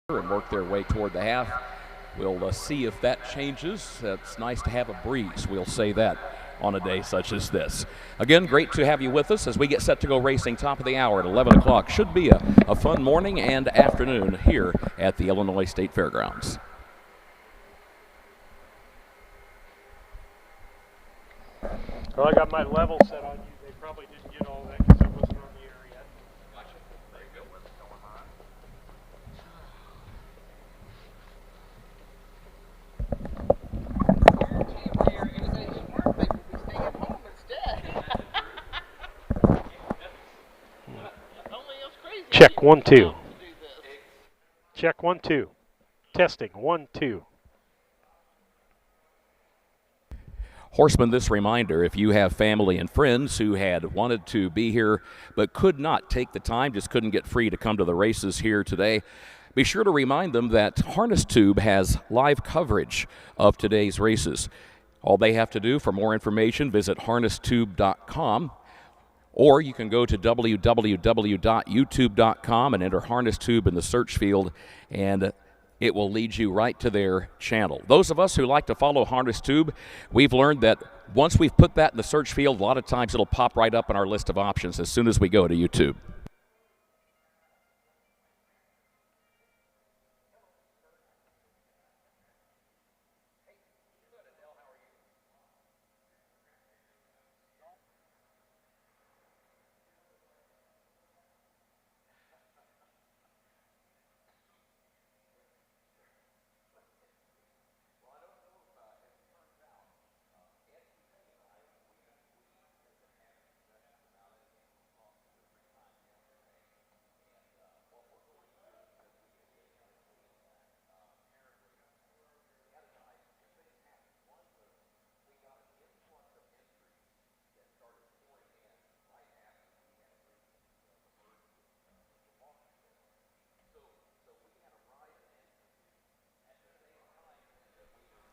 and work their way toward the half. We'll see if that changes. It's nice to have a breeze, we'll say that, on a day such as this. Again, great to have you with us as we get set to go racing top of the hour at 11 o'clock. Should be a fun morning and afternoon here at the Illinois State Fairgrounds. Well, I got my level set on you. They probably didn't get all that because I wasn't on the air yet. There you go. What's going on? Check 1 2. Check 1 2. Testing 1 2. Horseman, this reminder, if you have family and friends who had wanted to be here but could not take the time, just couldn't get free to come to the races here today, be sure to remind them that Harness Tube has live coverage of today's races. All they have to do for more information, visit harnesstube.com, or you can go to www.youtube.com and enter Harness Tube in the search field, and it will lead you right to their channel. Those of us who like to follow Harness Tube, we've learned that once we've put that in the search field, a lot of times it'll pop right up in our list of options as soon as we go to YouTube.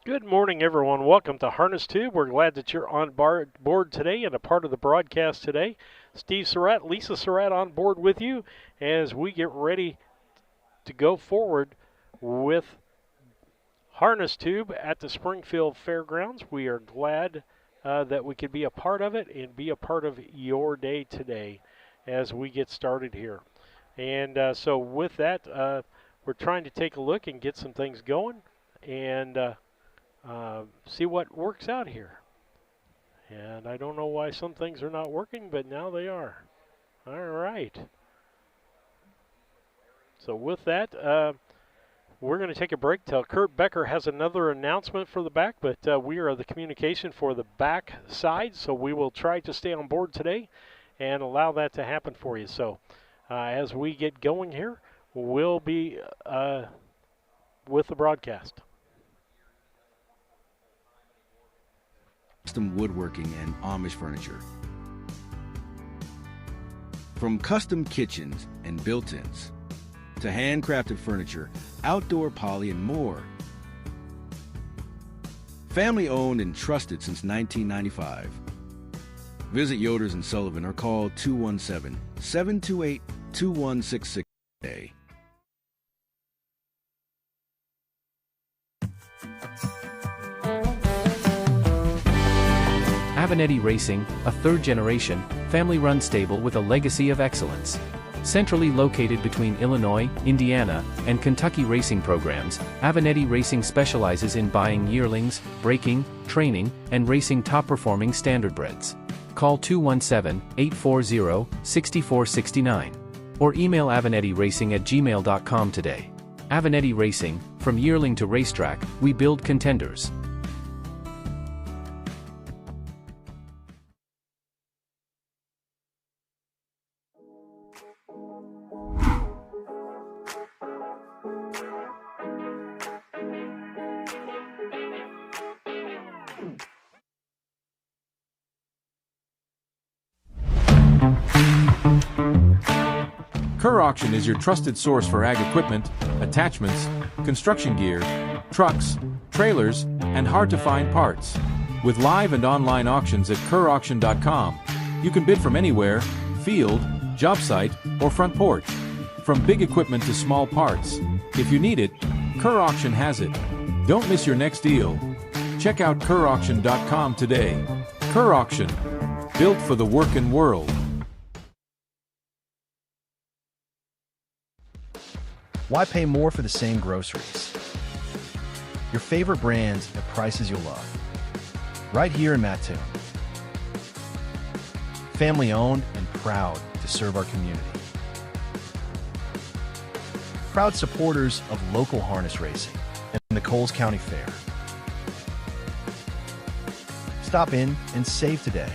Good morning, everyone. Welcome to Harness Tube. We're glad that you're on board today and a part of the broadcast today. Steve Surratt, Lisa Surratt on board with you as we get ready to go forward with Harness Tube at the Springfield Fairgrounds. We are glad that we could be a part of it and be a part of your day today as we get started here. And so with that, we're trying to take a look and get some things going and see what works out here. And I don't know why some things are not working, but now they are. All right. So with that, we're going to take a break till Kurt Becker has another announcement for the back, but we are the communication for the back side, so we will try to stay on board today and allow that to happen for you. So as we get going here, we'll be with the broadcast. Custom woodworking and Amish furniture. From custom kitchens and built-ins to handcrafted furniture, outdoor poly, and more. Family owned and trusted since 1995. Visit Yoder's and Sullivan or call 217-728-2166 today. Avenatti Racing, a third-generation, family-run stable with a legacy of excellence. Centrally located between Illinois, Indiana, and Kentucky racing programs, Avenatti Racing specializes in buying yearlings, breaking, training, and racing top-performing standardbreds. Call 217-840-6469 or email avenattiracing@gmail.com today. Avenatti Racing, from yearling to racetrack, we build contenders. Kerr Auction is your trusted source for ag equipment, attachments, construction gear, trucks, trailers, and hard-to-find parts. With live and online auctions at kerrauction.com, you can bid from anywhere, field, job site, or front porch. From big equipment to small parts, if you need it, Kerr Auction has it. Don't miss your next deal. Check out kerrauction.com today. Kerr Auction, built for the working world. Why pay more for the same groceries? Your favorite brands at prices you'll love. Right here in Mattoon. Family owned and proud to serve our community. Proud supporters of local harness racing and the Coles County Fair. Stop in and save today.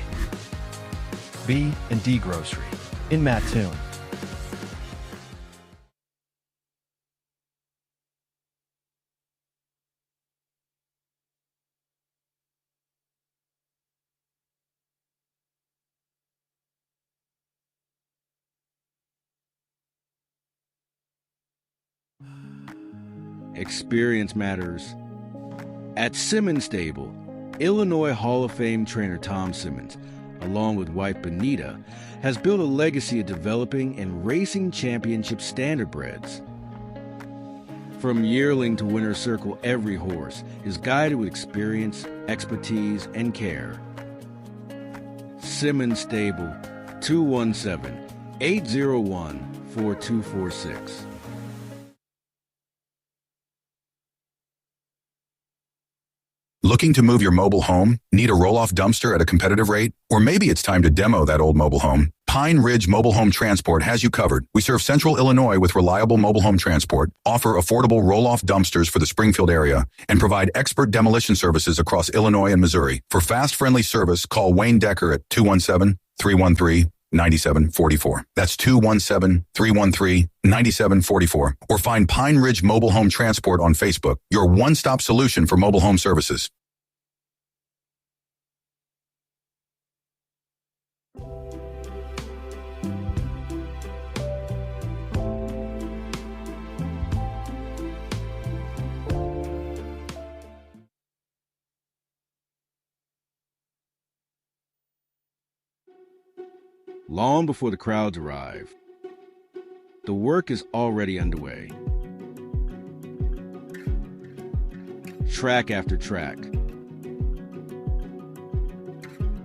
B&D Grocery in Mattoon. Experience matters. At Simmons Stable, Illinois Hall of Fame trainer Tom Simmons, along with wife Benita, has built a legacy of developing and racing championship standardbreds. From yearling to winner's circle, every horse is guided with experience, expertise, and care. Simmons Stable, 217-801-4246. Looking to move your mobile home? Need a roll-off dumpster at a competitive rate? Or maybe it's time to demo that old mobile home? Pine Ridge Mobile Home Transport has you covered. We serve Central Illinois with reliable mobile home transport, offer affordable roll-off dumpsters for the Springfield area, and provide expert demolition services across Illinois and Missouri. For fast, friendly service, call Wayne Decker at 217-313-9744. That's 217-313-9744. Or find Pine Ridge Mobile Home Transport on Facebook, your one-stop solution for mobile home services. Long before the crowds arrive, the work is already underway. Track after track.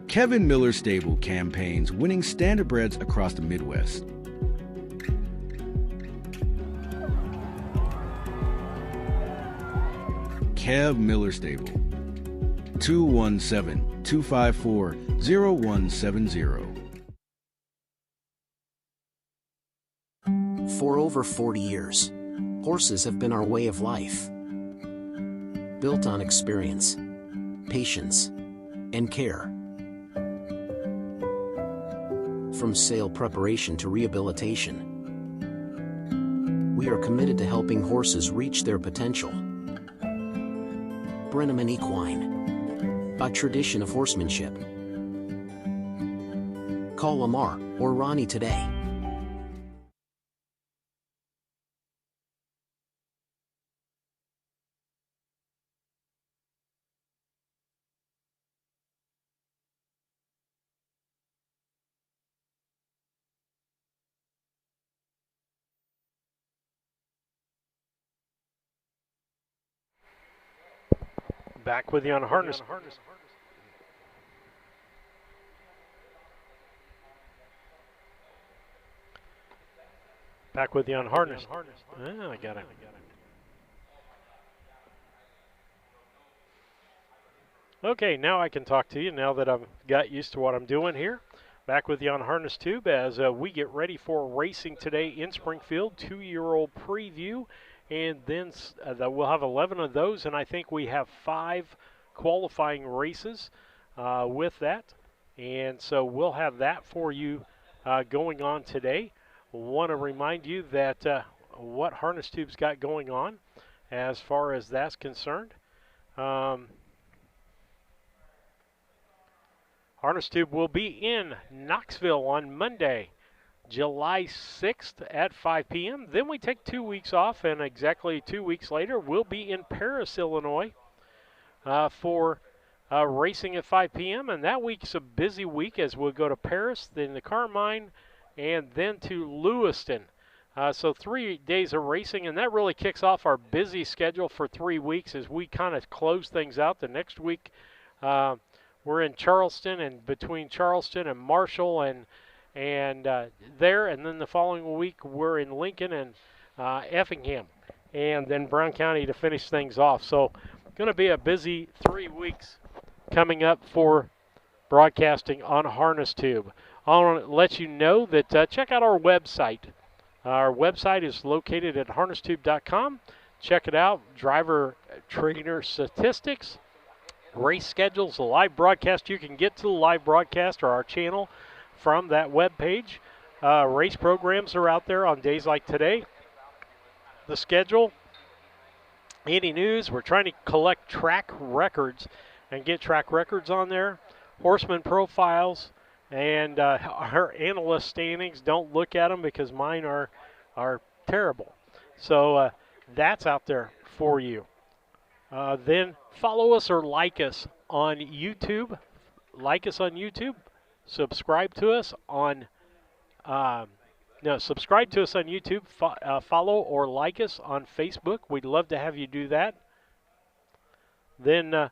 Kevin Miller Stable campaigns winning standardbreds across the Midwest. Kev Miller Stable, 217-254-0170. For over 40 years, horses have been our way of life. Built on experience, patience, and care. From sale preparation to rehabilitation, we are committed to helping horses reach their potential. Brenham and Equine, a tradition of horsemanship. Call Lamar or Ronnie today. Back with you on harness. Back with you on harness. I got it. Okay, now I can talk to you now that I've got used to what I'm doing here. Back with you on Harness Tube as we get ready for racing today in Springfield, 2-year-old preview. And then we'll have 11 of those, and I think we have 5 qualifying races with that. And so we'll have that for you going on today. Want to remind you that what Harness Tube's got going on as far as that's concerned. Harness Tube will be in Knoxville on Monday, July 6th at 5 p.m. Then we take 2 weeks off, and exactly 2 weeks later, we'll be in Paris, Illinois for racing at 5 p.m. And that week's a busy week as we'll go to Paris, then to Carmine, and then to Lewiston. So 3 days of racing, and that really kicks off our busy schedule for 3 weeks as we kind of close things out. The next week, we're in Charleston, and between Charleston and Marshall and there, and then the following week we're in Lincoln and Effingham, and then Brown County to finish things off. So going to be a busy 3 weeks coming up for broadcasting on Harness Tube. I want to let you know that check out our website. Our website is located at harnesstube.com. Check it out. Driver trainer statistics, race schedules, the live broadcast. You can get to the live broadcast or our channel from that web page. Race programs are out there on days like today. The schedule, any news. We're trying to collect track records and get track records on there. Horseman profiles and our analyst standings. Don't look at them because mine are terrible. So that's out there for you. Then follow us or like us on YouTube. Like us on YouTube. Subscribe to us on subscribe to us on YouTube. Follow or like us on Facebook. We'd love to have you do that. Then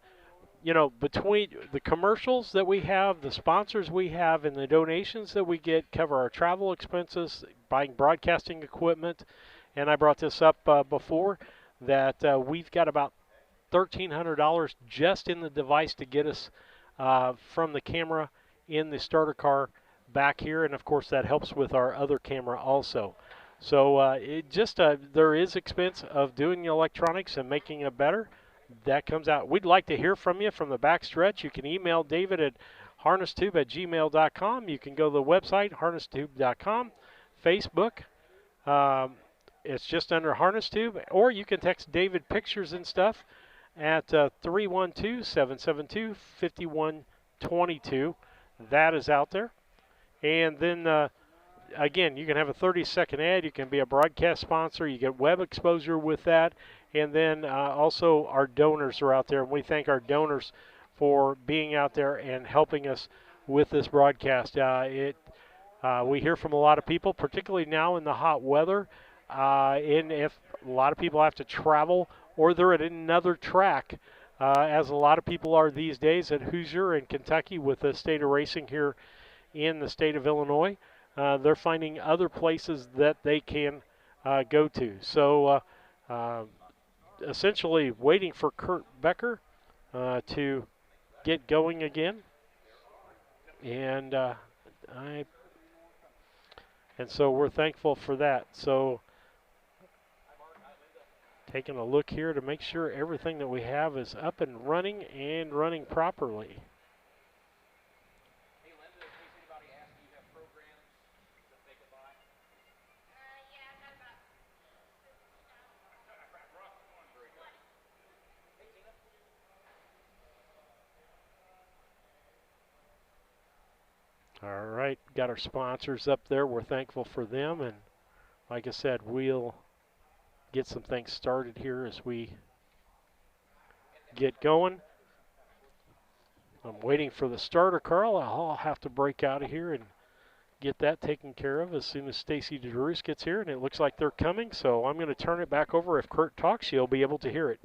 between the commercials that we have, the sponsors we have, and the donations that we get cover our travel expenses, buying broadcasting equipment. And I brought this up before that we've got about $1,300 just in the device to get us from the camera in the starter car back here. And, of course, that helps with our other camera also. So there is expense of doing the electronics and making it better. That comes out. We'd like to hear from you from the backstretch. You can email David at harnesstube@gmail.com. You can go to the website, harnesstube.com. Facebook, it's just under HarnessTube. Or you can text David pictures and stuff at 312-772-5122. That is out there. And then, again, you can have a 30-second ad. You can be a broadcast sponsor. You get web exposure with that. And then also our donors are out there. And we thank our donors for being out there and helping us with this broadcast. We hear from a lot of people, particularly now in the hot weather. And if a lot of people have to travel or they're at another track, as a lot of people are these days at Hoosier and Kentucky with the state of racing here in the state of Illinois, they're finding other places that they can go to. So essentially waiting for Kurt Becker to get going again. And so we're thankful for that. So taking a look here to make sure everything that we have is up and running properly. All right, got our sponsors up there. We're thankful for them. And like I said, we'll get some things started here as we get going. I'm waiting for the starter, Carl. I'll have to break out of here and get that taken care of as soon as Stacy DeRusse gets here. And it looks like they're coming, so I'm going to turn it back over. If Kurt talks, you'll be able to hear it.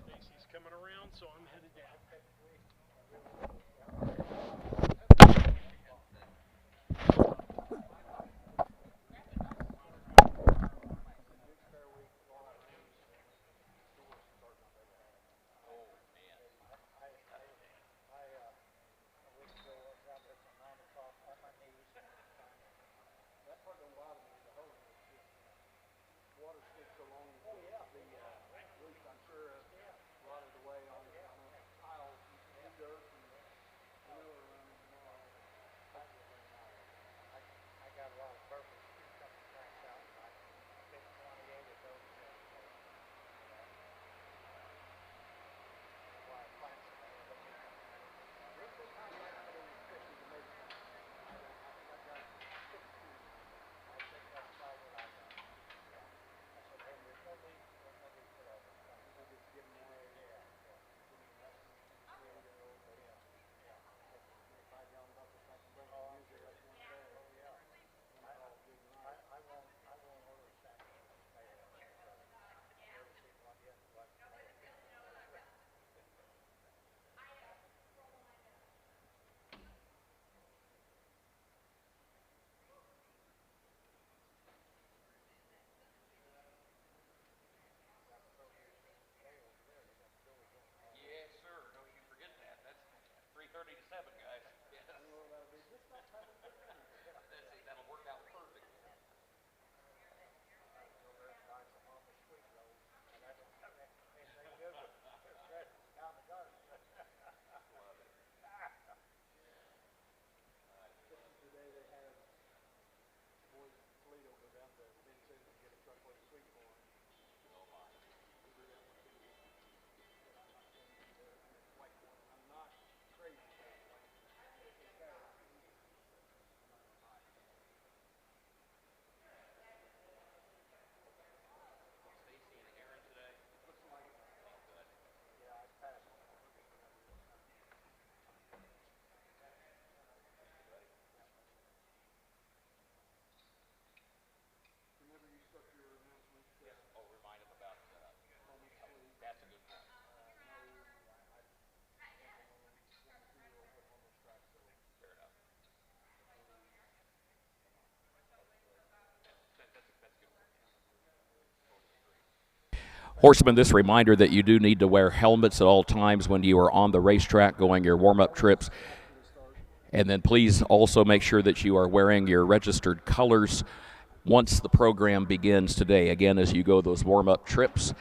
Stacy's coming around, so I'm headed down. Horsemen, this reminder that you do need to wear helmets at all times when you are on the racetrack going your warm-up trips. And then please also make sure that you are wearing your registered colors once the program begins today. Again, as you go those warm-up trips.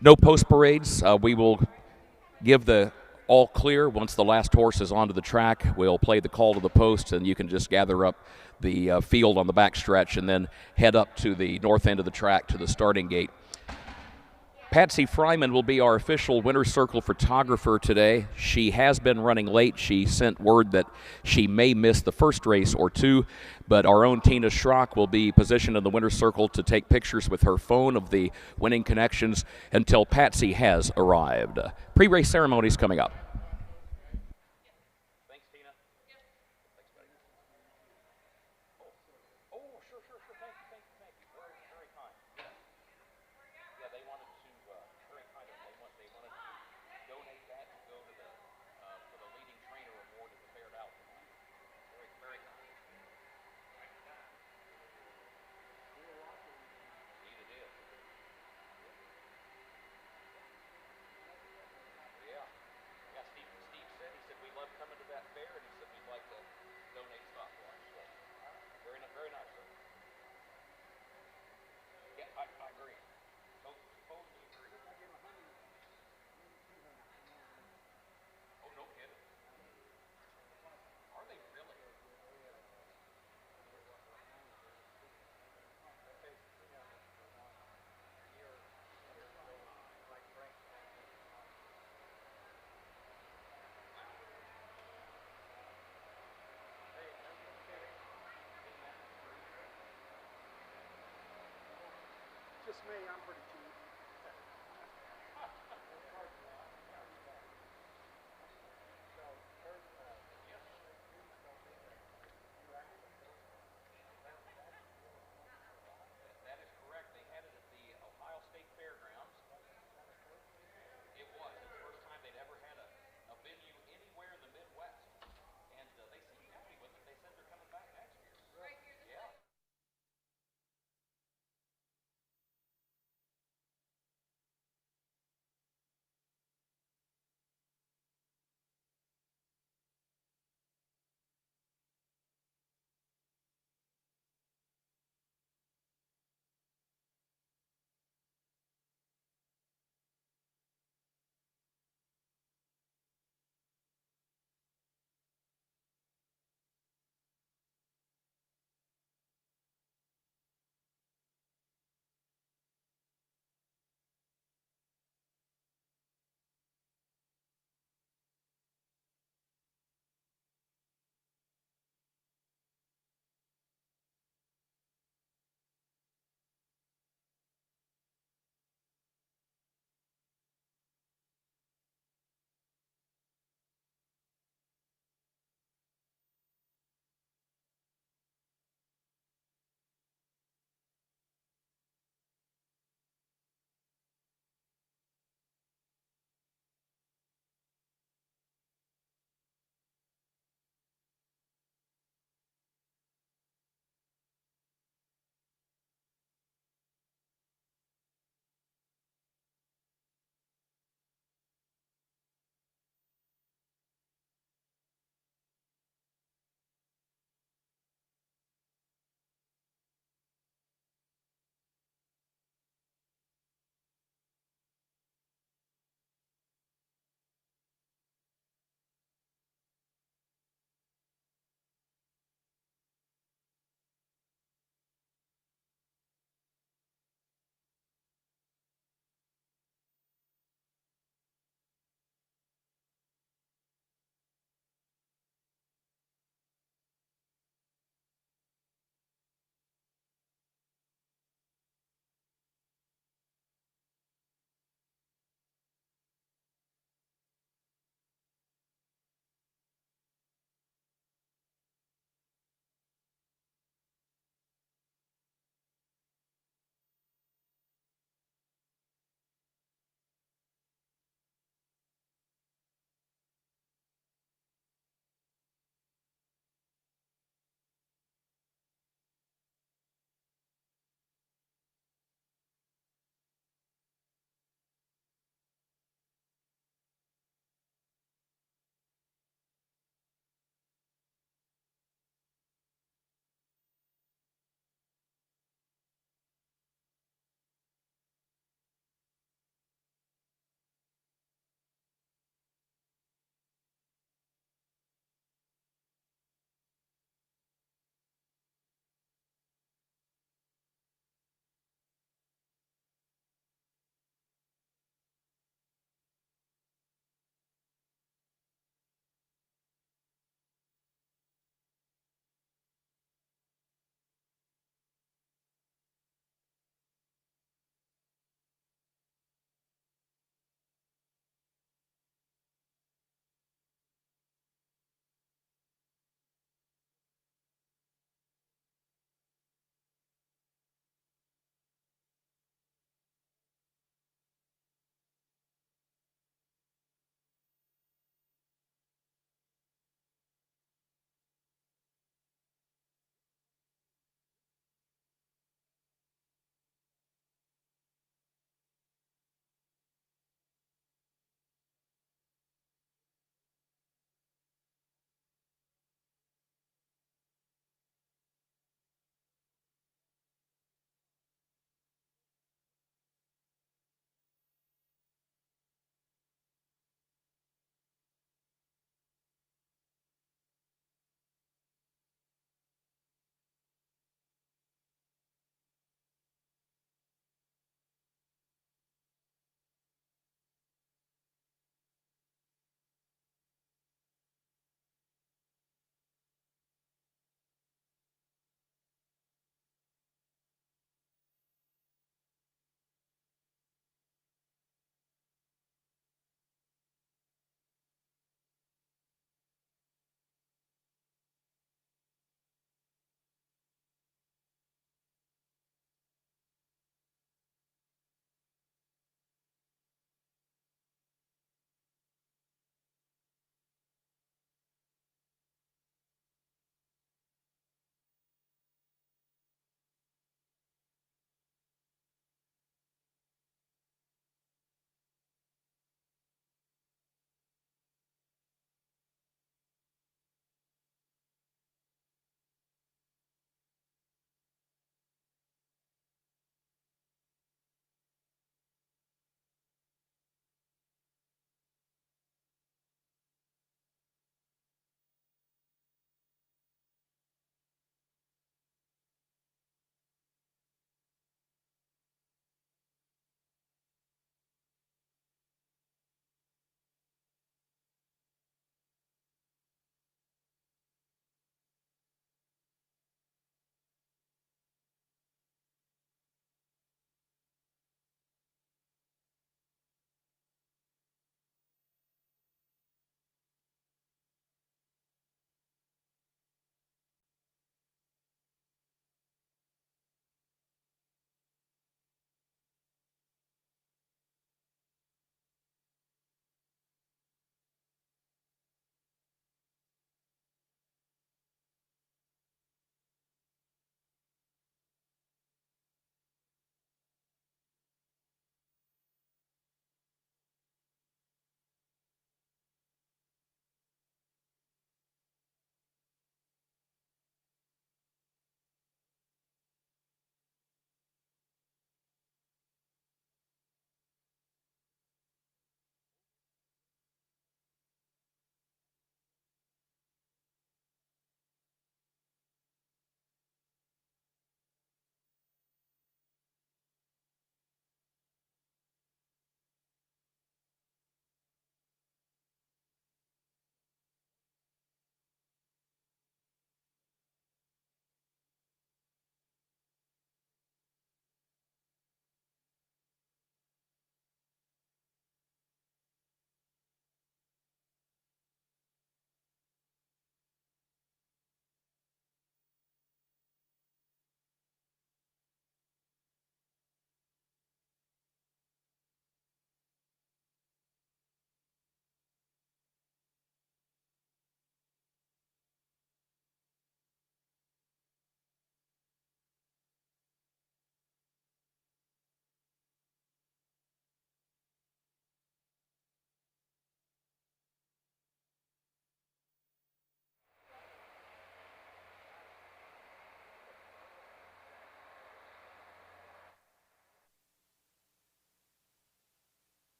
No post parades. We will give the all clear once the last horse is onto the track. We'll play the call to the post, and you can just gather up the field on the backstretch and then head up to the north end of the track to the starting gate. Patsy Fryman will be our official Winner's Circle photographer today. She has been running late. She sent word that she may miss the first race or two, but our own Tina Schrock will be positioned in the Winner's Circle to take pictures with her phone of the winning connections until Patsy has arrived. Pre-race ceremony is coming up. Just me, I'm pretty cheap.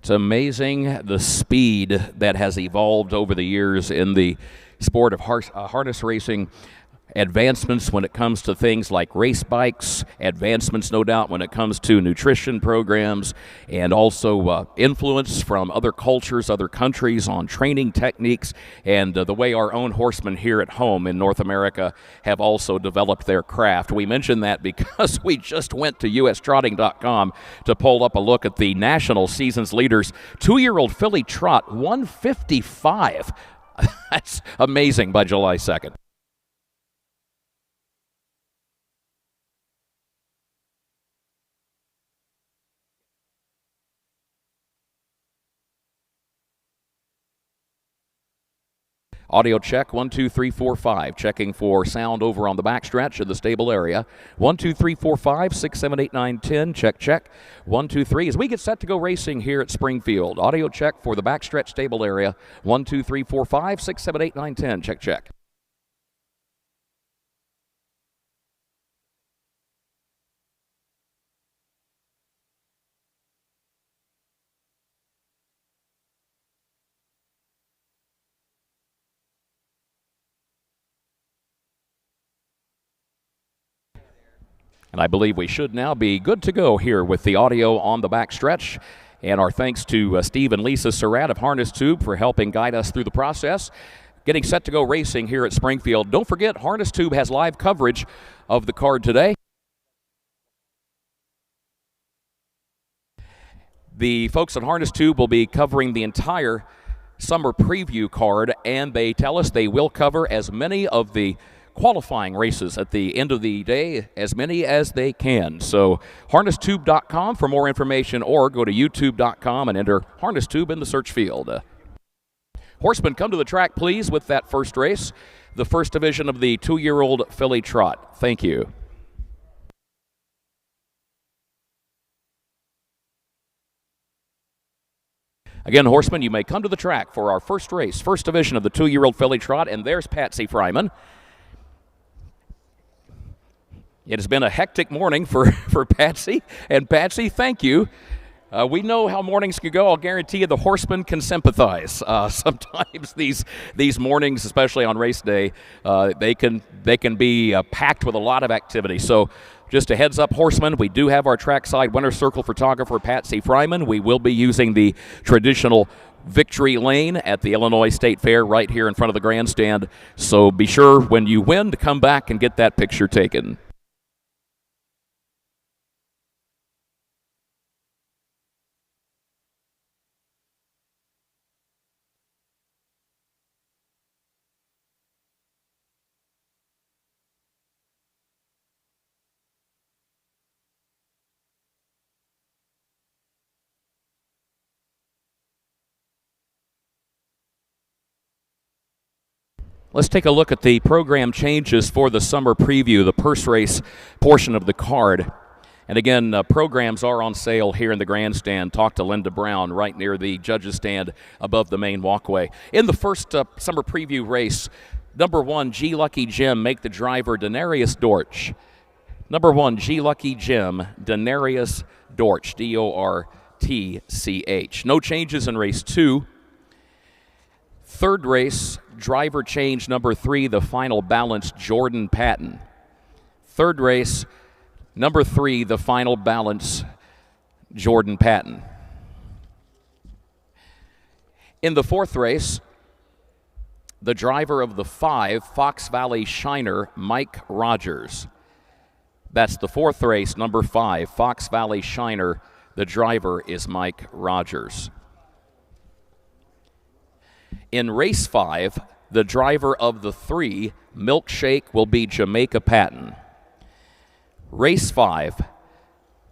It's amazing the speed that has evolved over the years in the sport of harness racing. Advancements when it comes to things like race bikes, advancements, no doubt, when it comes to nutrition programs, and also influence from other cultures, other countries on training techniques, and the way our own horsemen here at home in North America have also developed their craft. We mention that because we just went to ustrotting.com to pull up a look at the national season's leaders. 2-year-old filly trot, 155. That's amazing by July 2nd. Audio check, 1, 2, 3, 4, 5. Checking for sound over on the backstretch in the stable area. 1, 2, 3, 4, 5, 6, 7, 8, 9, 10. Check, check. 1, 2, 3. As we get set to go racing here at Springfield. Audio check for the backstretch stable area. 1, 2, 3, 4, 5, 6, 7, 8, 9, 10. Check, check. And I believe we should now be good to go here with the audio on the backstretch. And our thanks to Steve and Lisa Surratt of Harness Tube for helping guide us through the process. Getting set to go racing here at Springfield. Don't forget, Harness Tube has live coverage of the card today. The folks at Harness Tube will be covering the entire summer preview card, and they tell us they will cover as many of the qualifying races at the end of the day, as many as they can. So harnesstube.com for more information, or go to youtube.com and enter Harness Tube in the search field. Horsemen, come to the track, please, with that first race, the first division of the 2-year-old filly trot. Thank you. Again, horsemen, you may come to the track for our first race, first division of the 2-year-old filly trot, and there's Patsy Fryman. It has been a hectic morning for Patsy. And Patsy, thank you. We know how mornings can go. I'll guarantee you the horsemen can sympathize. Sometimes these mornings, especially on race day, they can be packed with a lot of activity. So just a heads up, horsemen, we do have our trackside winner's circle photographer, Patsy Fryman. We will be using the traditional victory lane at the Illinois State Fair right here in front of the grandstand. So be sure when you win to come back and get that picture taken. Let's take a look at the program changes for the summer preview, the purse race portion of the card. And again, programs are on sale here in the grandstand. Talk to Linda Brown right near the judges' stand above the main walkway. In the first summer preview race, number 1, G Lucky Jim, make the driver Denarius Dortch. Number 1, G Lucky Jim, Denarius Dortch, D-O-R-T-C-H. No changes in race 2. Third race, driver change number 3, the final balance, Jordan Patton. Third race, number 3, the final balance, Jordan Patton. In the fourth race, the driver of the 5, Fox Valley Shiner, Mike Rogers. That's the fourth race, number 5, Fox Valley Shiner. The driver is Mike Rogers. In race 5, the driver of the 3, Milkshake, will be Jamaica Patton. Race 5,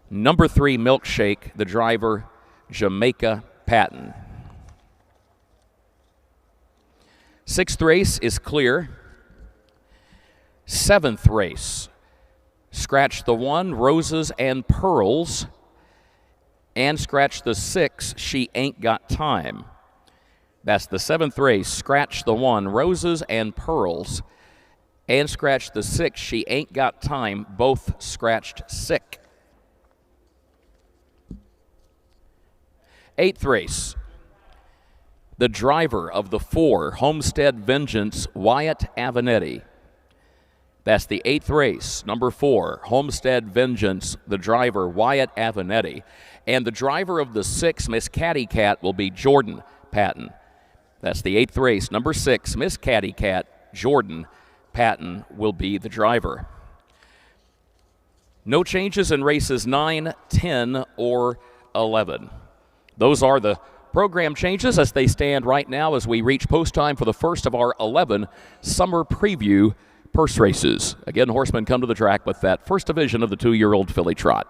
number 3, Milkshake, the driver, Jamaica Patton. Sixth race is clear. Seventh race, scratch the 1, Roses and Pearls, and scratch the 6, She Ain't Got Time. That's the 7th race, scratch the 1, Roses and Pearls, and scratch the 6, She Ain't Got Time, both scratched sick. 8th race, the driver of the 4, Homestead Vengeance, Wyatt Avenetti. That's the 8th race, number 4, Homestead Vengeance, the driver, Wyatt Avenetti. And the driver of the 6, Miss Catty Cat, will be Jordan Patton. That's the 8th race, number 6, Miss Catty Cat, Jordan Patton will be the driver. No changes in races 9, 10, or 11. Those are the program changes as they stand right now as we reach post time for the first of our 11 summer preview purse races. Again, horsemen come to the track with that first division of the 2-year-old filly trot.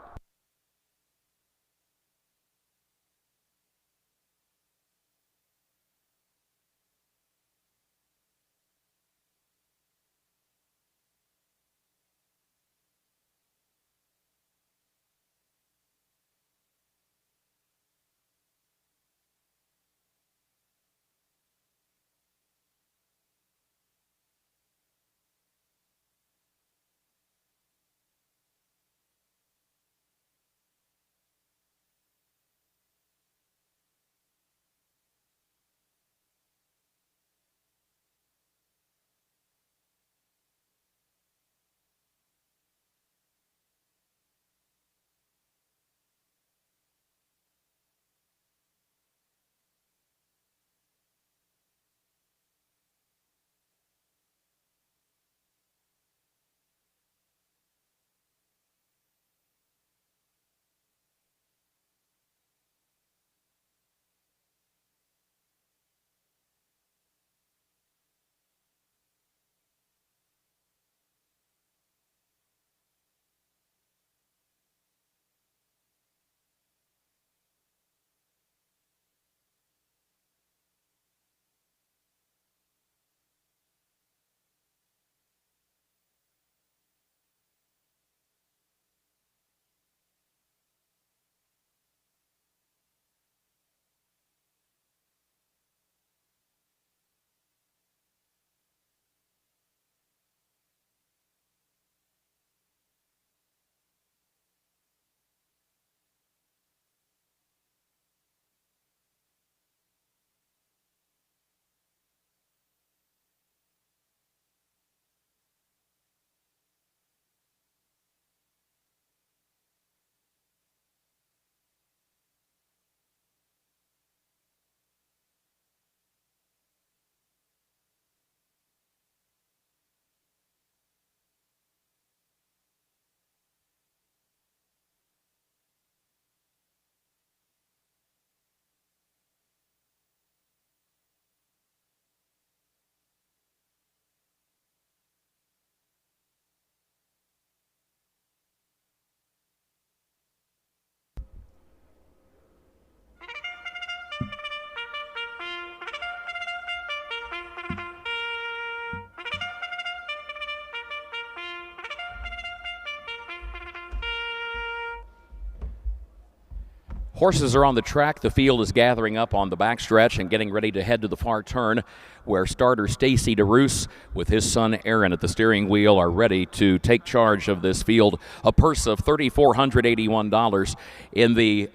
Horses are on the track. The field is gathering up on the backstretch and getting ready to head to the far turn where starter Stacy DeRoos with his son Aaron at the steering wheel are ready to take charge of this field. A purse of $3,481 in the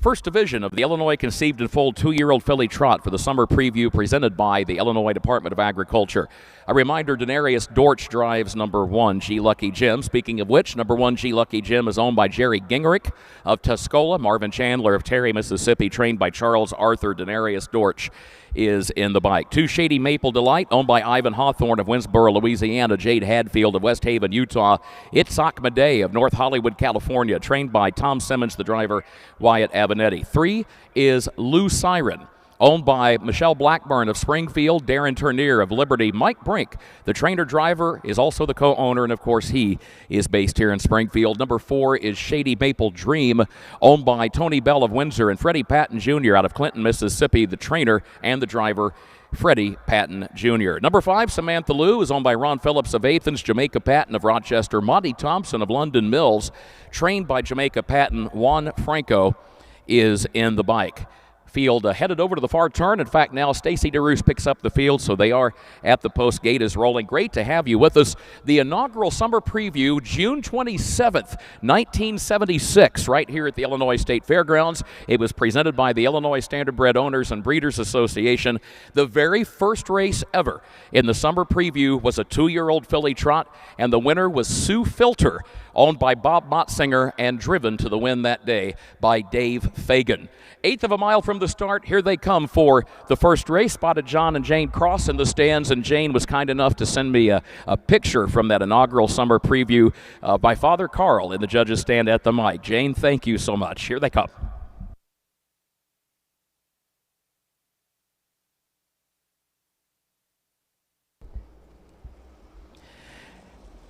first division of the Illinois Conceived and Foaled 2-year-old filly trot for the summer preview presented by the Illinois Department of Agriculture. A reminder, Denarius Dortch drives number 1, G Lucky Jim. Speaking of which, number 1, G Lucky Jim is owned by Jerry Gingerich of Tuscola. Marvin Chandler of Terry, Mississippi, trained by Charles Arthur. Denarius Dortch is in the bike. 2, Shady Maple Delight, owned by Ivan Hawthorne of Winsboro, Louisiana. Jade Hadfield of West Haven, Utah. Itzhak Madej of North Hollywood, California, trained by Tom Simmons, the driver, Wyatt Avenetti. 3 is Lou Siren, owned by Michelle Blackburn of Springfield, Darren Turnier of Liberty. Mike Brink, the trainer-driver, is also the co-owner, and of course he is based here in Springfield. Number 4 is Shady Maple Dream, owned by Tony Bell of Windsor, and Freddie Patton Jr. out of Clinton, Mississippi, the trainer and the driver, Freddie Patton Jr. Number 5, Samantha Lou, is owned by Ron Phillips of Athens, Jamaica Patton of Rochester, Monty Thompson of London Mills, trained by Jamaica Patton. Juan Franco is in the bike. field headed over to the far turn. In fact, now Stacy DeRoos picks up the field, so they are at the post. Gate is rolling. Great to have you with us. The inaugural summer preview, June 27th, 1976, right here at the Illinois State Fairgrounds. It was presented by the Illinois Standardbred Owners and Breeders Association. The very first race ever in the summer preview was a 2-year-old filly trot, and the winner was Sue Filter, owned by Bob Motzinger and driven to the win that day by Dave Fagan. 1/8 of a mile from the start, here they come for the first race. Spotted John and Jane Cross in the stands, and Jane was kind enough to send me a picture from that inaugural summer preview by Father Carl in the judges' stand at the mic. Jane, thank you so much. Here they come.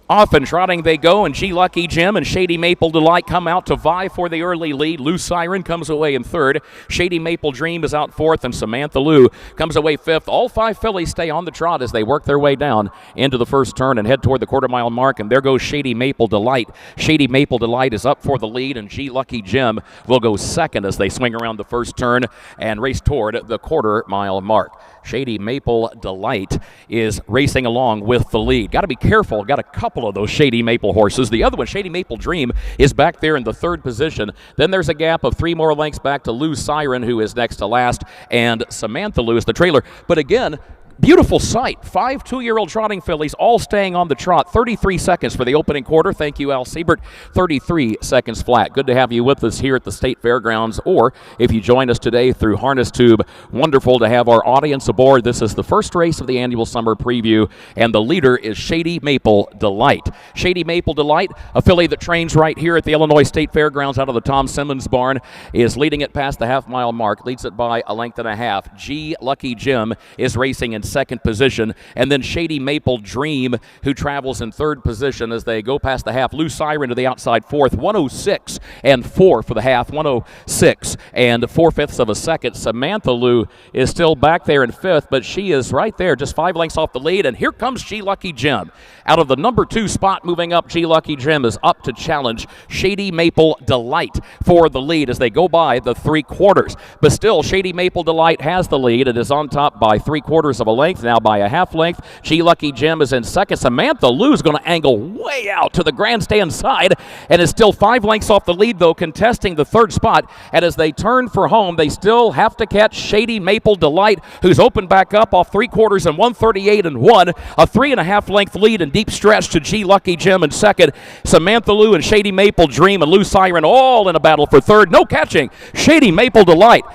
Off and trotting they go, and G Lucky Jim and Shady Maple Delight come out to vie for the early lead. Lou Siren comes away in third. Shady Maple Dream is out fourth, and Samantha Lou comes away fifth. All 5 fillies stay on the trot as they work their way down into the first turn and head toward the quarter-mile mark, and there goes Shady Maple Delight. Shady Maple Delight is up for the lead, and G Lucky Jim will go second as they swing around the first turn and race toward the quarter-mile mark. Shady Maple Delight is racing along with the lead. Got to be careful. Got a couple of those Shady Maple horses. The other one, Shady Maple Dream, is back there in the third position. Then there's a gap of 3 more lengths back to Lou Siren, who is next to last, and Samantha Lou is the trailer. But again, beautiful sight. 5 2-year-old trotting fillies all staying on the trot. 33 seconds for the opening quarter. Thank you, Al Siebert. 33 seconds flat. Good to have you with us here at the State Fairgrounds, or if you join us today through Harness Tube, wonderful to have our audience aboard. This is the first race of the annual summer preview, and the leader is Shady Maple Delight. Shady Maple Delight, a filly that trains right here at the Illinois State Fairgrounds out of the Tom Simmons barn, is leading it past the half-mile mark, leads it by 1.5 lengths. G Lucky Jim is racing in second position, and then Shady Maple Dream, who travels in third position as they go past the half. Lou Siren to the outside fourth. 106 and 4 for the half. 106 and 4/5 of a second. Samantha Lou is still back there in fifth, but she is right there, just 5 lengths off the lead, and here comes G Lucky Jim. Out of the number 2 spot, moving up, G Lucky Jim is up to challenge Shady Maple Delight for the lead as they go by the 3/4. But still, Shady Maple Delight has the lead. It is on top by 3/4 of a length, now by a half length. G Lucky Jim is in second. Samantha Lou is going to angle way out to the grandstand side and is still 5 lengths off the lead, though, contesting the third spot. And as they turn for home, they still have to catch Shady Maple Delight, who's opened back up off 3/4 and 138 and 1. A 3.5 length lead and deep stretch to G Lucky Jim in second. Samantha Lou and Shady Maple Dream and Lou Siren all in a battle for third. No catching Shady Maple Delight.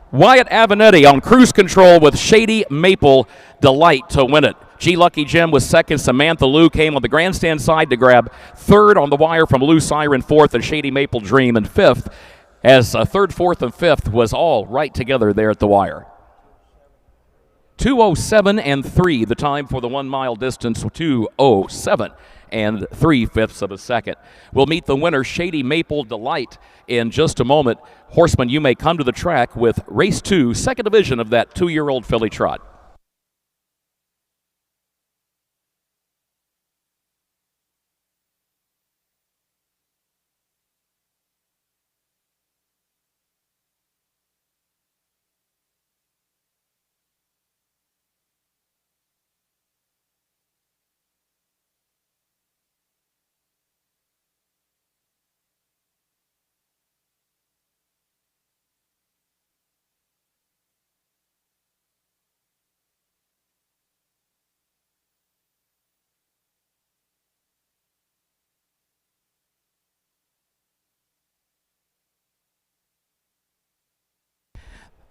Wyatt Avenatti on cruise control with Shady Maple Delight to win it. G Lucky Jim was second. Samantha Lou came on the grandstand side to grab third on the wire from Lou Siren fourth, and Shady Maple Dream in fifth, as third, fourth, and fifth was all right together there at the wire. 2:07 and 3, the time for the 1 mile distance. 2:07 and 3/5 of a second. We'll meet the winner, Shady Maple Delight, in just a moment. Horseman, you may come to the track with race 2, second division of that 2-year-old filly trot.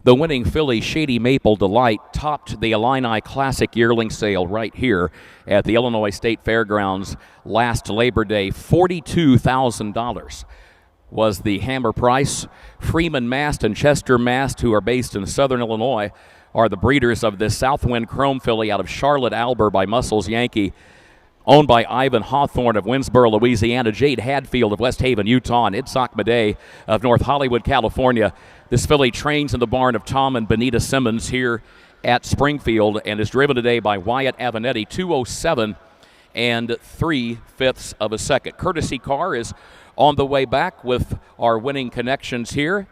The winning filly, Shady Maple Delight, topped the Illini Classic yearling sale right here at the Illinois State Fairgrounds last Labor Day. $42,000 was the hammer price. Freeman Mast and Chester Mast, who are based in southern Illinois, are the breeders of this Southwind Chrome filly out of Charlotte Alber by Muscles Yankee, owned by Ivan Hawthorne of Winsboro, Louisiana, Jade Hadfield of West Haven, Utah, and Itzhak Madej of North Hollywood, California. This filly trains in the barn of Tom and Benita Simmons here at Springfield and is driven today by Wyatt Avenatti. 2:07 and 3/5 of a second. Courtesy car is on the way back with our winning connections here.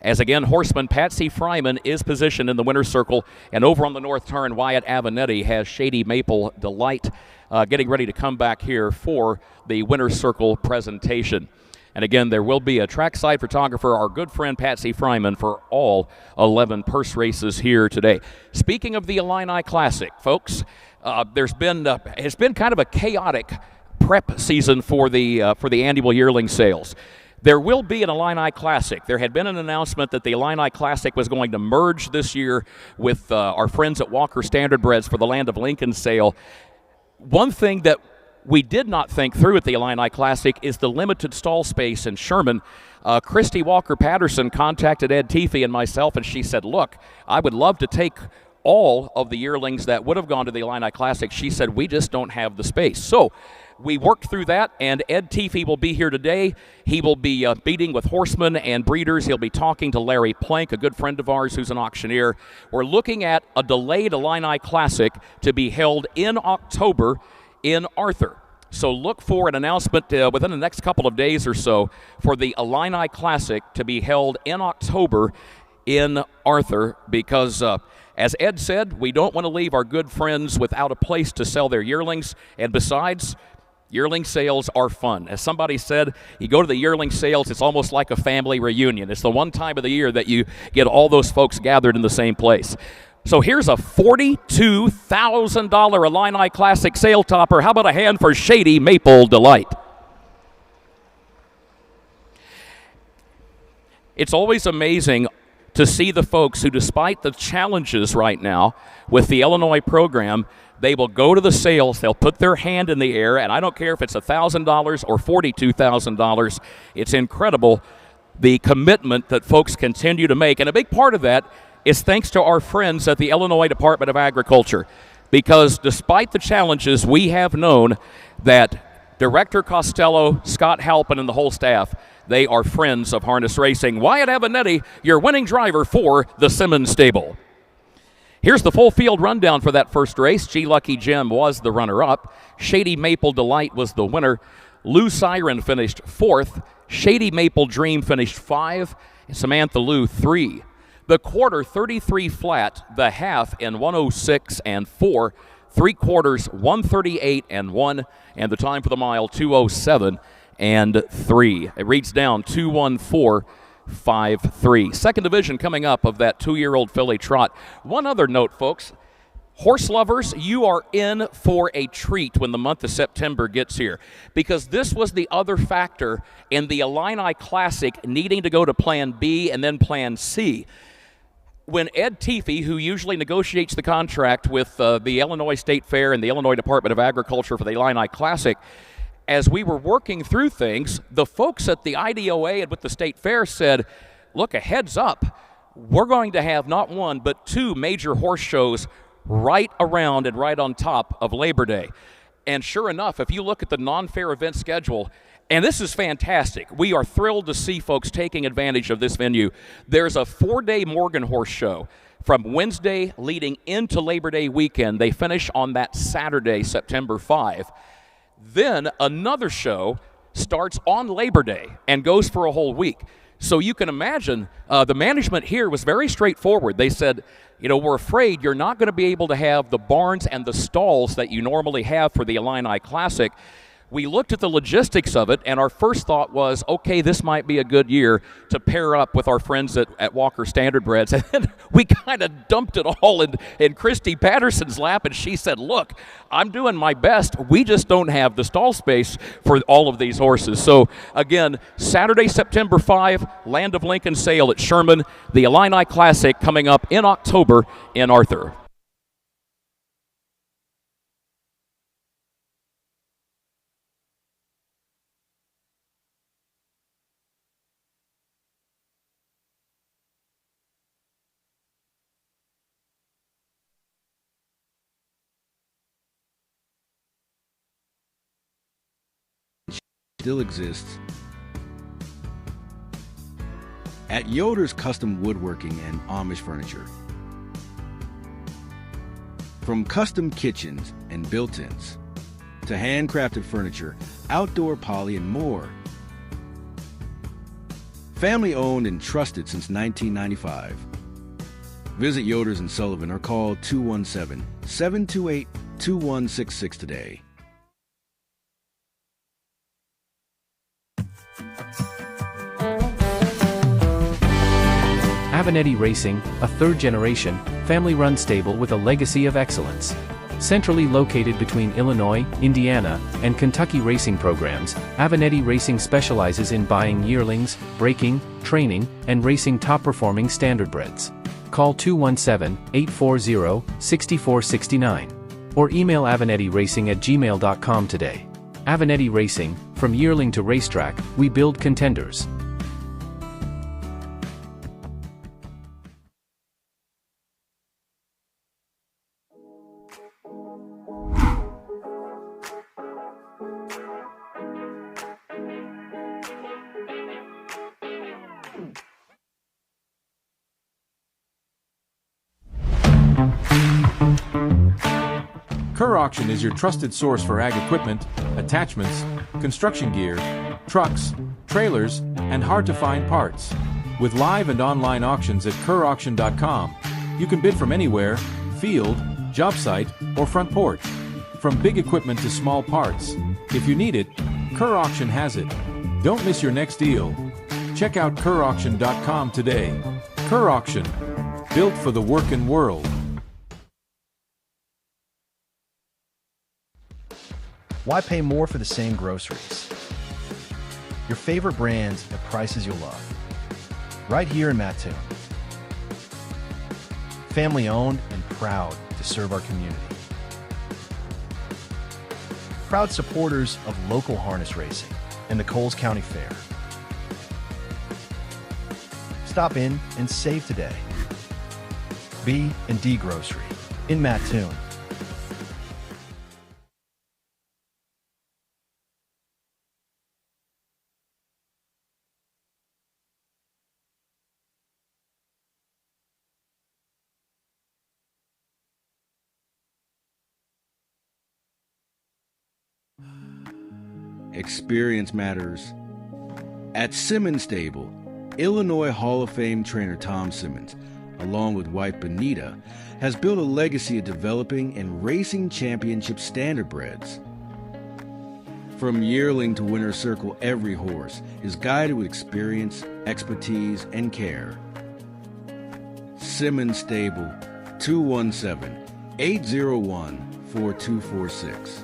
As again, horseman Patsy Fryman is positioned in the winner's circle, and over on the north turn, Wyatt Avenetti has Shady Maple Delight getting ready to come back here for the winner's circle presentation. And again, there will be a trackside photographer, our good friend Patsy Fryman, for all 11 purse races here today. Speaking of the Illini Classic, folks, it's been kind of a chaotic prep season for the annual yearling sales. There will be an Illini Classic. There had been an announcement that the Illini Classic was going to merge this year with our friends at Walker Standardbreds for the Land of Lincoln sale. One thing that we did not think through at the Illini Classic is the limited stall space in Sherman. Christy Walker-Patterson contacted Ed Teefee and myself, and she said, look, I would love to take all of the yearlings that would have gone to the Illini Classic. She said, we just don't have the space. So we worked through that, and Ed Teefee will be here today. He will be meeting with horsemen and breeders. He'll be talking to Larry Plank, a good friend of ours who's an auctioneer. We're looking at a delayed Illini Classic to be held in October in Arthur. So look for an announcement within the next couple of days or so for the Illini Classic to be held in October in Arthur, because as Ed said, we don't want to leave our good friends without a place to sell their yearlings. And besides, yearling sales are fun. As somebody said, you go to the yearling sales, it's almost like a family reunion. It's the one time of the year that you get all those folks gathered in the same place. So here's a $42,000 Illini Classic sale topper. How about a hand for Shady Maple Delight? It's always amazing to see the folks who, despite the challenges right now with the Illinois program, they will go to the sales, they'll put their hand in the air, and I don't care if it's $1,000 or $42,000. It's incredible the commitment that folks continue to make. And a big part of that is thanks to our friends at the Illinois Department of Agriculture, because despite the challenges, we have known that Director Costello, Scott Halpin, and the whole staff, they are friends of harness racing. Wyatt Avenetti, your winning driver for the Simmons stable. Here's the full field rundown for that first race. G Lucky Jim was the runner-up. Shady Maple Delight was the winner. Lou Siren finished 4th. Shady Maple Dream finished 5. And Samantha Lou 3. The quarter 33 flat, the half in 106 and 4. 3/4 138 and 1. And the time for the mile 207 and 3. It reads down 2:14.53. Second division coming up of that 2-year-old filly trot. One other note, folks. Horse lovers, you are in for a treat when the month of September gets here, because this was the other factor in the Illini Classic needing to go to Plan B and then Plan C. When Ed Teefee, who usually negotiates the contract with the Illinois State Fair and the Illinois Department of Agriculture for the Illini Classic, as we were working through things, the folks at the IDOA and with the State Fair said, look, a heads up, we're going to have not one but 2 major horse shows right around and right on top of Labor Day. And sure enough, if you look at the non-fair event schedule, and this is fantastic. We are thrilled to see folks taking advantage of this venue. There's a 4-day Morgan Horse Show from Wednesday leading into Labor Day weekend. They finish on that Saturday, September 5. Then another show starts on Labor Day and goes for a whole week. So you can imagine the management here was very straightforward. They said, you know, we're afraid you're not going to be able to have the barns and the stalls that you normally have for the Illini Classic. We looked at the logistics of it, and our first thought was, okay, this might be a good year to pair up with our friends at Walker Standardbreds. And then we kind of dumped it all in Christy Patterson's lap, and she said, look, I'm doing my best. We just don't have the stall space for all of these horses. So, again, Saturday, September 5, Land of Lincoln sale at Sherman. The Illini Classic coming up in October in Arthur. Still exists at Yoder's Custom Woodworking and Amish Furniture. From custom kitchens and built-ins to handcrafted furniture, outdoor poly, and more. Family owned and trusted since 1995. Visit Yoders and Sullivan or call 217-728-2166 today. Avaneti Racing, a third-generation, family-run stable with a legacy of excellence. Centrally located between Illinois, Indiana, and Kentucky racing programs, Avaneti Racing specializes in buying yearlings, breaking, training, and racing top-performing standardbreds. Call 217-840-6469 or email avanitiracing@gmail.com today. Avaneti Racing, from yearling to racetrack, we build contenders. Kerr Auction is your trusted source for ag equipment, attachments, construction gear, trucks, trailers, and hard-to-find parts. With live and online auctions at kerrauction.com, you can bid from anywhere, field, job site, or front porch. From big equipment to small parts, if you need it, Kerr Auction has it. Don't miss your next deal. Check out kerrauction.com today. Kerr Auction, built for the working world. Why pay more for the same groceries? Your favorite brands at prices you'll love. Right here in Mattoon. Family owned and proud to serve our community. Proud supporters of local harness racing and the Coles County Fair. Stop in and save today. B&D Grocery in Mattoon. Experience matters. At Simmons Stable, Illinois Hall of Fame trainer Tom Simmons, along with wife Benita, has built a legacy of developing and racing championship standardbreds. From yearling to winner's circle, every horse is guided with experience, expertise, and care. Simmons Stable, 217-801-4246.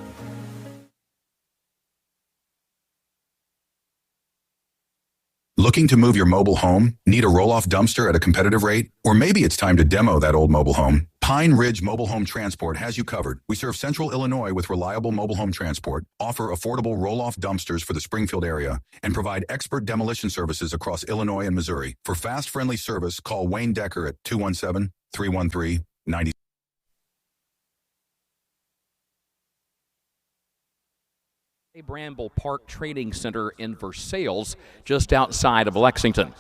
Looking to move your mobile home? Need a roll-off dumpster at a competitive rate? Or maybe it's time to demo that old mobile home? Pine Ridge Mobile Home Transport has you covered. We serve Central Illinois with reliable mobile home transport, offer affordable roll-off dumpsters for the Springfield area, and provide expert demolition services across Illinois and Missouri. For fast, friendly service, call Wayne Decker at 217-313-90. Bramble Park Training Center in Versailles, just outside of Lexington.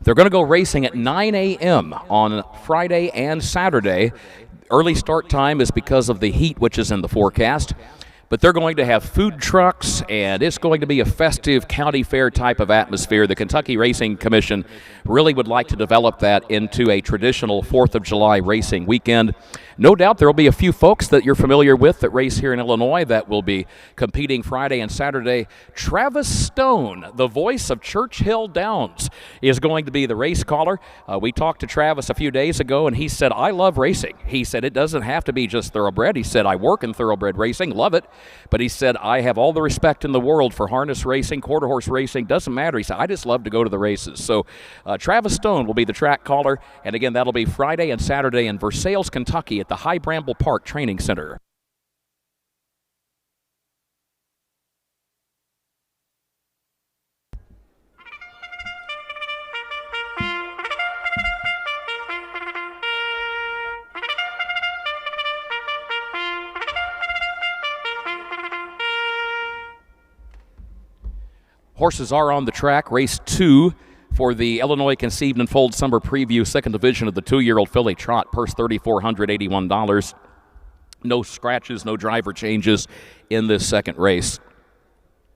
They're going to go racing at 9 a.m. on Friday and Saturday. Early start time is because of the heat, which is in the forecast. But they're going to have food trucks, and it's going to be a festive county fair type of atmosphere. The Kentucky Racing Commission really would like to develop that into a traditional 4th of July racing weekend. No doubt there will be a few folks that you're familiar with that race here in Illinois that will be competing Friday and Saturday. Travis Stone, the voice of Churchill Downs, is going to be the race caller. We talked to Travis a few days ago, and he said, I love racing. He said, it doesn't have to be just thoroughbred. He said, I work in thoroughbred racing, love it. But he said, I have all the respect in the world for harness racing, quarter horse racing, doesn't matter. He said, I just love to go to the races. So Travis Stone will be the track caller. And again, that'll be Friday and Saturday in Versailles, Kentucky at the High Bramble Park Training Center. Horses are on the track. Race 2 for the Illinois Conceived and Foaled Summer Preview, 2nd division of the 2-year-old filly trot. Purse $3,481. No scratches, no driver changes in this second race.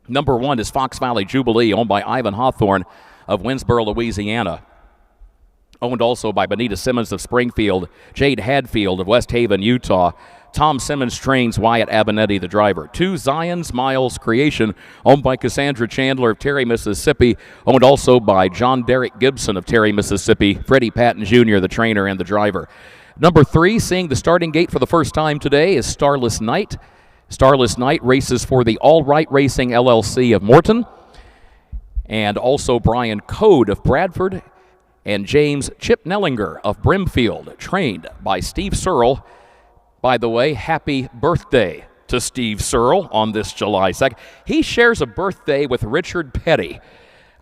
Number 1 is Fox Valley Jubilee, owned by Ivan Hawthorne. of Winsboro, Louisiana. Owned also by Benita Simmons of Springfield, Jade Hadfield of West Haven, Utah. Tom Simmons trains Wyatt Abinetti, the driver. 2, Zion's Miles Creation, owned by Cassandra Chandler of Terry, Mississippi. Owned also by John Derek Gibson of Terry, Mississippi. Freddie Patton Jr., the trainer and the driver. Number 3, seeing the starting gate for the first time today, is Starless Night. Starless Night races for the All Right Racing LLC of Morton. And also Brian Code of Bradford and James Chip Nellinger of Brimfield, trained by Steve Searle. By the way, happy birthday to Steve Searle on this July 2nd. He shares a birthday with Richard Petty.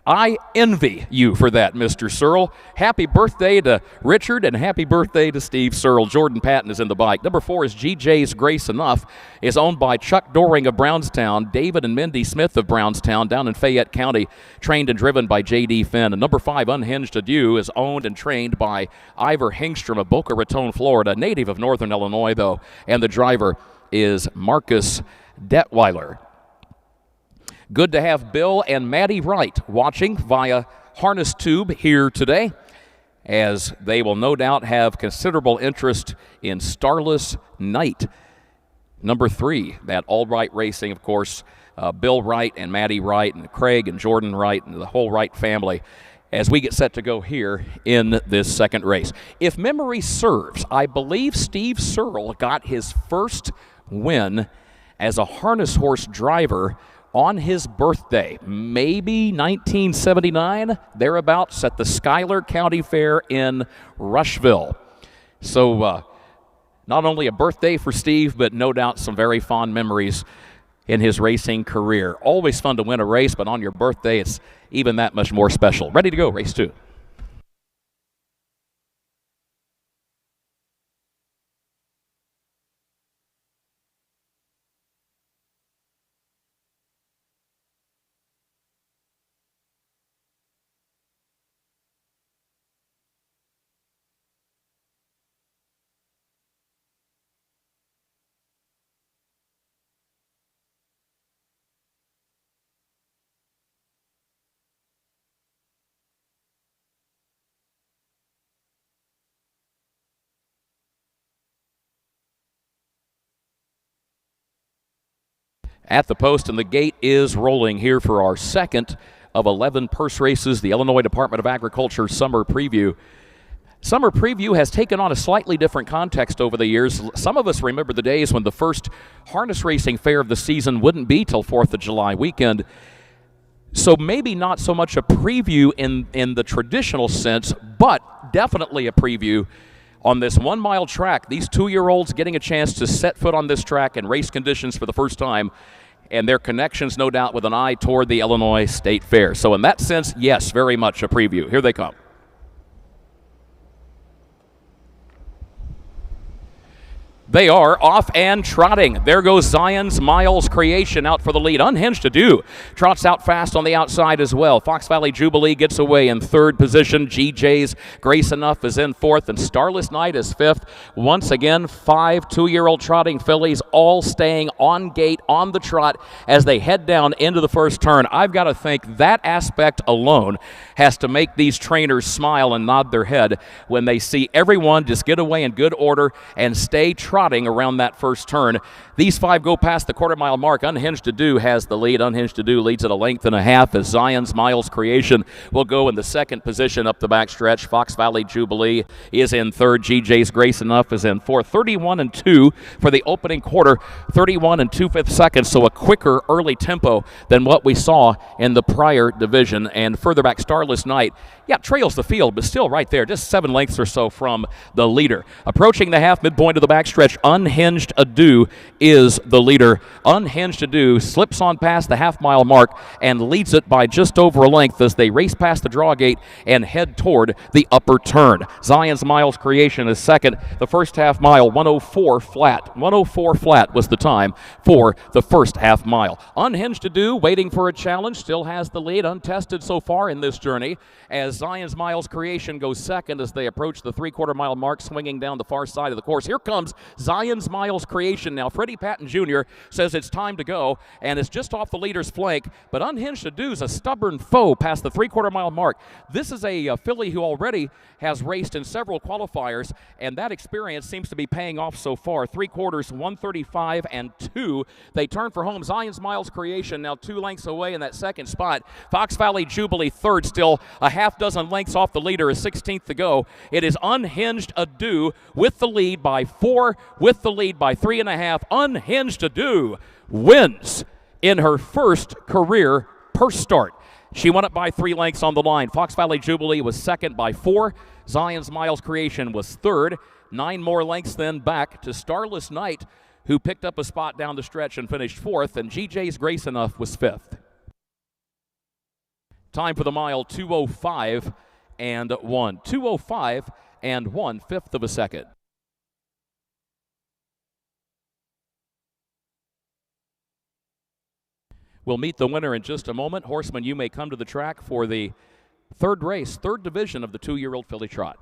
I envy you for that, Mr. Searle. Happy birthday to Richard and happy birthday to Steve Searle. Jordan Patton is in the bike. Number 4 is GJ's Grace Enough, is owned by Chuck Doring of Brownstown, David and Mindy Smith of Brownstown down in Fayette County, trained and driven by J.D. Finn. And number 5, Unhinged Adieu, is owned and trained by Ivor Hingstrom of Boca Raton, Florida, native of Northern Illinois, though, and the driver is Marcus Detweiler. Good to have Bill and Maddie Wright watching via Harness Tube here today, as they will no doubt have considerable interest in Starless Night. Number 3, that All Right Racing, of course, Bill Wright and Maddie Wright and Craig and Jordan Wright and the whole Wright family as we get set to go here in this second race. If memory serves, I believe Steve Searle got his first win as a harness horse driver on his birthday, maybe 1979, thereabouts, at the Schuyler County Fair in Rushville. So not only a birthday for Steve, but no doubt some very fond memories in his racing career. Always fun to win a race, but on your birthday, it's even that much more special. Ready to go, race 2. At the post, and the gate is rolling here for our second of 11 purse races, the Illinois Department of Agriculture Summer Preview. Summer Preview has taken on a slightly different context over the years. Some of us remember the days when the first harness racing fair of the season wouldn't be till 4th of July weekend. So maybe not so much a preview in the traditional sense, but definitely a preview on this 1 mile track. These 2-year-olds getting a chance to set foot on this track in race conditions for the first time, and their connections, no doubt, with an eye toward the Illinois State Fair. So in that sense, yes, very much a preview. Here they come. They are off and trotting. There goes Zion's Miles Creation out for the lead. Unhinged Adieu trots out fast on the outside as well. Fox Valley Jubilee gets away in 3rd position. GJ's Grace Enough is in 4th, and Starless Night is 5th. Once again, 5 2-year-old trotting fillies all staying on gate, on the trot as they head down into the first turn. I've got to think that aspect alone has to make these trainers smile and nod their head when they see everyone just get away in good order and stay trotting around that first turn. These 5 go past the quarter-mile mark. Unhinged Adieu has the lead. Unhinged Adieu leads at a length and a half as Zion's Miles Creation will go in the 2nd position up the backstretch. Fox Valley Jubilee is in 3rd. GJ's Grace Enough is in 4th. 31 and 2 for the opening quarter. 31 and 2/5 seconds, so a quicker early tempo than what we saw in the prior division. And further back, Starless Night, trails the field, but still right there, just 7 lengths or so from the leader. Approaching the half midpoint of the backstretch, Unhinged Adieu is the leader. Unhinged Adieu slips on past the half-mile mark and leads it by just over a length as they race past the draw gate and head toward the upper turn. Zion's Miles Creation is 2nd. The first half mile, 104 flat. 104 flat was the time for the first half mile. Unhinged Adieu, waiting for a challenge, still has the lead, untested so far in this journey, as Zion's Miles Creation goes 2nd as they approach the 3/4 mile mark, swinging down the far side of the course. Here comes Zion's Miles Creation. Now, Freddie Patton Jr. says it's time to go, and it's just off the leader's flank, but Unhinged Adu's a stubborn foe past the 3/4 mile mark. This is a filly who already has raced in several qualifiers, and that experience seems to be paying off so far. 3/4, 135 and 2. They turn for home. Zion's Miles Creation now 2 lengths away in that second spot. Fox Valley Jubilee third, still a half dozen lengths off the leader, a 16th to go. It is Unhinged Adu with the lead by 4, with the lead by 3.5. Unhinged Adu wins in her first career purse start. She won it by 3 lengths on the line. Fox Valley Jubilee was second by 4. Zion's Miles Creation was third. 9 more lengths then back to Starless Night, who picked up a spot down the stretch and finished 4th, and GJ's Grace Enough was 5th. Time for the mile, 2:05 and 1. 2:05 and 1/5 of a second. We'll meet the winner in just a moment. Horseman, you may come to the track for the third race, third division of the 2-year-old filly trot.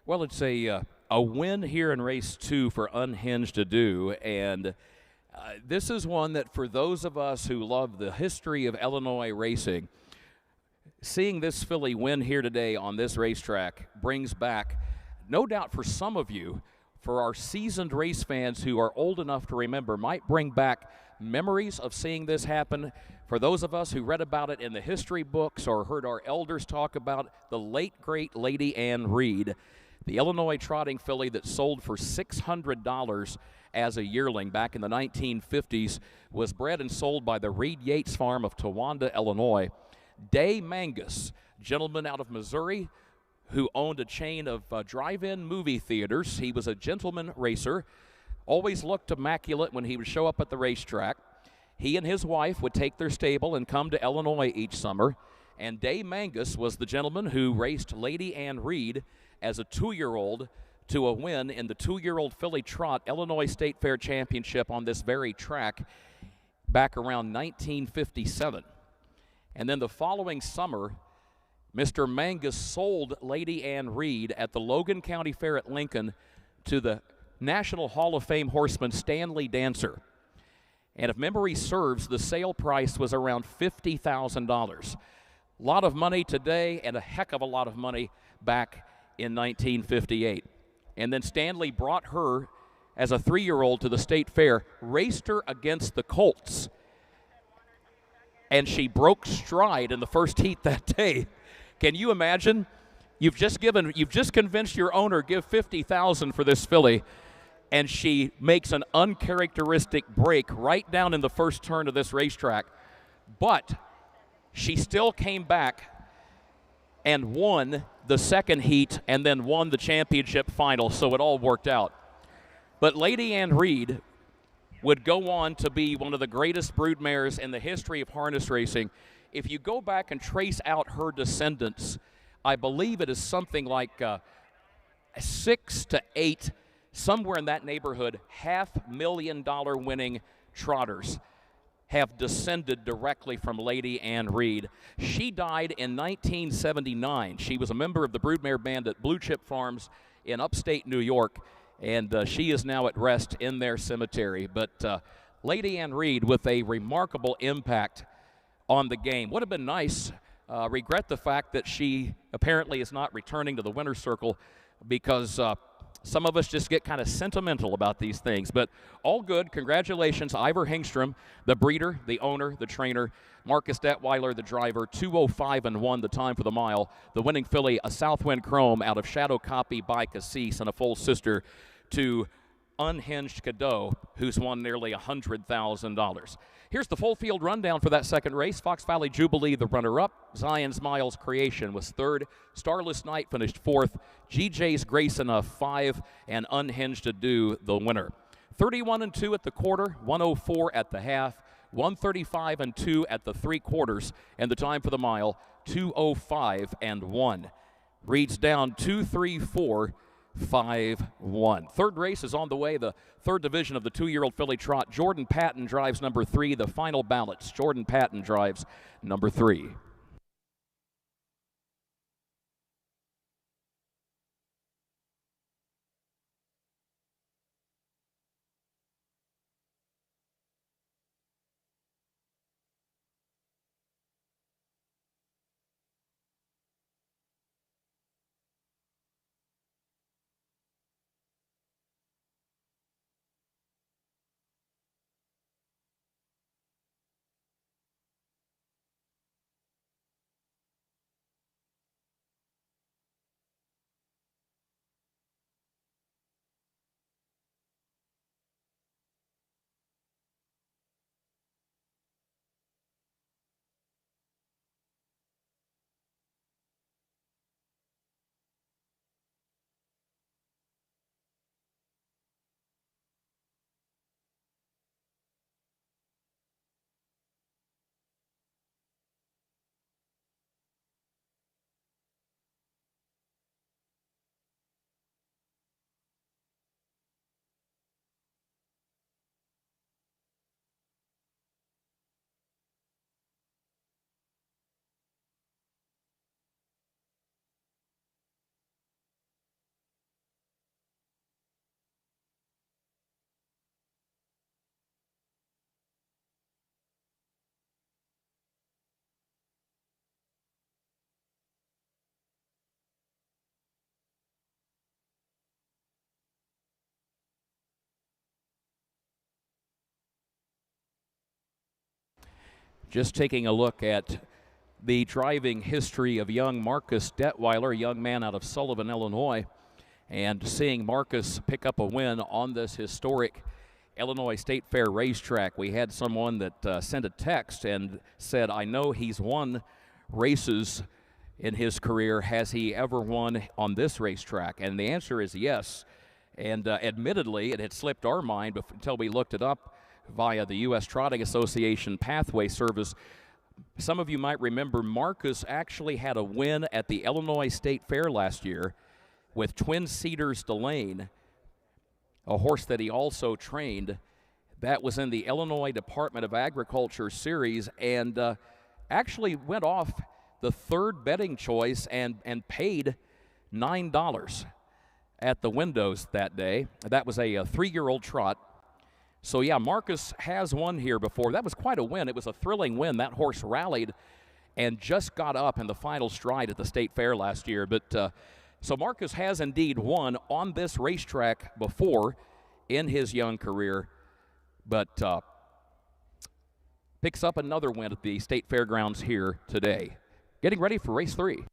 Well, it's a win here in race 2 for Unhinged Adu, and this is one that for those of us who love the history of Illinois racing, seeing this filly win here today on this racetrack brings back, no doubt for some of you, for our seasoned race fans who are old enough to remember, might bring back memories of seeing this happen. For those of us who read about it in the history books or heard our elders talk about the late, great Lady Ann Reed, the Illinois trotting filly that sold for $600 as a yearling back in the 1950s, was bred and sold by the Reed Yates Farm of Towanda, Illinois. Day Mangus, gentleman out of Missouri who owned a chain of drive-in movie theaters. He was a gentleman racer, always looked immaculate when he would show up at the racetrack. He and his wife would take their stable and come to Illinois each summer, and Day Mangus was the gentleman who raced Lady Ann Reed as a 2-year-old to a win in the 2-year-old filly trot Illinois State Fair Championship on this very track back around 1957. And then the following summer, Mr. Mangus sold Lady Ann Reed at the Logan County Fair at Lincoln to the National Hall of Fame horseman Stanley Dancer. And if memory serves, the sale price was around $50,000. A lot of money today and a heck of a lot of money back in 1958. And then Stanley brought her as a 3-year-old to the state fair, raced her against the Colts, and she broke stride in the first heat that day. Can you imagine? You've just convinced your owner, give $50,000 for this filly, and she makes an uncharacteristic break right down in the first turn of this racetrack. But she still came back and won the second heat and then won the championship final, so it all worked out. But Lady Ann Reed would go on to be one of the greatest broodmares in the history of harness racing. If you go back and trace out her descendants, I believe it is something like 6 to 8 somewhere in that neighborhood, $500,000 winning trotters have descended directly from Lady Ann Reed. She died in 1979. She was a member of the broodmare band at Blue Chip Farms in upstate New York, and she is now at rest in their cemetery. But Lady Ann Reed with a remarkable impact on the game. Would have been nice. Regret the fact that she apparently is not returning to the winner's circle, because some of us just get kind of sentimental about these things. But all good. Congratulations, Ivor Hengstrom, the breeder, the owner, the trainer. Marcus Detweiler, the driver. 2:05.1 the time for the mile. The winning filly, a Southwind Chrome out of Shadow Copy by Cassis, and a full sister to Unhinged Cadeau, who's won nearly $100,000. Here's the full field rundown for that second race. Fox Valley Jubilee, the runner-up. Zion's Miles Creation was third. Starless Night finished fourth. GJ's Grace Enough, 5, and Unhinged Cadeau, the winner. 31-2 at the quarter, 104 at the half, 135-2 at the 3/4, and the time for the mile, 2:05.1. Reads down 2:34.51. Third race is on the way, the third division of the 2-year-old filly trot. Jordan Patton drives number 3, the final ballots. Jordan Patton drives number 3. Just taking a look at the driving history of young Marcus Detweiler, a young man out of Sullivan, Illinois, and seeing Marcus pick up a win on this historic Illinois State Fair racetrack. We had someone that sent a text and said, I know he's won races in his career. Has he ever won on this racetrack? And the answer is yes. And admittedly, it had slipped our mind until we looked it up via the U.S. Trotting Association Pathway Service. Some of you might remember Marcus actually had a win at the Illinois State Fair last year with Twin Cedars Delane, a horse that he also trained. That was in the Illinois Department of Agriculture Series, and actually went off the third betting choice and paid $9 at the windows that day. That was a 3-year-old trot. So, yeah, Marcus has won here before. That was quite a win. It was a thrilling win. That horse rallied and just got up in the final stride at the State Fair last year. But so Marcus has indeed won on this racetrack before in his young career, but picks up another win at the State Fairgrounds here today. Getting ready for race 3.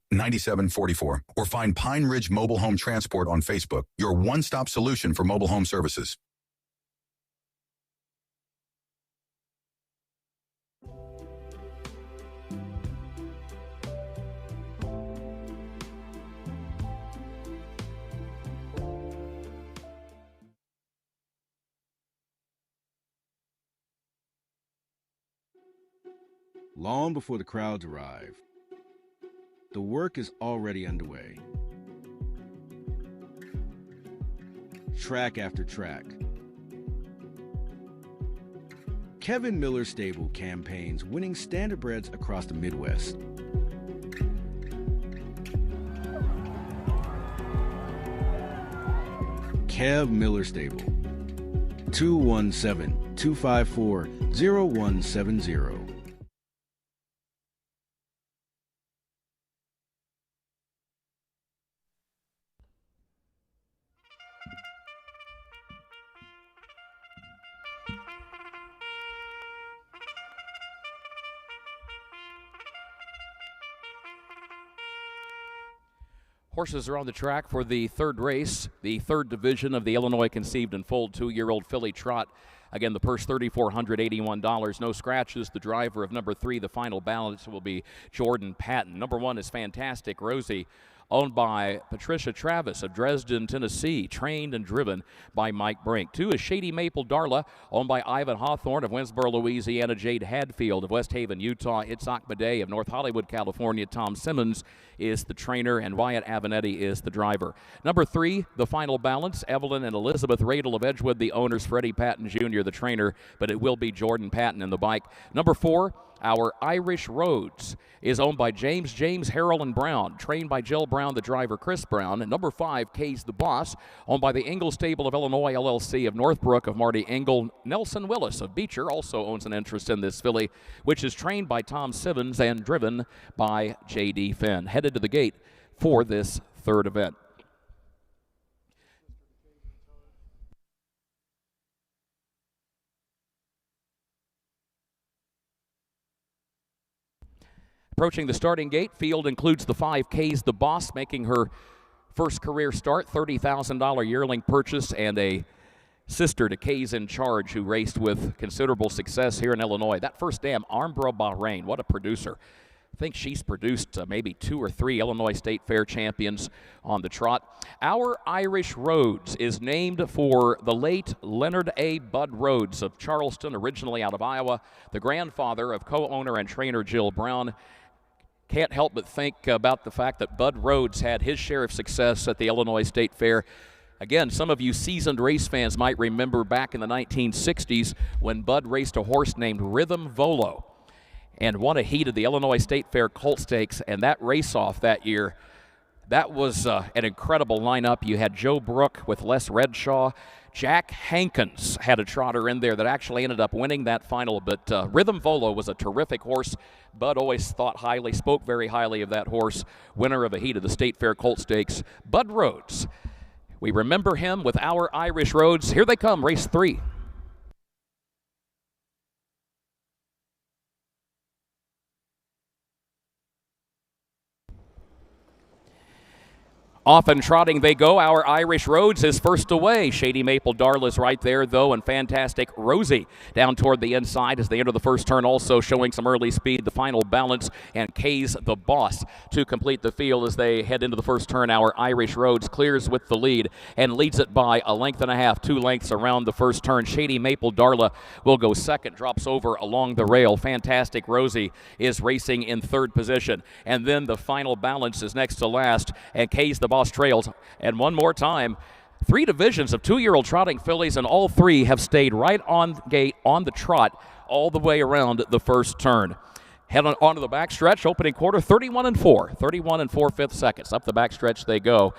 9744, or find Pine Ridge Mobile Home Transport on Facebook, your one-stop solution for mobile home services. long before the crowds arrive. The work is already underway. Track after track. Kevin Miller's stable campaigns winning standardbreds across the Midwest. Kev Miller Stable, 217-254-0170. Horses are on the track for the third race, the third division of the Illinois Conceived and Foaled 2-year-old filly trot. Again, the purse $3,481. No scratches. The driver of number 3, the final balance, will be Jordan Patton. Number 1 is Fantastic Rosie, owned by Patricia Travis of Dresden, Tennessee, trained and driven by Mike Brink. 2 is Shady Maple Darla, owned by Ivan Hawthorne of Winsboro, Louisiana, Jade Hadfield of West Haven, Utah, Itzhak Bidet of North Hollywood, California. Tom Simmons is the trainer, and Wyatt Avenatti is the driver. Number 3, the final balance, Evelyn and Elizabeth Radel of Edgewood, the owners, Freddie Patton Jr., the trainer, but it will be Jordan Patton in the bike. Number 4, Our Irish Roads, is owned by James Harrell and Brown, trained by Jill Brown, the driver, Chris Brown. And number 5, K's the Boss, owned by the Engel Stable of Illinois, LLC of Northbrook of Marty Engel. Nelson Willis of Beecher also owns an interest in this filly, which is trained by Tom Simmons and driven by J.D. Finn. Headed to the gate for this third event. Approaching the starting gate, field includes the 5 K's the Boss, making her first career start, $30,000 yearling purchase, and a sister to K's in Charge, who raced with considerable success here in Illinois. That first dam, Armbro Bahrain, what a producer. I think she's produced maybe 2 or 3 Illinois State Fair champions on the trot. Our Irish Roads is named for the late Leonard A. Bud Rhodes of Charleston, originally out of Iowa, the grandfather of co-owner and trainer Jill Brown. Can't help but think about the fact that Bud Rhodes had his share of success at the Illinois State Fair. Again, some of you seasoned race fans might remember back in the 1960s when Bud raced a horse named Rhythm Volo and won a heat of the Illinois State Fair Colt Stakes, and that race-off that year, that was an incredible lineup. You had Joe Brook with Les Redshaw. Jack Hankins had a trotter in there that actually ended up winning that final, but Rhythm Volo was a terrific horse. Bud always thought highly, spoke very highly of that horse, winner of a heat of the State Fair Colt Stakes. Bud Rhodes. We remember him with Our Irish Roads. Here they come, race 3. Off and trotting they go. Our Irish Roads is first away. Shady Maple Darla's right there, though, and Fantastic Rosie down toward the inside as they enter the first turn, also showing some early speed. The final balance, and K's the Boss to complete the field as they head into the first turn. Our Irish Roads clears with the lead and leads it by a length and a half, 2 lengths around the first turn. Shady Maple Darla will go second, drops over along the rail. Fantastic Rosie is racing in third position. And then the final balance is next to last, and K's the Boss trails. And one more time, 3 divisions of 2-year-old trotting fillies, and all 3 have stayed right on gate on the trot all the way around the first turn. Head onto the backstretch, opening quarter, 31-4, 31 4/5 seconds. Up the backstretch they go.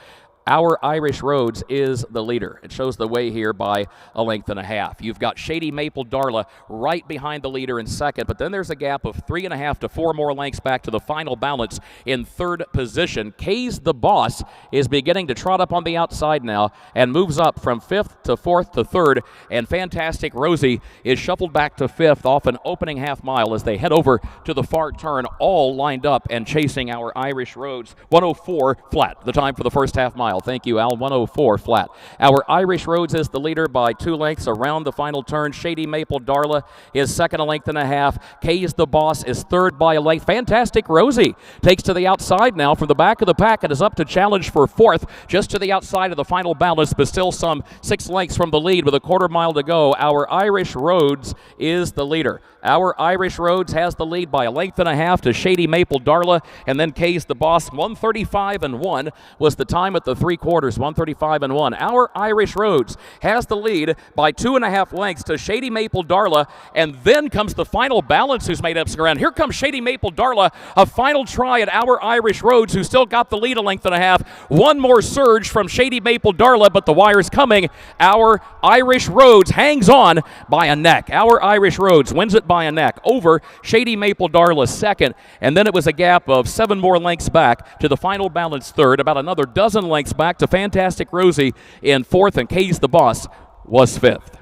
Our Irish Roads is the leader. It shows the way here by a length and a half. You've got Shady Maple Darla right behind the leader in second, but then there's a gap of 3.5 to 4 more lengths back to the final balance in third position. K's the Boss is beginning to trot up on the outside now and moves up from 5th to 4th to 3rd, and Fantastic Rosie is shuffled back to 5th off an opening half mile as they head over to the far turn, all lined up and chasing Our Irish Roads. 1:04 flat, the time for the first half mile. mile. Thank you, Al. 104 flat. Our Irish Rhodes is the leader by 2 lengths around the final turn. Shady Maple Darla is second, a length and a half. Kay's the Boss is third by a length. Fantastic Rosie takes to the outside now from the back of the pack and is up to challenge for fourth, just to the outside of the final balance, but still some 6 lengths from the lead with a quarter mile to go. Our Irish Rhodes is the leader. Our Irish Rhodes has the lead by a length and a half to Shady Maple Darla, and then Kay's the Boss. 1:35.1 was the time at the 3/4. 1:35.1. Our Irish Rhodes has the lead by 2.5 lengths to Shady Maple Darla, and then comes the final balance, who's made up some ground. Here comes Shady Maple Darla, a final try at Our Irish Rhodes, who still got the lead a length and a half. One more surge from Shady Maple Darla, but the wire's coming. Our Irish Rhodes hangs on by a neck. Our Irish Rhodes wins it by a neck over Shady Maple Darla second, and then it was a gap of 7 more lengths back to the final balance third, about another dozen lengths back to Fantastic Rosie in fourth, and Kay's the Boss was fifth.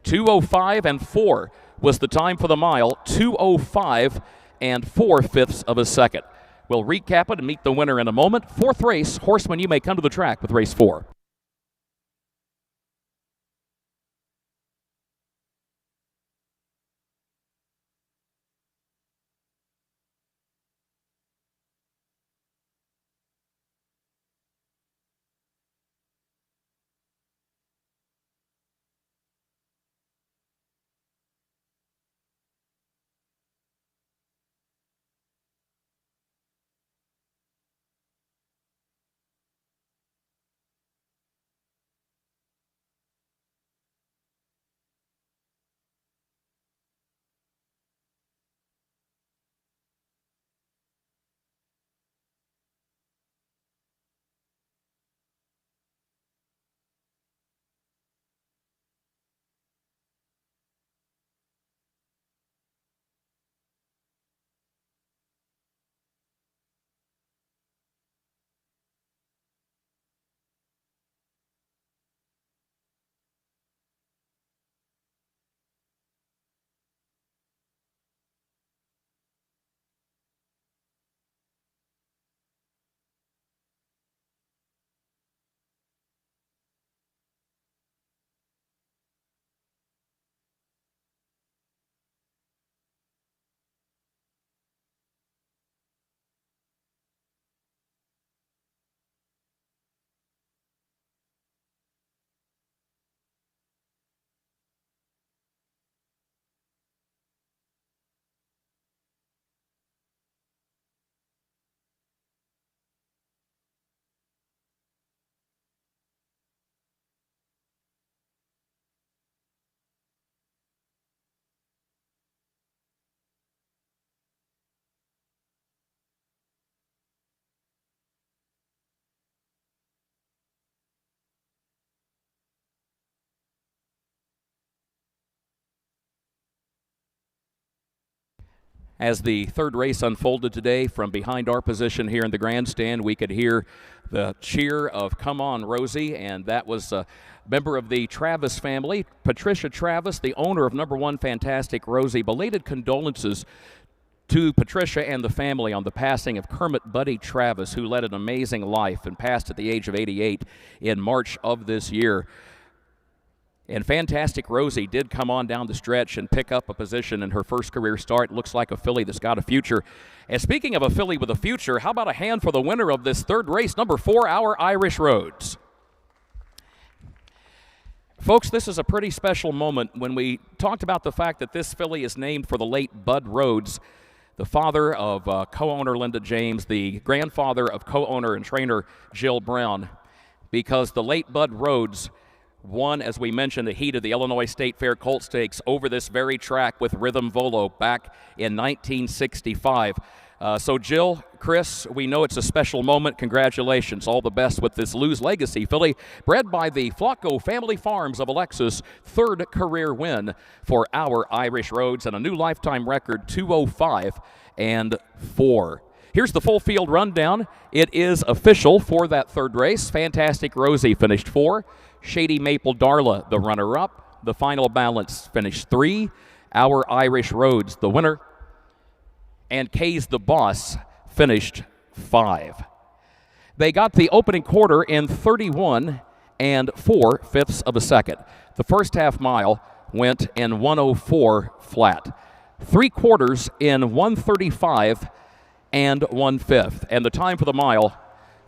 2:05 and 4 was the time for the mile. 2:05 and 4/5 of a second. We'll recap it and meet the winner in a moment. Fourth race, Horseman, you may come to the track with race 4. As the third race unfolded today, from behind our position here in the grandstand, we could hear the cheer of "Come on, Rosie," and that was a member of the Travis family, Patricia Travis, the owner of number 1 Fantastic Rosie. Belated condolences to Patricia and the family on the passing of Kermit Buddy Travis, who led an amazing life and passed at the age of 88 in March of this year. And Fantastic Rosie did come on down the stretch and pick up a position in her first career start. Looks like a filly that's got a future. And speaking of a filly with a future, how about a hand for the winner of this third race, number 4, Our Irish Rhodes. Folks, this is a pretty special moment when we talked about the fact that this filly is named for the late Bud Rhodes, the father of co-owner Linda James, the grandfather of co-owner and trainer Jill Brown, because the late Bud Rhodes won, as we mentioned, the heat of the Illinois State Fair Colt Stakes over this very track with Rhythm Volo back in 1965. So Jill, Chris, we know it's a special moment. Congratulations. All the best with this Lou's Legacy filly, bred by the Flacco Family Farms of Alexis. Third career win for Our Irish Rhodes and a new lifetime record, 2:05 and 4. Here's the full field rundown. It is official for that third race. Fantastic Rosie finished 4. Shady Maple Darla, the runner-up. The final balance finished 3. Our Irish Rhodes, the winner. And Kay's the Boss finished 5. They got the opening quarter in 31 and 4/5 of a second. The first half mile went in 104 flat. 3 quarters in 135 and 1/5. And the time for the mile,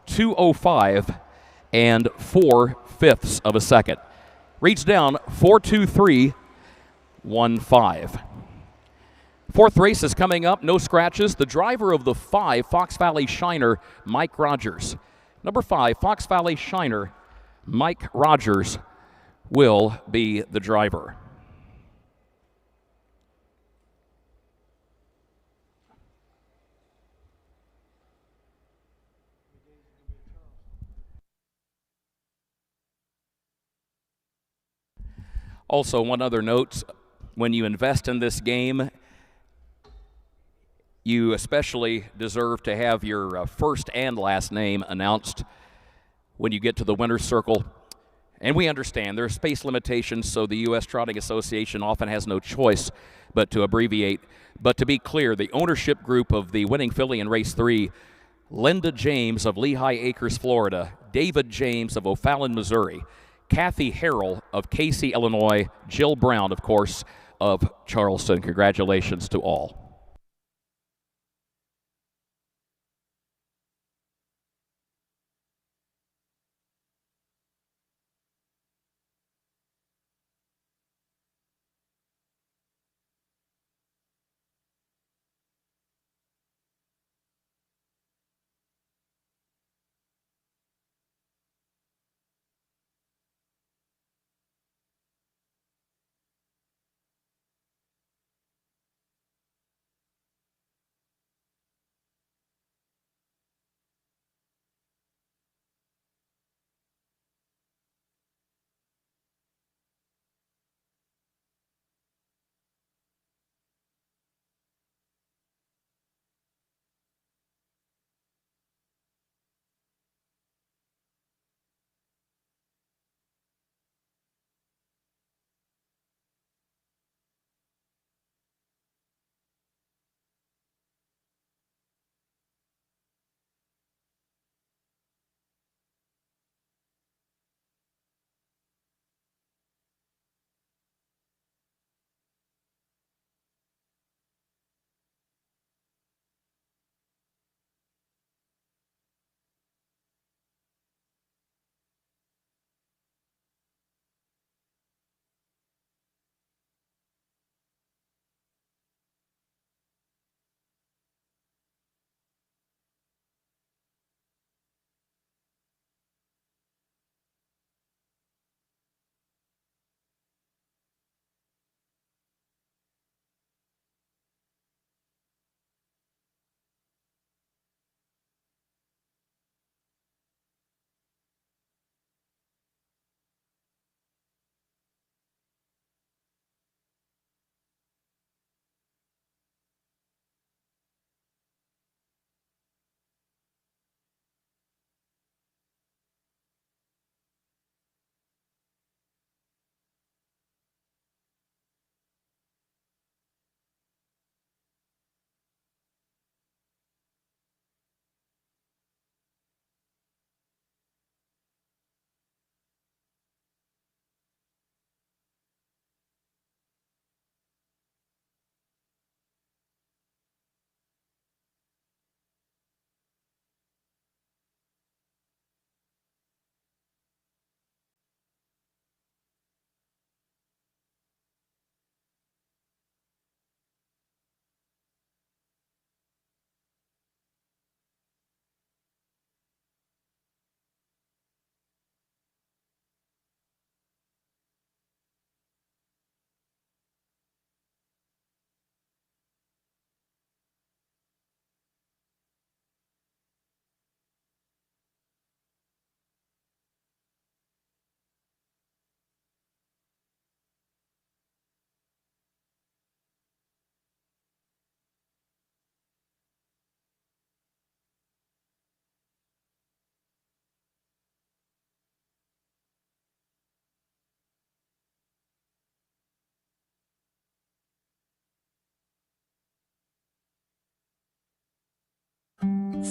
2:05 and 4/5 of a second. Reads down 4:23.15. Fourth race is coming up, no scratches. The driver of the 5, Fox Valley Shiner, Mike Rogers. Number 5, Fox Valley Shiner, Mike Rogers will be the driver. Also, one other note, when you invest in this game, you especially deserve to have your first and last name announced when you get to the winner's circle. And we understand there are space limitations, so the U.S. Trotting Association often has no choice but to abbreviate. But to be clear, the ownership group of the winning filly in Race 3, Linda James of Lehigh Acres, Florida, David James of O'Fallon, Missouri, Kathy Harrell of Casey, Illinois, Jill Brown, of course, of Charleston. Congratulations to all.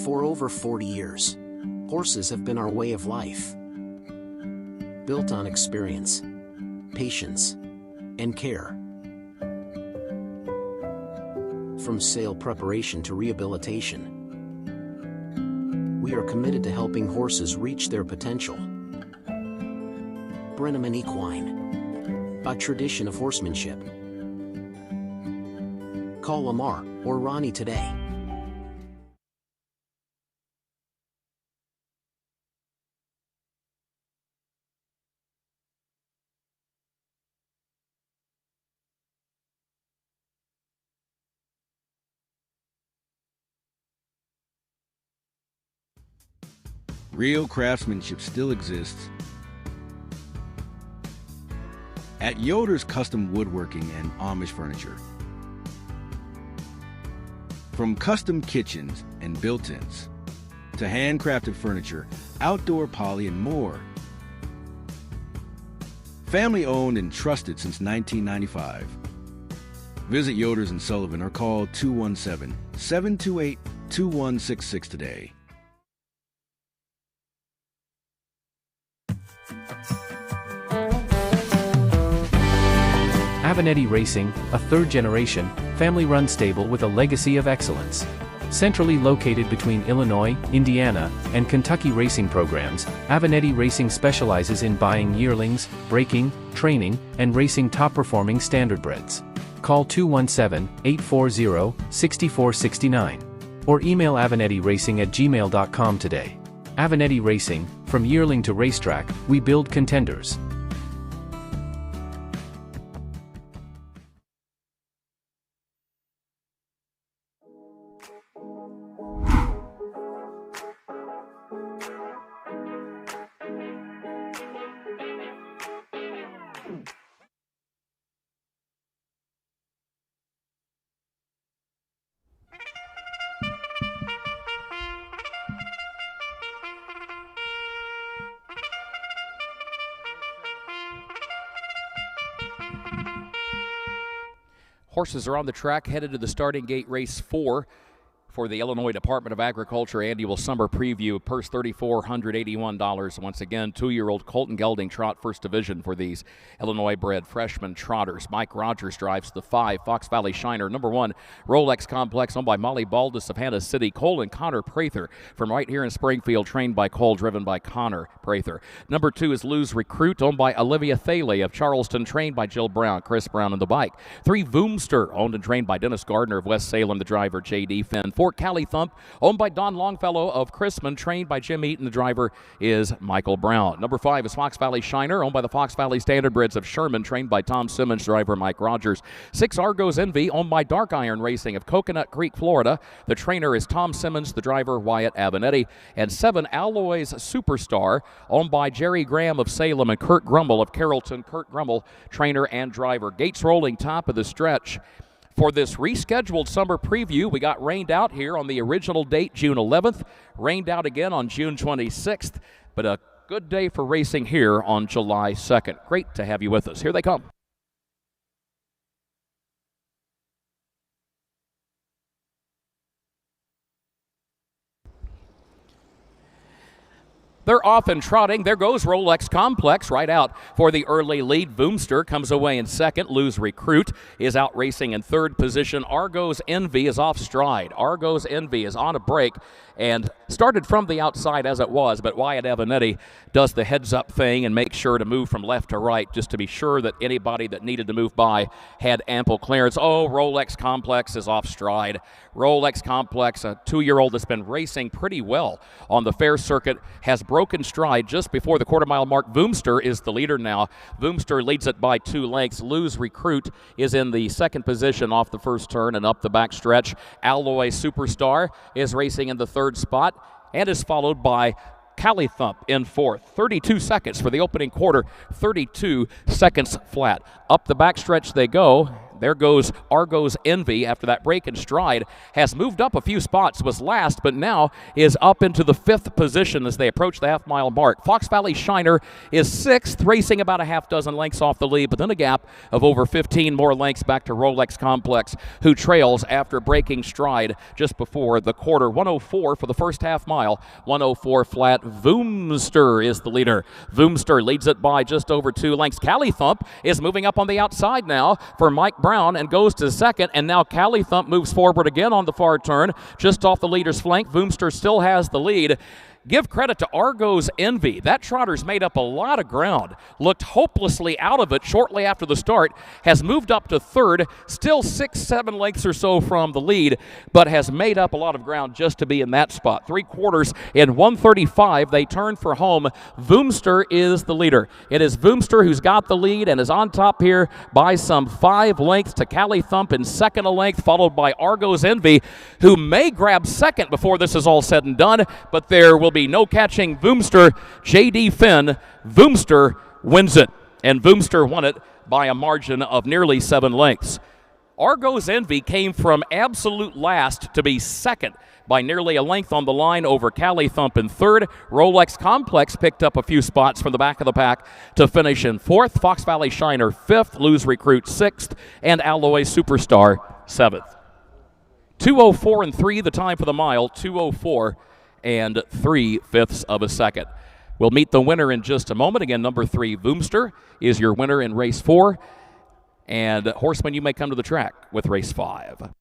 For over 40 years, Horses have been our way of life. Built on experience, patience, and care. From sale preparation to rehabilitation, we are committed to helping horses reach their potential. Brenneman Equine, a tradition of horsemanship. Call Lamar or Ronnie today. Real craftsmanship still exists at Yoder's Custom Woodworking and Amish Furniture. From custom kitchens and built-ins to handcrafted furniture, outdoor poly, and more. Family owned and trusted since 1995. Visit Yoder's in Sullivan or call 217-728-2166 today. Avenatti Racing, a third-generation, family-run stable with a legacy of excellence. Centrally located between Illinois, Indiana, and Kentucky racing programs, Avenatti Racing specializes in buying yearlings, breaking, training, and racing top-performing standardbreds. Call 217-840-6469 or email avenattiracing@gmail.com today. Avenatti Racing, from yearling to racetrack, we build contenders. Horses are on the track, headed to the starting gate, race 4 for the Illinois Department of Agriculture annual summer preview. Purse $3,481. Once again, 2-year-old Colton Gelding trot, first division for these Illinois-bred freshman trotters. Mike Rogers drives the 5, Fox Valley Shiner. Number 1, Rolex Complex, owned by Molly Baldus of Hannah City. Cole and Connor Prather from right here in Springfield, trained by Cole, driven by Connor Prather. Number 2 is Lou's Recruit, owned by Olivia Thaley of Charleston, trained by Jill Brown, Chris Brown on the bike. 3, Voomster, owned and trained by Dennis Gardner of West Salem, the driver, J.D. Finn. 4, Cali Thump, owned by Don Longfellow of Chrisman, trained by Jim Eaton. The driver is Michael Brown. Number 5 is Fox Valley Shiner, owned by the Fox Valley Standardbreds of Sherman, trained by Tom Simmons, driver Mike Rogers. 6, Argo's Envy, owned by Dark Iron Racing of Coconut Creek, Florida. The trainer is Tom Simmons, the driver Wyatt Avenatti. And 7, Alloy's Superstar, owned by Jerry Graham of Salem and Kurt Grumble of Carrollton. Kurt Grumble, trainer and driver. Gates rolling, top of the stretch. For this rescheduled summer preview, we got rained out here on the original date, June 11th, rained out again on June 26th, but a good day for racing here on July 2nd. Great to have you with us. Here they come. They're off and trotting. There goes Rolex Complex right out for the early lead. Voomster comes away in second. Lou's Recruit is out racing in third position. Argo's Envy is off stride. Argo's Envy is on a break and started from the outside as it was, but Wyatt Avenatti does the heads-up thing and makes sure to move from left to right just to be sure that anybody that needed to move by had ample clearance. Oh, Rolex Complex is off stride. Rolex Complex, a 2-year-old that's been racing pretty well on the fair circuit, has broken stride just before the quarter-mile mark. Voomster is the leader now. Voomster leads it by 2 lengths. Lou's Recruit is in the second position off the first turn and up the back stretch. Alloy Superstar is racing in the third spot and is followed by Cali Thump in fourth. 32 seconds for the opening quarter, 32 seconds flat. Up the backstretch they go. There goes Argo's Envy after that break in stride. Has moved up a few spots, was last, but now is up into the 5th position as they approach the half-mile mark. Fox Valley Shiner is 6th, racing about a half dozen lengths off the lead, but then a gap of over 15 more lengths back to Rolex Complex, who trails after breaking stride just before the quarter. 104 for the first half mile. 104 flat. Voomster is the leader. Voomster leads it by just over 2 lengths. Cali Thump is moving up on the outside now for Mike Brown and goes to second, and now Cali Thump moves forward again on the far turn, just off the leader's flank. Voomster still has the lead. Give credit to Argo's Envy. That trotter's made up a lot of ground. Looked hopelessly out of it shortly after the start. Has moved up to 3rd, still 6-7 lengths or so from the lead, but has made up a lot of ground just to be in that spot. 3/4 in 1:35. They turn for home. Voomster is the leader. It is Voomster who's got the lead and is on top here by some 5 lengths to Cali Thump in second a length, followed by Argo's Envy, who may grab second before this is all said and done, but there will be no catching Voomster. J.D. Finn, Voomster wins it, and Voomster won it by a margin of nearly 7 lengths. Argo's Envy came from absolute last to be second by nearly a length on the line over Cali Thump in 3rd. Rolex Complex picked up a few spots from the back of the pack to finish in 4th. Fox Valley Shiner 5th, Lose Recruit 6th, and Alloy Superstar 7th. 2:04 and 3 the time for the mile. 2:04 and 3/5 of a second. We'll meet the winner in just a moment. Again, number 3, Voomster, is your winner in race 4. And horsemen, you may come to the track with race 5.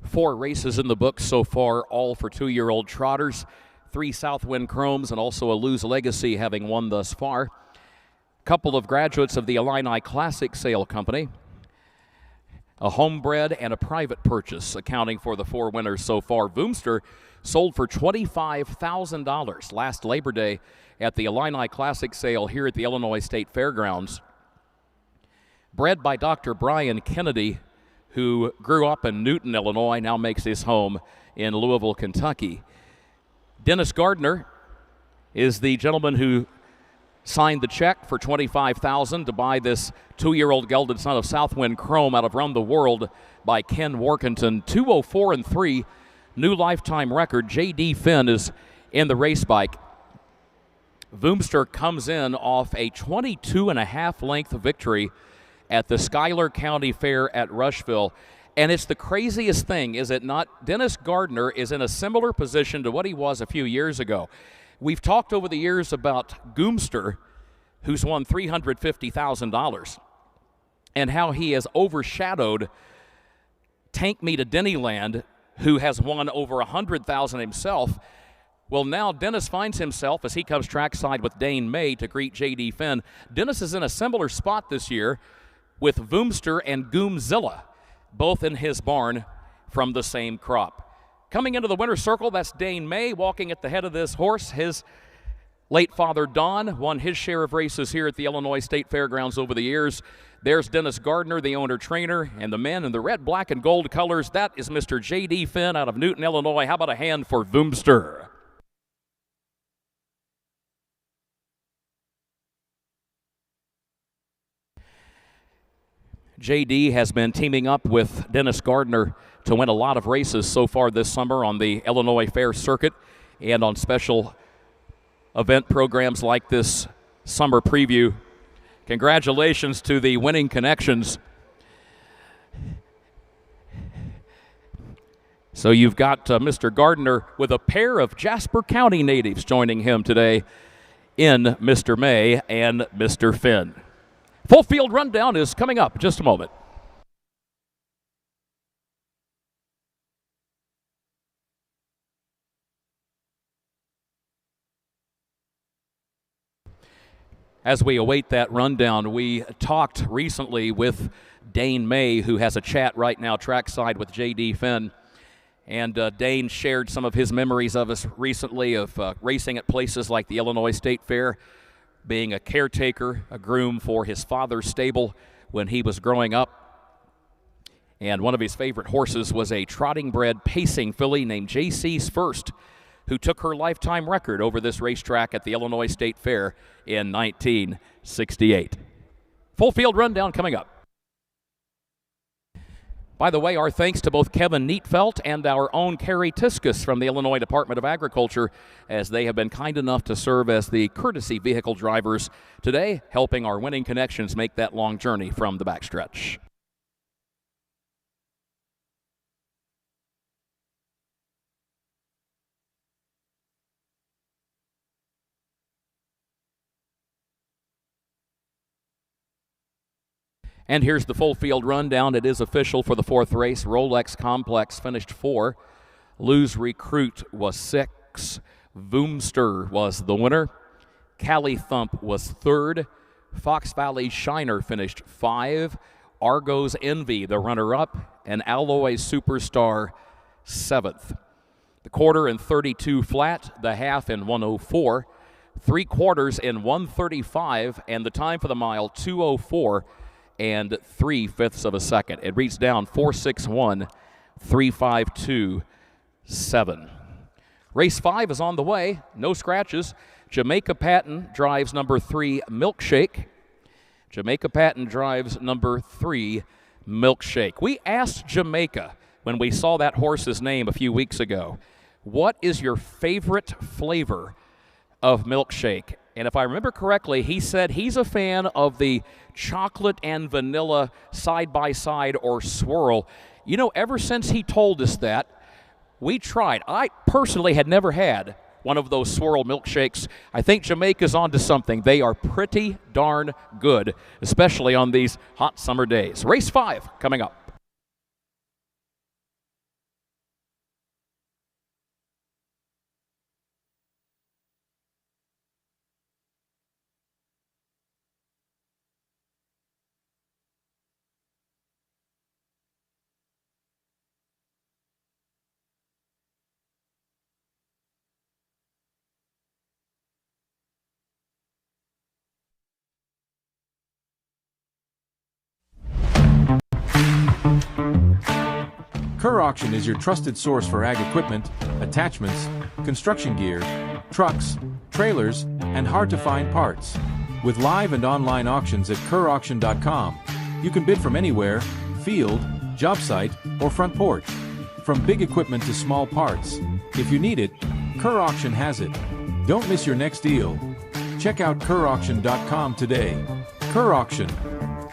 Four races in the book so far, all for 2-year-old trotters. 3 Southwind Chromes and also a Lose Legacy having won thus far. Couple of graduates of the Illini Classic Sale Company. A homebred and a private purchase accounting for the 4 winners so far. Voomster sold for $25,000 last Labor Day at the Illini Classic Sale here at the Illinois State Fairgrounds. Bred by Dr. Brian Kennedy, who grew up in Newton, Illinois, now makes his home in Louisville, Kentucky. Dennis Gardner is the gentleman who signed the check for $25,000 to buy this 2-year-old gelded son of Southwind Chrome out of Run the World by Ken Workington. 2:04 and 3, new lifetime record. J.D. Finn is in the race bike. Voomster comes in off a 22.5 length victory at the Schuyler County Fair at Rushville. And it's the craziest thing, is it not? Dennis Gardner is in a similar position to what he was a few years ago. We've talked over the years about Goomster, who's won $350,000, and how he has overshadowed Tank Me to Dennyland, who has won over $100,000 himself. Well, now Dennis finds himself, as he comes trackside with Dane May to greet J.D. Finn. Dennis is in a similar spot this year with Voomster and Goomzilla, both in his barn from the same crop. Coming into the winner's circle, that's Dane May walking at the head of this horse. His late father, Don, won his share of races here at the Illinois State Fairgrounds over the years. There's Dennis Gardner, the owner-trainer, and the men in the red, black, and gold colors. That is Mr. J.D. Finn out of Newton, Illinois. How about a hand for Voomster? JD has been teaming up with Dennis Gardner to win a lot of races so far this summer on the Illinois Fair circuit and on special event programs like this summer preview. Congratulations to the winning connections. So you've got Mr. Gardner with a pair of Jasper County natives joining him today in Mr. May and Mr. Finn. Full field rundown is coming up in just a moment. As we await that rundown, we talked recently with Dane May, who has a chat right now trackside with J.D. Finn. And Dane shared some of his memories of us recently of racing at places like the Illinois State Fair, being a caretaker, a groom for his father's stable when he was growing up. And one of his favorite horses was a trotting-bred pacing filly named J.C.'s First, who took her lifetime record over this racetrack at the Illinois State Fair in 1968. Full field rundown coming up. By the way, our thanks to both Kevin Neatfelt and our own Carrie Tiskus from the Illinois Department of Agriculture, as they have been kind enough to serve as the courtesy vehicle drivers today, helping our winning connections make that long journey from the backstretch. And here's the full field rundown. It is official for the fourth race. Rolex Complex finished 4. Lose Recruit was 6. Voomster was the winner. Cali Thump was 3rd. Fox Valley Shiner finished 5. Argo's Envy, the runner-up. And Alloy Superstar, 7th. The quarter in 32 flat, the half in 104. 3/4 in 135, and the time for the mile, 2:04. And 3/5 of a second. It reads down 4:61, 3:52.7. Race 5 is on the way. No scratches. Jamaica Patton drives number 3, Milkshake. Jamaica Patton drives number 3, Milkshake. We asked Jamaica when we saw that horse's name a few weeks ago, what is your favorite flavor of Milkshake? And if I remember correctly, he said he's a fan of the chocolate and vanilla side-by-side or swirl. You know, ever since he told us that, we tried. I personally had never had one of those swirl milkshakes. I think Jamaica's onto something. They are pretty darn good, especially on these hot summer days. Race 5 coming up. Kerr Auction is your trusted source for ag equipment, attachments, construction gear, trucks, trailers, and hard-to-find parts. With live and online auctions at kerrauction.com, you can bid from anywhere, field, job site, or front porch. From big equipment to small parts. If you need it, Kerr Auction has it. Don't miss your next deal. Check out kerrauction.com today. Kerr Auction,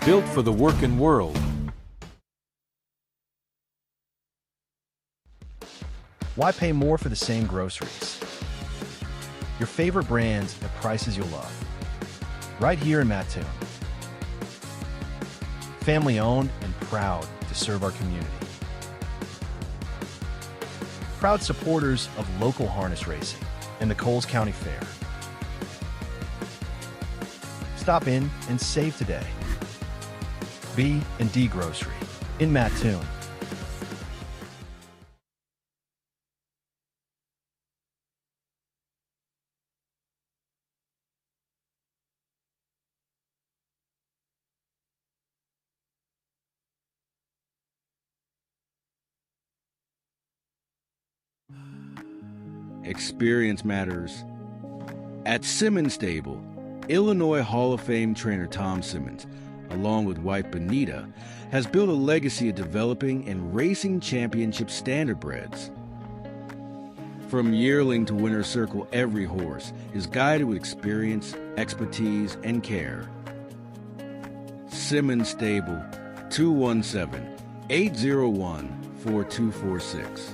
built for the working world. Why pay more for the same groceries? Your favorite brands at prices you'll love. Right here in Mattoon. Family owned and proud to serve our community. Proud supporters of local harness racing and the Coles County Fair. Stop in and save today. B&D Grocery in Mattoon. Experience matters. At Simmons Stable, Illinois Hall of Fame trainer Tom Simmons, along with wife Benita, has built a legacy of developing and racing championship standardbreds. From yearling to winner's circle, every horse is guided with experience, expertise, and care. Simmons Stable, 217-801-4246.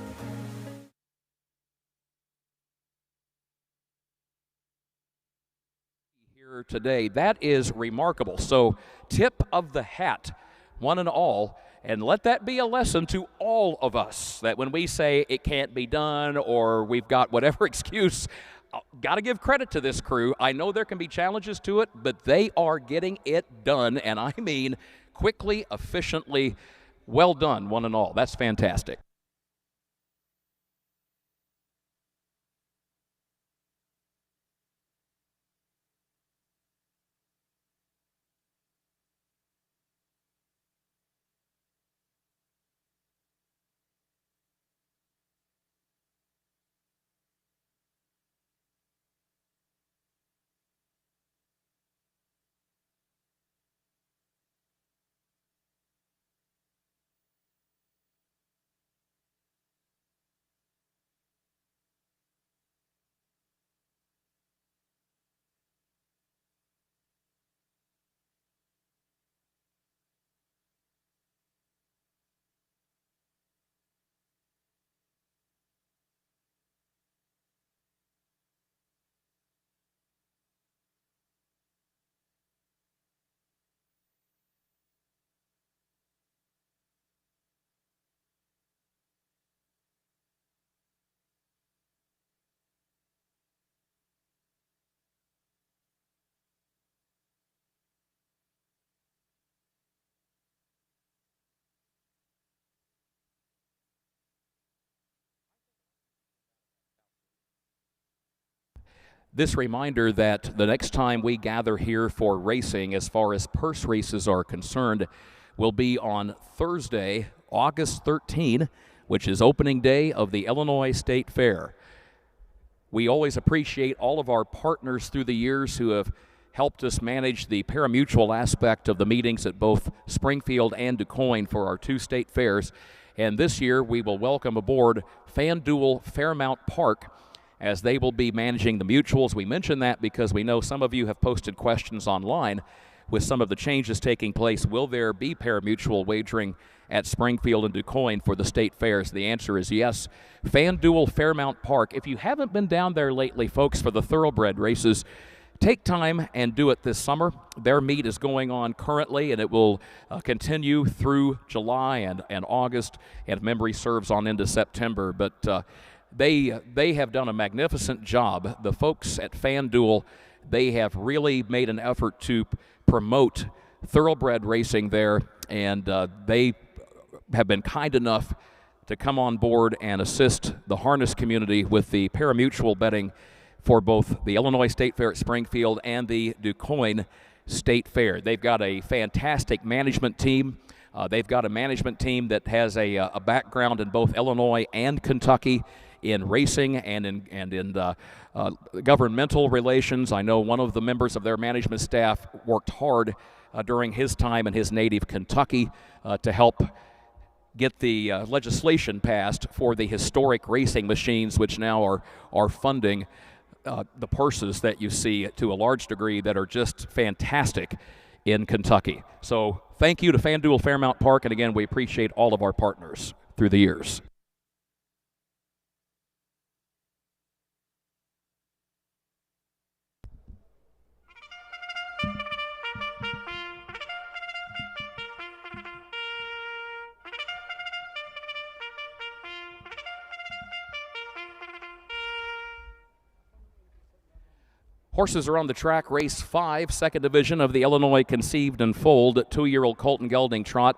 Here today, that is remarkable. So, tip of the hat, one and all. And let that be a lesson to all of us that when we say it can't be done or we've got whatever excuse, got to give credit to this crew. I know there can be challenges to it, but they are getting it done. And I mean quickly, efficiently, well done, one and all. That's fantastic. This reminder that the next time we gather here for racing, as far as purse races are concerned, will be on Thursday, August 13, which is opening day of the Illinois State Fair. We always appreciate all of our partners through the years who have helped us manage the parimutuel aspect of the meetings at both Springfield and DuQuoin for our two state fairs. And this year we will welcome aboard FanDuel Fairmount Park, as they will be managing the mutuals. We mention that because we know some of you have posted questions online with some of the changes taking place. Will there be parimutuel wagering at Springfield and DuQuoin for the state fairs? The answer is yes. FanDuel Fairmount Park. If you haven't been down there lately, folks, for the thoroughbred races, take time and do it this summer. Their meet is going on currently, and it will continue through July and August, and if memory serves, on into September. But They have done a magnificent job. The folks at FanDuel, they have really made an effort to promote thoroughbred racing there, and they have been kind enough to come on board and assist the harness community with the parimutuel betting for both the Illinois State Fair at Springfield and the DuQuoin State Fair. They've got a fantastic management team. They've got a management team that has a background in both Illinois and Kentucky, in racing and in governmental relations. I know one of the members of their management staff worked hard during his time in his native Kentucky to help get the legislation passed for the historic racing machines, which now are funding the purses that you see to a large degree that are just fantastic in Kentucky. So thank you to FanDuel Fairmount Park, and again, we appreciate all of our partners through the years. Horses are on the track. Race 5, second division of the Illinois Conceived and Foaled 2-year-old Colton Gelding trot.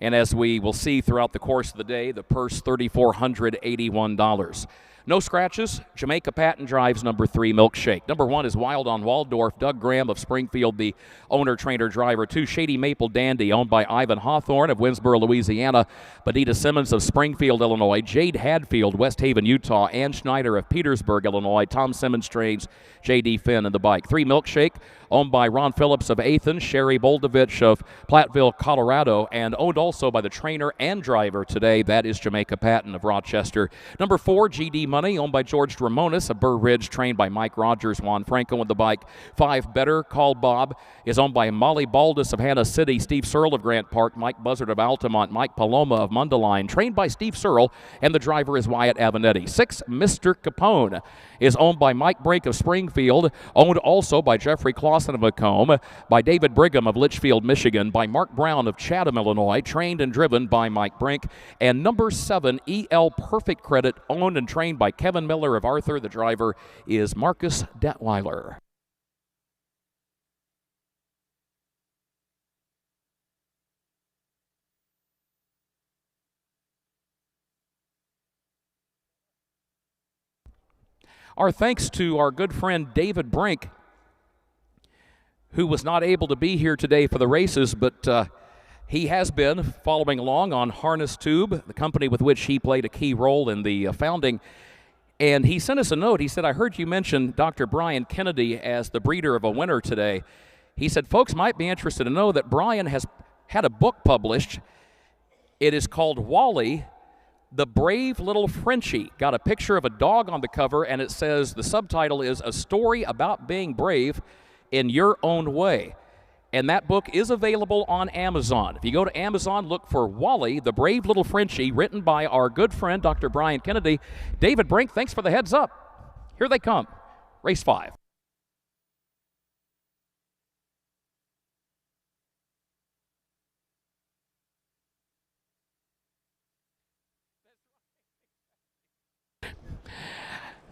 And as we will see throughout the course of the day, the purse $3,481. No scratches. Jamaica Patton drives number 3, Milkshake. Number 1 is Wild on Waldorf. Doug Graham of Springfield, the owner, trainer, driver. 2, Shady Maple Dandy, owned by Ivan Hawthorne of Winsboro, Louisiana. Benita Simmons of Springfield, Illinois. Jade Hadfield, West Haven, Utah. Ann Schneider of Petersburg, Illinois. Tom Simmons trains J.D. Finn in the bike. 3, Milkshake, owned by Ron Phillips of Athens, Sherry Boldovich of Platteville, Colorado, and owned also by the trainer and driver today. That is Jamaica Patton of Rochester. Number 4, GD Money, owned by George Ramonis of Burr Ridge, trained by Mike Rogers. Juan Franco with the bike. 5, Better Call Bob, is owned by Molly Baldus of Hannah City, Steve Searle of Grant Park, Mike Buzzard of Altamont, Mike Paloma of Mundelein, trained by Steve Searle, and the driver is Wyatt Avenatti. 6, Mr. Capone, is owned by Mike Brink of Springfield, owned also by Jeffrey Clausen of Macomb, by David Brigham of Litchfield, Michigan, by Mark Brown of Chatham, Illinois, trained and driven by Mike Brink. And number 7, EL Perfect Credit, owned and trained by Kevin Miller of Arthur. The driver is Marcus Detweiler. Our thanks to our good friend David Brink, who was not able to be here today for the races, but he has been following along on Harness Tube, the company with which he played a key role in the founding. And he sent us a note. He said, I heard you mention Dr. Brian Kennedy as the breeder of a winner today. He said, folks might be interested to know that Brian has had a book published. It is called Wally, the Brave Little Frenchie. Got a picture of a dog on the cover, and it says, the subtitle is A Story About Being Brave in Your Own Way. And that book is available on Amazon. If you go to Amazon, look for Wally, the Brave Little Frenchie, written by our good friend, Dr. Brian Kennedy. David Brink, thanks for the heads up. Here they come. Race 5.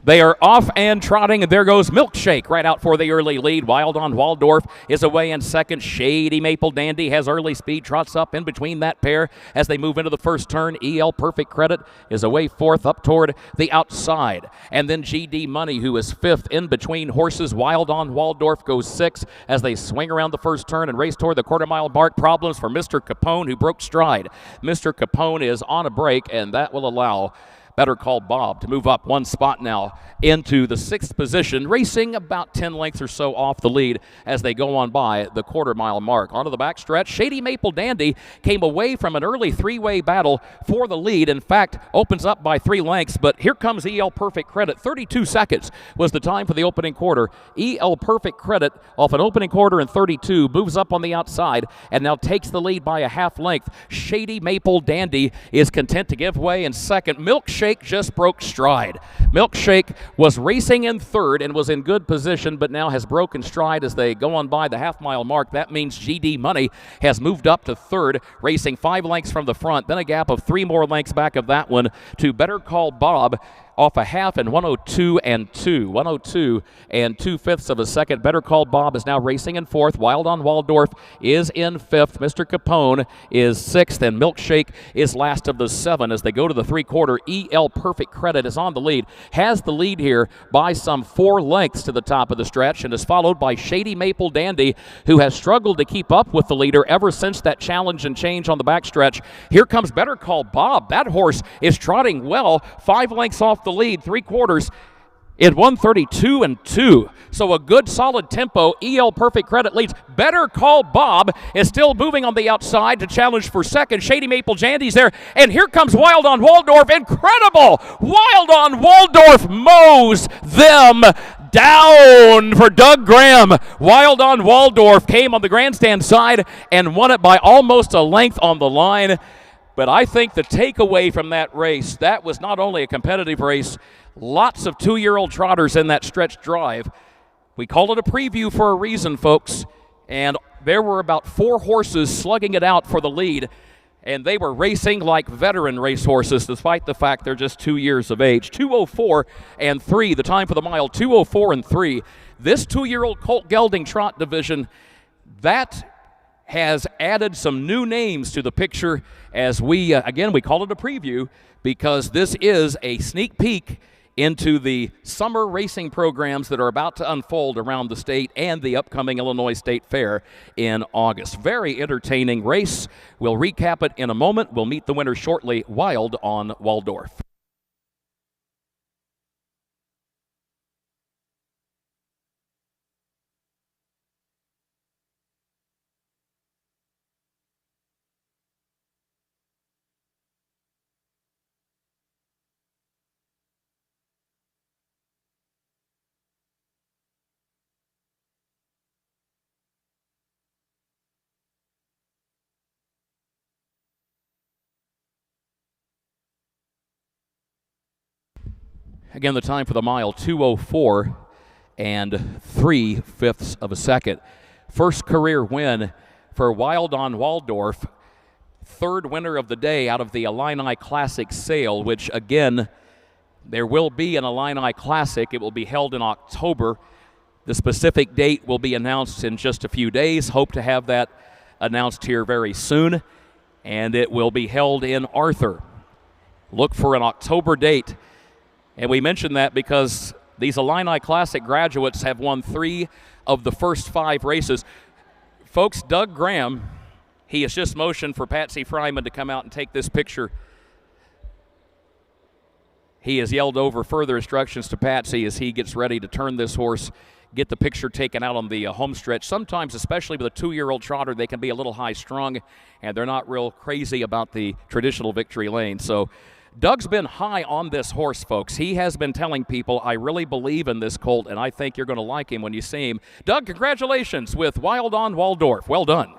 They are off and trotting, and there goes Milkshake right out for the early lead. Wild on Waldorf is away in second. Shady Maple Dandy has early speed, trots up in between that pair as they move into the first turn. EL Perfect Credit is away fourth up toward the outside. And then GD Money, who is fifth in between horses. Wild on Waldorf goes sixth as they swing around the first turn and race toward the quarter-mile mark. Problems for Mr. Capone, who broke stride. Mr. Capone is on a break, and that will allow Better Call Bob to move up one spot now into the sixth position, racing about 10 lengths or so off the lead as they go on by the quarter-mile mark. Onto the backstretch, Shady Maple Dandy came away from an early three-way battle for the lead. In fact, opens up by 3 lengths, but here comes EL Perfect Credit. 32 seconds was the time for the opening quarter. EL Perfect Credit off an opening quarter in 32, moves up on the outside and now takes the lead by a half length. Shady Maple Dandy is content to give way in second. Milkshake just broke stride. Milkshake was racing in third and was in good position, but now has broken stride as they go on by the half-mile mark. That means GD Money has moved up to third, racing 5 lengths from the front, then a gap of 3 more lengths back of that one to Better Call Bob off a half and 102 and 2. 102 and 2/5 of a second. Better Call Bob is now racing in fourth. Wild on Waldorf is in fifth. Mr. Capone is sixth, and Milkshake is last of the 7 as they go to the three-quarter. EL Perfect Credit is on the lead, has the lead here by some 4 lengths to the top of the stretch, and is followed by Shady Maple Dandy, who has struggled to keep up with the leader ever since that challenge and change on the backstretch. Here comes Better Call Bob. That horse is trotting well, 5 lengths off the lead, three-quarters in 132 and 2. So a good solid tempo. EL Perfect Credit leads. Better Call Bob is still moving on the outside to challenge for second. Shady Maple Dandy's there, and here comes Wild on Waldorf. Incredible! Wild on Waldorf mows them down for Doug Graham. Wild on Waldorf came on the grandstand side and won it by almost a length on the line. But I think the takeaway from that race, that was not only a competitive race, lots of 2-year-old trotters in that stretch drive. We called it a preview for a reason, folks, and there were about 4 horses slugging it out for the lead, and they were racing like veteran racehorses despite the fact they're just 2 years of age. 2:04 and 3, the time for the mile, 2:04 and 3. This 2-year-old Colt Gelding Trot division, that has added some new names to the picture as we call it a preview because this is a sneak peek into the summer racing programs that are about to unfold around the state and the upcoming Illinois State Fair in August. Very entertaining race. We'll recap it in a moment. We'll meet the winner shortly. Wild on Waldorf. Again, the time for the mile, 2:04 and 3/5 of a second. First career win for Wild on Waldorf. Third winner of the day out of the Illini Classic sale, which again, there will be an Illini Classic. It will be held in October. The specific date will be announced in just a few days. Hope to have that announced here very soon. And it will be held in Arthur. Look for an October date. And we mention that because these Illini Classic graduates have won 3 of the first 5 races. Folks, Doug Graham, he has just motioned for Patsy Fryman to come out and take this picture. He has yelled over further instructions to Patsy as he gets ready to turn this horse, get the picture taken out on the home stretch. Sometimes, especially with a 2-year-old trotter, they can be a little high-strung, and they're not real crazy about the traditional victory lane. So Doug's been high on this horse, folks. He has been telling people, I really believe in this colt, and I think you're going to like him when you see him. Doug, congratulations with Wild on Waldorf. Well done.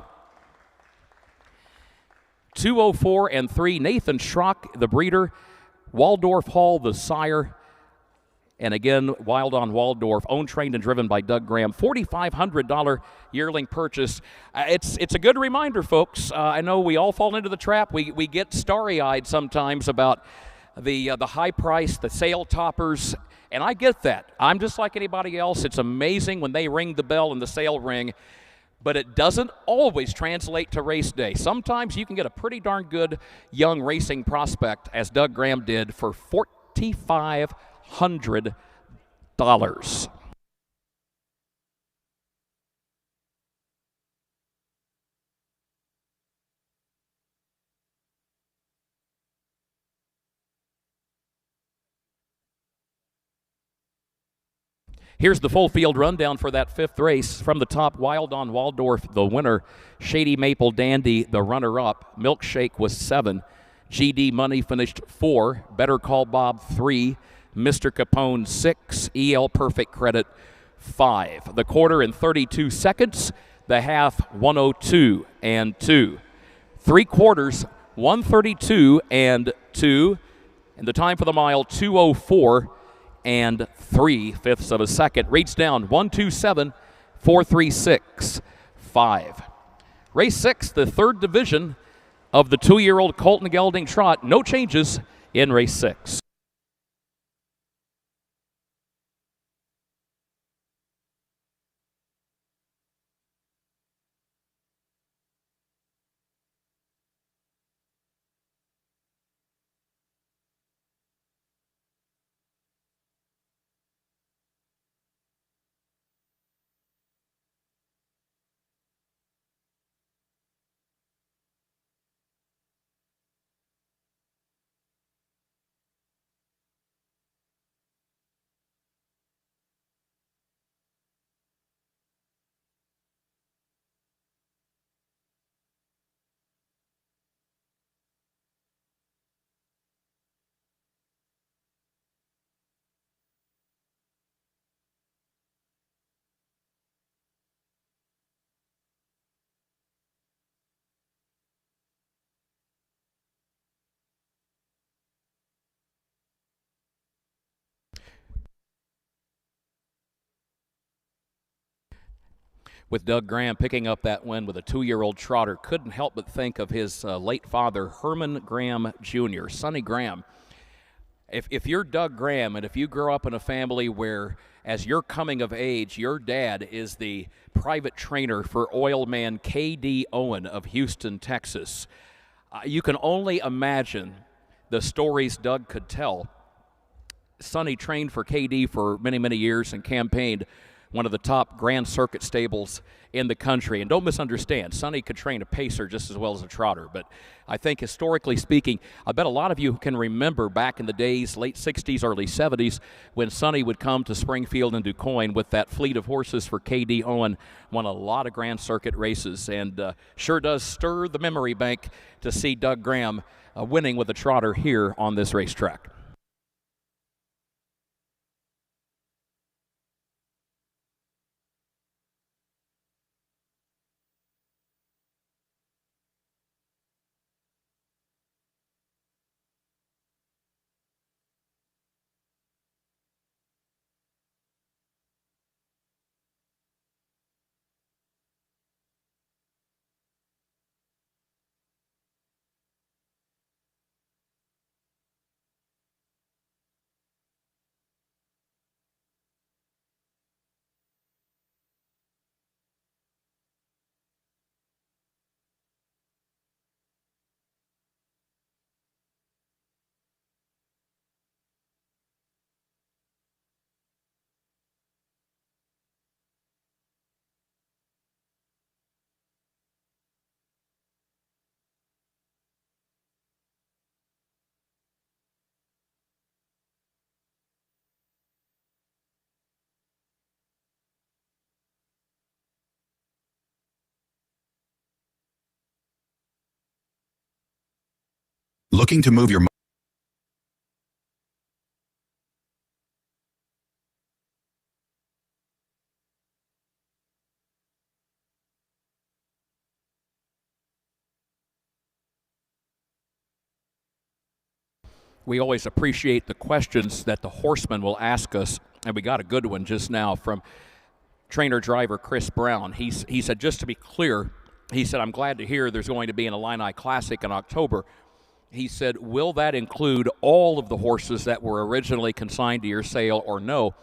2:04 and 3. Nathan Schrock, the breeder. Waldorf Hall, the sire. And again, Wild on Waldorf, owned, trained, and driven by Doug Graham. $4,500 yearling purchase. It's a good reminder, folks. I know we all fall into the trap. We get starry-eyed sometimes about the high price, the sale toppers, and I get that. I'm just like anybody else. It's amazing when they ring the bell and the sale ring, but it doesn't always translate to race day. Sometimes you can get a pretty darn good young racing prospect, as Doug Graham did, for $4,500. Here's the full field rundown for that 5th race. From the top, Wild on Waldorf, the winner. Shady Maple Dandy, the runner-up. Milkshake was 7. GD Money finished 4. Better Call Bob 3. Mr. Capone 6. EL Perfect Credit 5. The quarter in 32 seconds. The half 1:02 and 2. 3 quarters 1:32 and 2. And the time for the mile 2:04 and 3/5 of a second. Reach down 1:27.436.5. Race 6, the 3rd division of the 2-year-old Colton Gelding Trot. No changes in race 6. With Doug Graham picking up that win with a 2-year-old trotter, couldn't help but think of his late father, Herman Graham Jr., Sonny Graham. If you're Doug Graham and if you grow up in a family where, as you're coming of age, your dad is the private trainer for oil man K.D. Owen of Houston, Texas, you can only imagine the stories Doug could tell. Sonny trained for K.D. for many, many years and campaigned one of the top Grand Circuit stables in the country. And don't misunderstand, Sonny could train a pacer just as well as a trotter. But I think historically speaking, I bet a lot of you can remember back in the days, late 60s, early 70s, when Sonny would come to Springfield and DuQuoin with that fleet of horses for K.D. Owen, won a lot of Grand Circuit races, and sure does stir the memory bank to see Doug Graham winning with a trotter here on this racetrack. Looking to move your We always appreciate the questions that the horsemen will ask us, and we got a good one just now from trainer-driver Chris Brown. He said, just to be clear, he said, I'm glad to hear there's going to be an Illini Classic in October. He said, will that include all of the horses that were originally consigned to your sale or no?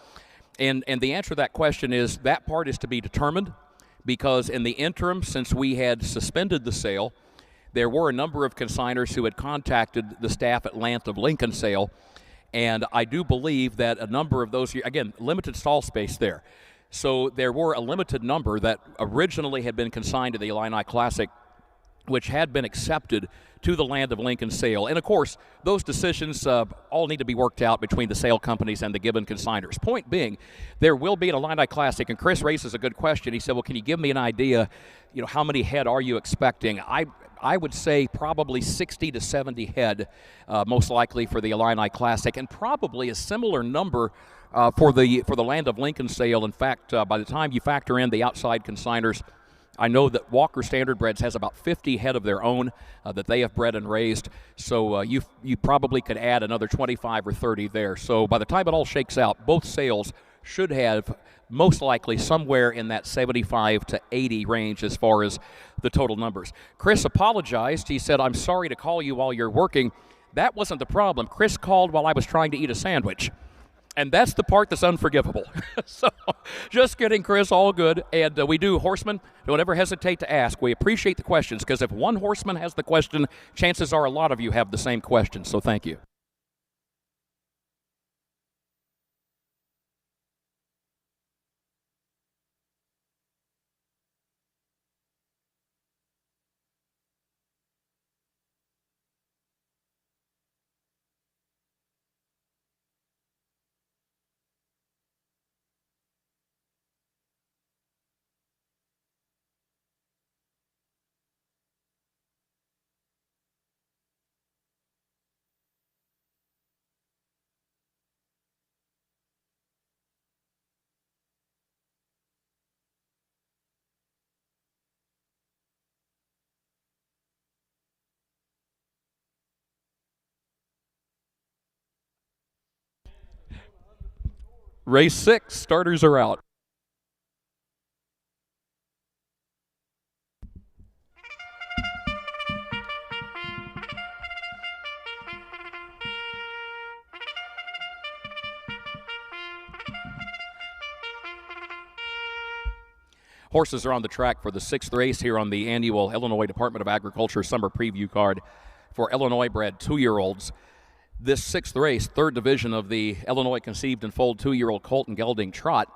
And the answer to that question is that part is to be determined, because in the interim, since we had suspended the sale, there were a number of consigners who had contacted the staff at Lant of Lincoln Sale, and I do believe that a number of those, again, limited stall space there. So there were a limited number that originally had been consigned to the Illini Classic, which had been accepted to the Land of Lincoln sale. And of course, those decisions all need to be worked out between the sale companies and the given consigners. Point being, there will be an Illini Classic, and Chris raises a good question. He said, well, can you give me an idea, how many head are you expecting? I would say probably 60 to 70 head, most likely for the Illini Classic, and probably a similar number for the Land of Lincoln sale. In fact, by the time you factor in the outside consigners, I know that Walker Standardbreds has about 50 head of their own that they have bred and raised, so you probably could add another 25 or 30 there. So by the time it all shakes out, both sales should have most likely somewhere in that 75 to 80 range as far as the total numbers. Chris apologized. He said, I'm sorry to call you while you're working. That wasn't the problem. Chris called while I was trying to eat a sandwich. And that's the part that's unforgivable. So just kidding, Chris, all good. And we do, horsemen, don't ever hesitate to ask. We appreciate the questions, because if one horseman has the question, chances are a lot of you have the same question. So thank you. Race 6, starters are out. Horses are on the track for the 6th race here on the annual Illinois Department of Agriculture Summer Preview card for Illinois-bred 2-year-olds. This 6th race, 3rd division of the Illinois Conceived and Foaled 2-year-old colt and gelding trot.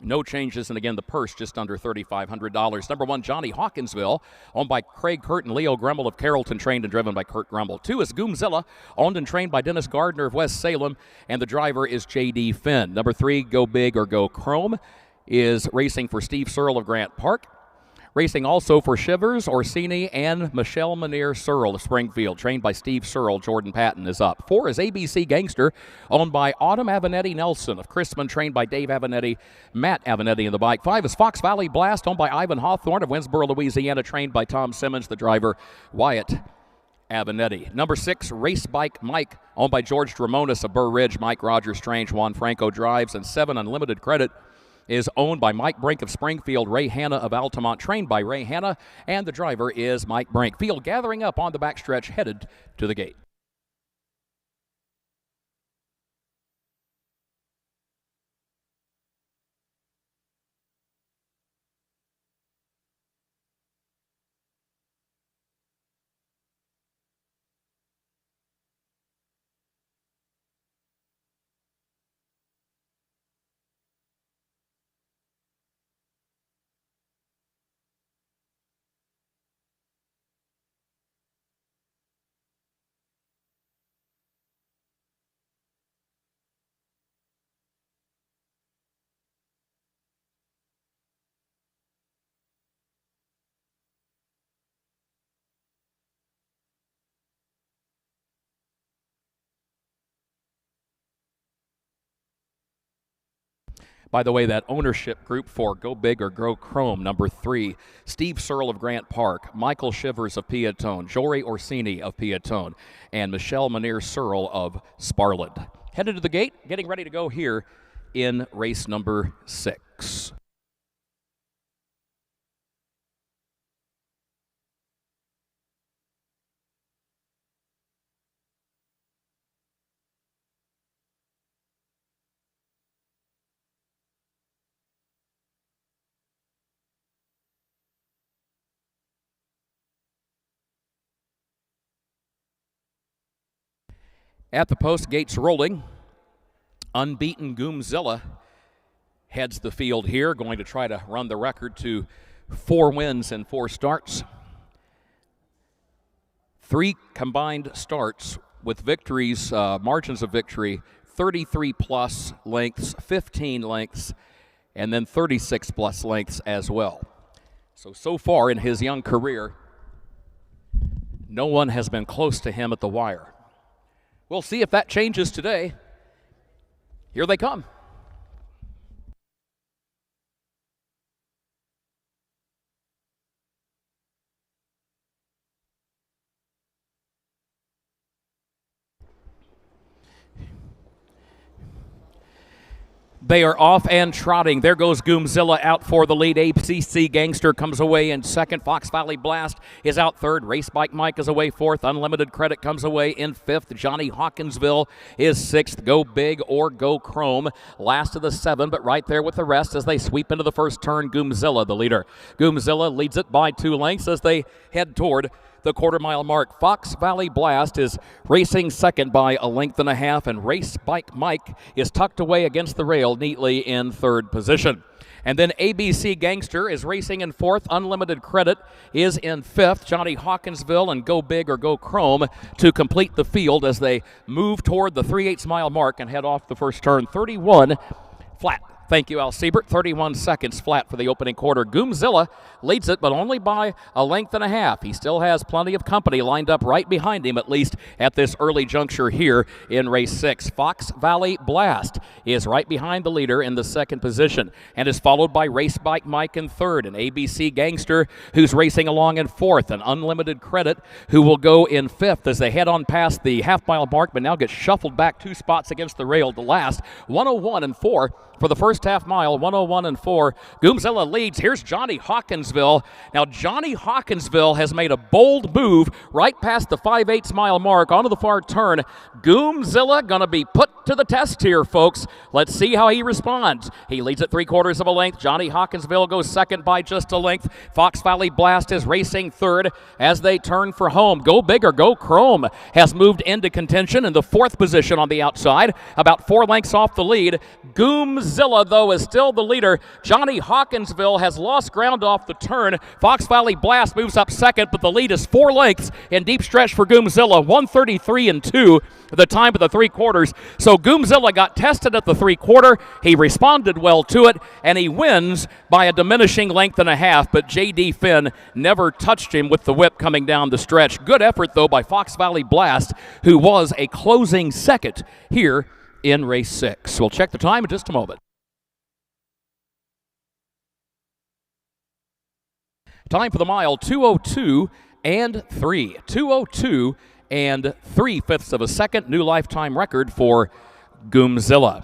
No changes, and again, the purse just under $3,500. Number 1, Johnny Hawkinsville, owned by Craig Kurt and Leo Grummel of Carrollton, trained and driven by Kurt Grummel. 2 is Goomzilla, owned and trained by Dennis Gardner of West Salem, and the driver is J.D. Finn. Number 3, Go Big or Go Chrome, is racing for Steve Searle of Grant Park. Racing also for Shivers, Orsini, and Michelle Manier Searle of Springfield, trained by Steve Searle. Jordan Patton is up. 4 is ABC Gangster, owned by Autumn Avenatti Nelson of Christman, trained by Dave Avenatti, Matt Avenatti in the bike. 5 is Fox Valley Blast, owned by Ivan Hawthorne of Winsboro, Louisiana, trained by Tom Simmons, the driver, Wyatt Avenatti. Number 6, Race Bike Mike, owned by George Dramonis of Burr Ridge, Mike Rogers, Strange, Juan Franco drives. And 7, Unlimited Credit, is owned by Mike Brink of Springfield, Ray Hanna of Altamont, trained by Ray Hanna, and the driver is Mike Brink. Field gathering up on the backstretch, headed to the gate. By the way, that ownership group for Go Big or Go Chrome, number 3, Steve Searle of Grant Park, Michael Shivers of Piatone, Jory Orsini of Piatone, and Michelle Manier Searle of Sparland. Headed to the gate, getting ready to go here in race number 6. At the post, gates rolling. Unbeaten Goomzilla heads the field here, going to try to run the record to 4 wins and 4 starts. 3 combined starts with victories, margins of victory, 33 plus lengths, 15 lengths, and then 36 plus lengths as well. So far in his young career, no one has been close to him at the wire. We'll see if that changes today. Here they come. They are off and trotting. There goes Goomzilla out for the lead. ACC Gangster comes away in second. Fox Valley Blast is out third. Race Bike Mike is away fourth. Unlimited Credit comes away in fifth. Johnny Hawkinsville is sixth. Go Big or Go Chrome last of the 7, but right there with the rest as they sweep into the first turn. Goomzilla, the leader. Goomzilla leads it by 2 lengths as they head toward the quarter-mile mark. Fox Valley Blast is racing second by 1.5 lengths, and Race Bike Mike is tucked away against the rail neatly in third position. And then ABC Gangster is racing in fourth. Unlimited Credit is in fifth. Johnny Hawkinsville and Go Big or Go Chrome to complete the field as they move toward the 3/8 mile mark and head off the first turn. 31 flat. Thank you, Al Siebert. 31 seconds flat for the opening quarter. Goomzilla leads it, but only by 1.5 lengths. He still has plenty of company lined up right behind him, at least at this early juncture here in race 6. Fox Valley Blast is right behind the leader in the second position and is followed by Race Bike Mike in third, and ABC Gangster, who's racing along in fourth, and Unlimited Credit, who will go in fifth as they head on past the half-mile mark, but now get shuffled back 2 spots against the rail to last. 1:01 and 4 for the first half mile, 1:01 and 4. Goomzilla leads. Here's Johnny Hawkinsville. Now, Johnny Hawkinsville has made a bold move right past the 5/8 mile mark onto the far turn. Goomzilla going to be put to the test here, folks. Let's see how he responds. He leads at 3/4 of a length. Johnny Hawkinsville goes second by just a length. Fox Valley Blast is racing third as they turn for home. Go Big or Go Chrome has moved into contention in the 4th position on the outside, about 4 lengths off the lead. Goomzilla, though, is still the leader. Johnny Hawkinsville has lost ground off the turn. Fox Valley Blast moves up second, but the lead is 4 lengths in deep stretch for Goomzilla. 1:33 and 2 at the time of the 3/4. So Goomzilla got tested at the 3/4. He responded well to it, and he wins by a diminishing 1.5 lengths, but J.D. Finn never touched him with the whip coming down the stretch. Good effort, though, by Fox Valley Blast, who was a closing second here in race 6. We'll check the time in just a moment. Time for the mile, 2:02 and 3. 2:02 and 3/5 of a second. New lifetime record for Goomzilla.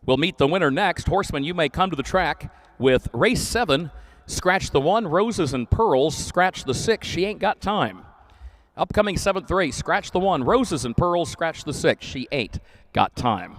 We'll meet the winner next. Horseman, you may come to the track with race 7. Scratch the 1, Roses and Pearls. Scratch the 6, She Ain't Got Time. Upcoming 7th race, scratch the 1, Roses and Pearls. Scratch the 6, She Ain't Got Time.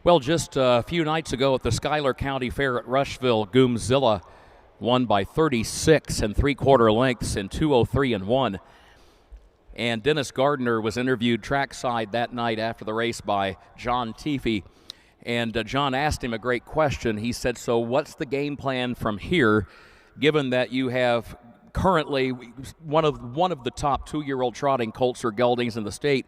Well, just a few nights ago at the Schuyler County Fair at Rushville, Goomzilla won by 36 3/4 lengths in 2:03 and 1. And Dennis Gardner was interviewed trackside that night after the race by John Teefee. And John asked him a great question. He said, so what's the game plan from here, given that you have currently one of the top 2-year-old trotting colts or geldings in the state?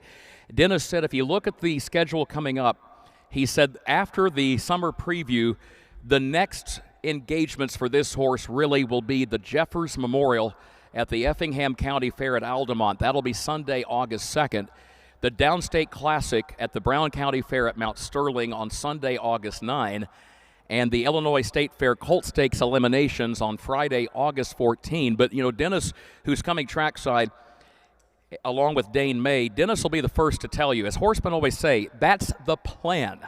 Dennis said, if you look at the schedule coming up, he said after the summer preview, the next engagements for this horse really will be the Jeffers Memorial at the Effingham County Fair at Altamont. That'll be Sunday, August 2nd. The Downstate Classic at the Brown County Fair at Mount Sterling on Sunday, August 9. And the Illinois State Fair Colt Stakes eliminations on Friday, August 14. But, you know, Dennis, who's coming trackside, along with Dane May, Dennis will be the first to tell you, as horsemen always say, that's the plan.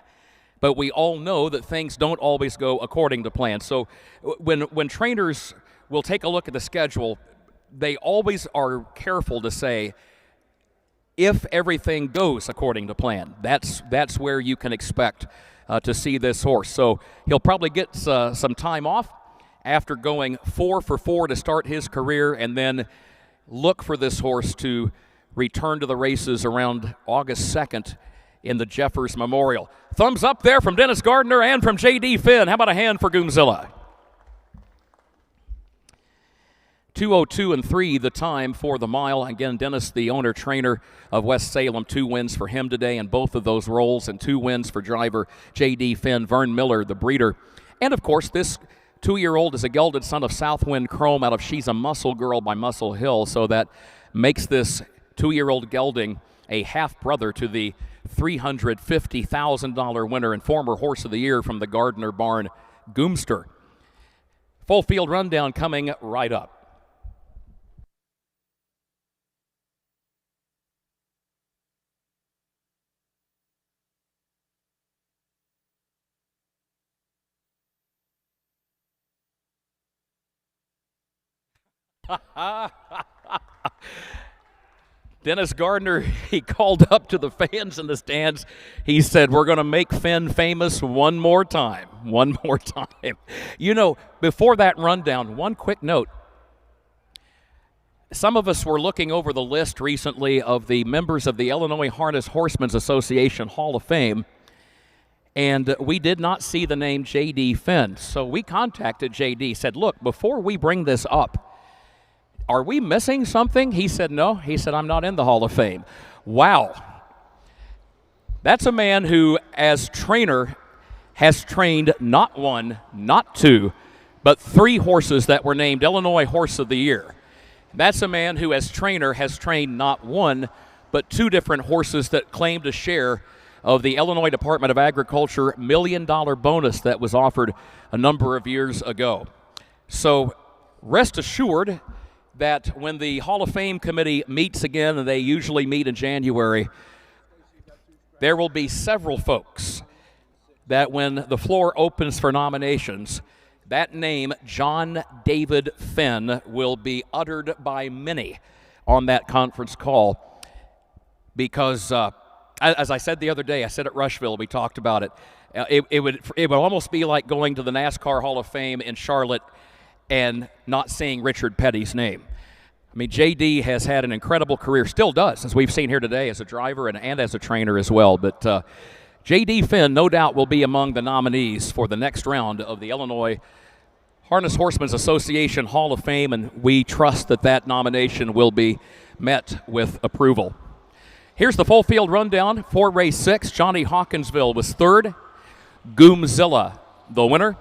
But we all know that things don't always go according to plan. So when trainers will take a look at the schedule, they always are careful to say, if everything goes according to plan, that's where you can expect to see this horse. So he'll probably get some time off after going 4 for 4 to start his career, and then look for this horse to return to the races around August 2nd in the Jeffers Memorial. Thumbs up there from Dennis Gardner and from J.D. Finn. How about a hand for Goomzilla? 2:02 and 3 the time for the mile. Again, Dennis, the owner-trainer of West Salem, 2 wins for him today in both of those roles, and 2 wins for driver J.D. Finn. Vern Miller, the breeder. And, of course, this 2-year-old is a gelded son of Southwind Chrome out of She's a Muscle Girl by Muscle Hill, so that makes this 2-year-old gelding a half-brother to the $350,000 winner and former Horse of the Year from the Gardner Barn, Goomster. Full field rundown coming right up. Dennis Gardner, he called up to the fans in the stands. He said, we're going to make Finn famous one more time. One more time. You know, before that rundown, one quick note. Some of us were looking over the list recently of the members of the Illinois Harness Horsemen's Association Hall of Fame, and we did not see the name J.D. Finn. So we contacted J.D., said, look, before we bring this up, are we missing something? He said, no. He said, I'm not in the Hall of Fame. Wow. That's a man who, as trainer, has trained not 1, not 2, but 3 horses that were named Illinois Horse of the Year. That's a man who, as trainer, has trained not 1, but 2 different horses that claimed a share of the Illinois Department of Agriculture $1 million bonus that was offered a number of years ago. So rest assured that when the Hall of Fame committee meets again, and they usually meet in January, there will be several folks that when the floor opens for nominations, that name, John David Finn, will be uttered by many on that conference call because, as I said the other day, I said at Rushville, we talked about it, it would almost be like going to the NASCAR Hall of Fame in Charlotte and not seeing Richard Petty's name. I mean, J.D. has had an incredible career, still does, as we've seen here today as a driver and as a trainer as well. But J.D. Finn, no doubt, will be among the nominees for the next round of the Illinois Harness Horsemen's Association Hall of Fame, and we trust that that nomination will be met with approval. Here's the full field rundown for race 6. Johnny Hawkinsville was 3rd. Goomzilla, the winner.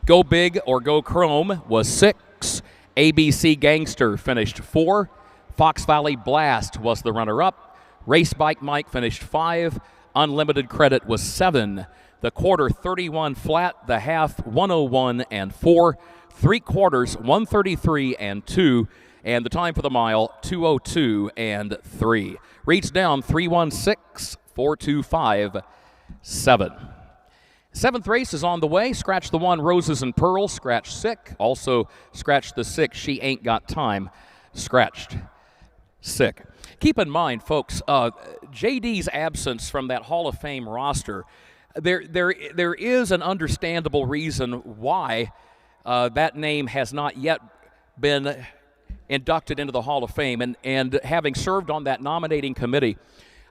Go Big or Go Chrome was 6. ABC Gangster finished 4. Fox Valley Blast was the runner-up. Race Bike Mike finished 5. Unlimited Credit was 7. The quarter 31 flat. The half 101 and 4. 3/4 133 and 2. And the time for the mile 2:02 and 3. Reads down 3:16 4:25 7. 7th race is on the way. Scratch the 1, Roses and Pearls. Scratch Sick. Also scratch the 6, She Ain't Got Time. Scratched Sick. Keep in mind, folks, JD's absence from that Hall of Fame roster There is an understandable reason why that name has not yet been inducted into the Hall of Fame. And having served on that nominating committee,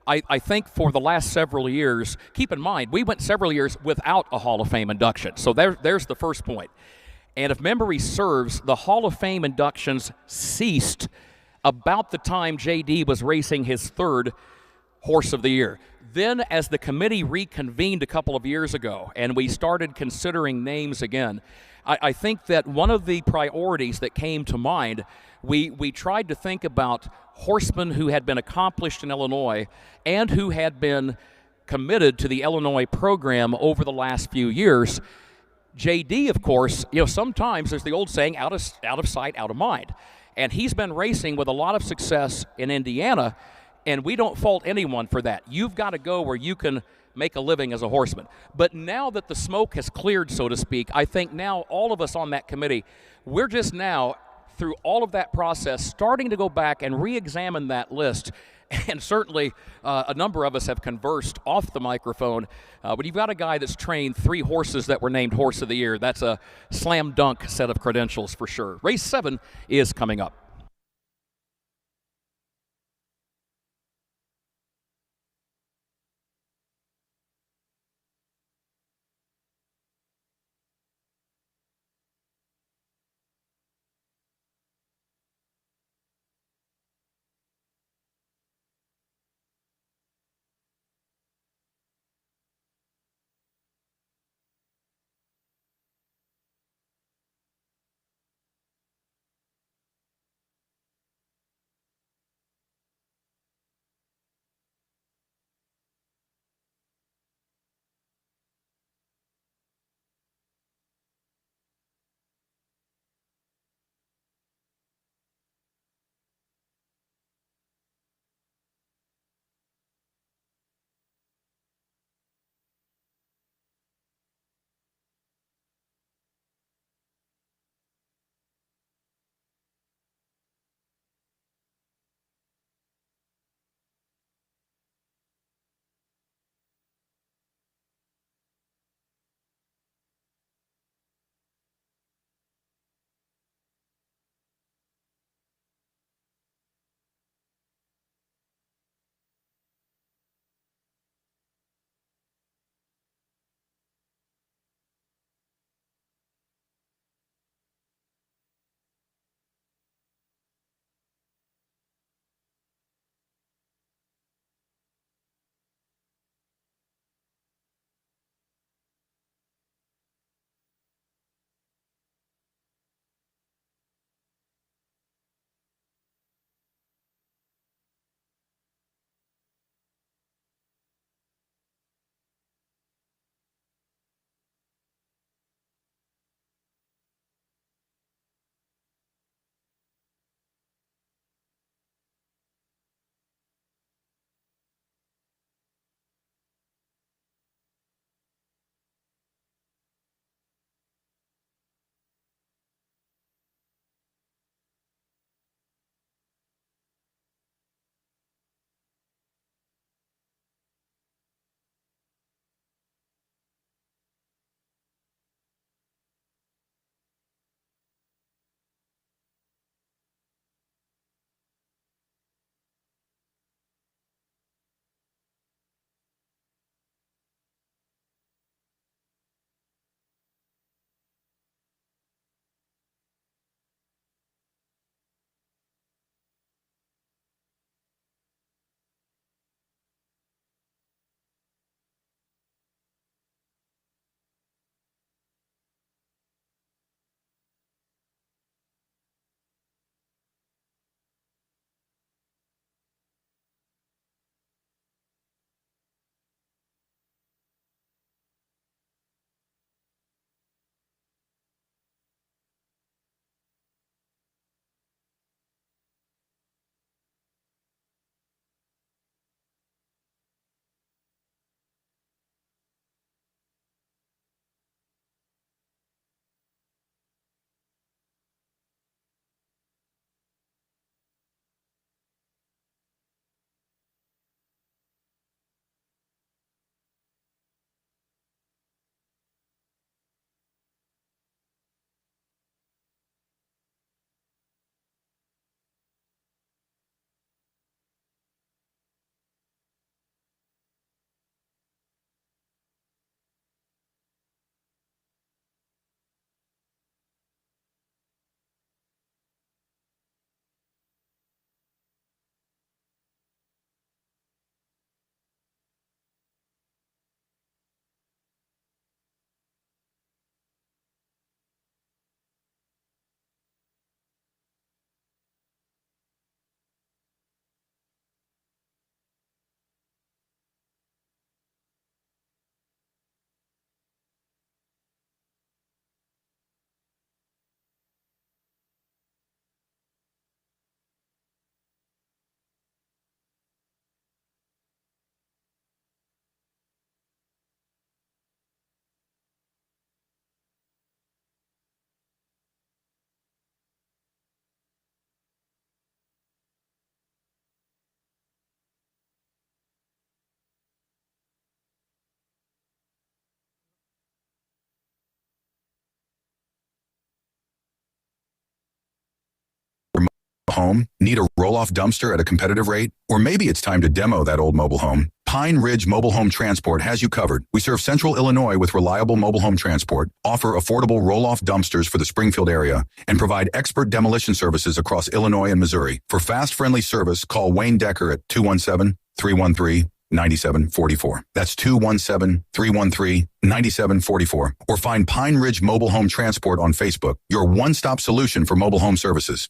I think for the last several years, keep in mind, we went several years without a Hall of Fame induction. So there's the first point. And if memory serves, the Hall of Fame inductions ceased about the time JD was racing his third Horse of the Year. Then, as the committee reconvened a couple of years ago and we started considering names again, I think that one of the priorities that came to mind, we tried to think about horsemen who had been accomplished in Illinois and who had been committed to the Illinois program over the last few years. JD, of course, sometimes there's the old saying, out of sight, out of mind. And he's been racing with a lot of success in Indiana, and we don't fault anyone for that. You've got to go where you can make a living as a horseman. But now that the smoke has cleared, so to speak, I think now all of us on that committee, we're just now, through all of that process, starting to go back and re-examine that list. And certainly a number of us have conversed off the microphone. But you've got a guy that's trained 3 horses that were named Horse of the Year. That's a slam dunk set of credentials for sure. Race 7 is coming up. home? Need a roll-off dumpster at a competitive rate? Or maybe it's time to demo that old mobile home? Pine Ridge Mobile Home Transport has you covered. We serve Central Illinois with reliable mobile home transport, offer affordable roll-off dumpsters for the Springfield area, and provide expert demolition services across Illinois and Missouri. For fast, friendly service, call Wayne Decker at 217-313-9744. That's 217-313-9744. Or find Pine Ridge Mobile Home Transport on Facebook, your one-stop solution for mobile home services.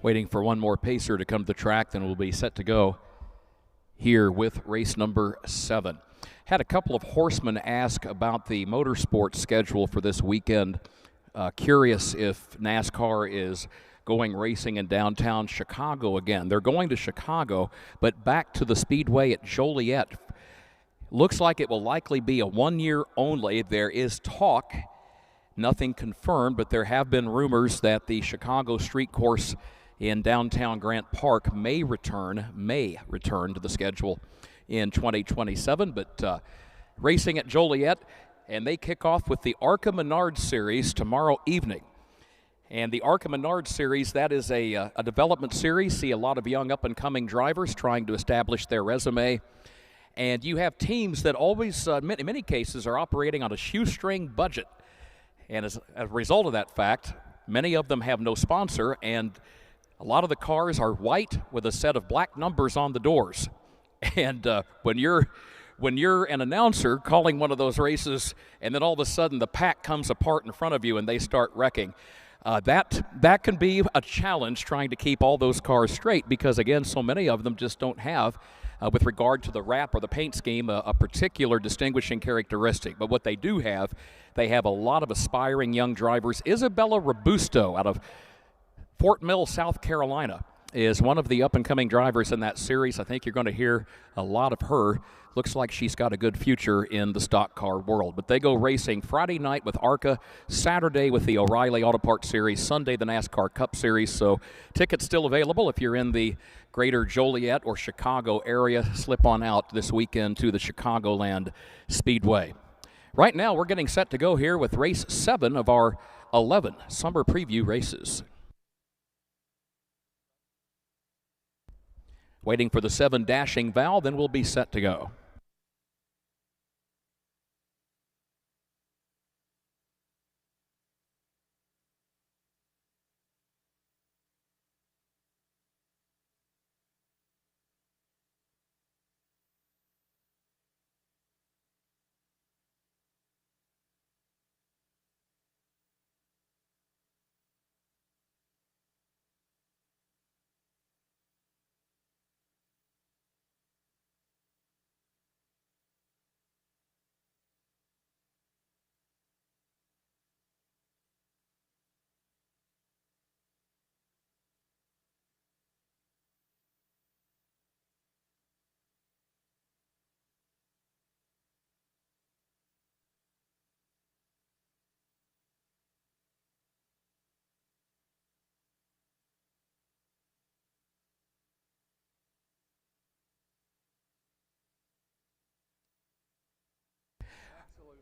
Waiting for one more pacer to come to the track, then we'll be set to go here with race number 7. Had a couple of horsemen ask about the motorsports schedule for this weekend. Curious if NASCAR is going racing in downtown Chicago again. They're going to Chicago, but back to the speedway at Joliet. Looks like it will likely be a 1 year only. There is talk, nothing confirmed, but there have been rumors that the Chicago Street Course in downtown Grant Park may return to the schedule in 2027. But racing at Joliet, and they kick off with the ARCA Menard Series tomorrow evening. And the ARCA Menard Series, that is a development series. See a lot of young up-and-coming drivers trying to establish their resume. And you have teams that always, in many cases, are operating on a shoestring budget. And as a result of that fact, many of them have no sponsor, and a lot of the cars are white with a set of black numbers on the doors. And when you're an announcer calling one of those races, and then all of a sudden the pack comes apart in front of you and they start wrecking, that can be a challenge trying to keep all those cars straight, because again, so many of them just don't have, with regard to the wrap or the paint scheme, a particular distinguishing characteristic. But what they do have, they have a lot of aspiring young drivers. Isabella Robusto out of Fort Mill, South Carolina, is one of the up-and-coming drivers in that series. I think you're going to hear a lot of her. Looks like she's got a good future in the stock car world. But they go racing Friday night with ARCA, Saturday with the O'Reilly Auto Parts Series, Sunday the NASCAR Cup Series. So tickets still available if you're in the greater Joliet or Chicago area. Slip on out this weekend to the Chicagoland Speedway. Right now, we're getting set to go here with race 7 of our 11 summer preview races. Waiting for the 7 dashing valve, then we'll be set to go.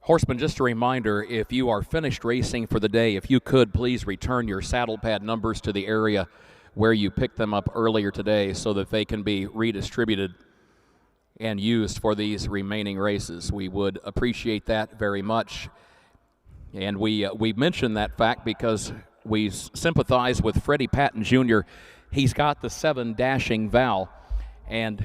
Horseman, just a reminder, if you are finished racing for the day, if you could please return your saddle pad numbers to the area where you picked them up earlier today so that they can be redistributed and used for these remaining races. We would appreciate that very much. And we mention that fact because we sympathize with Freddie Patton Jr. He's got the 7 dashing Val, and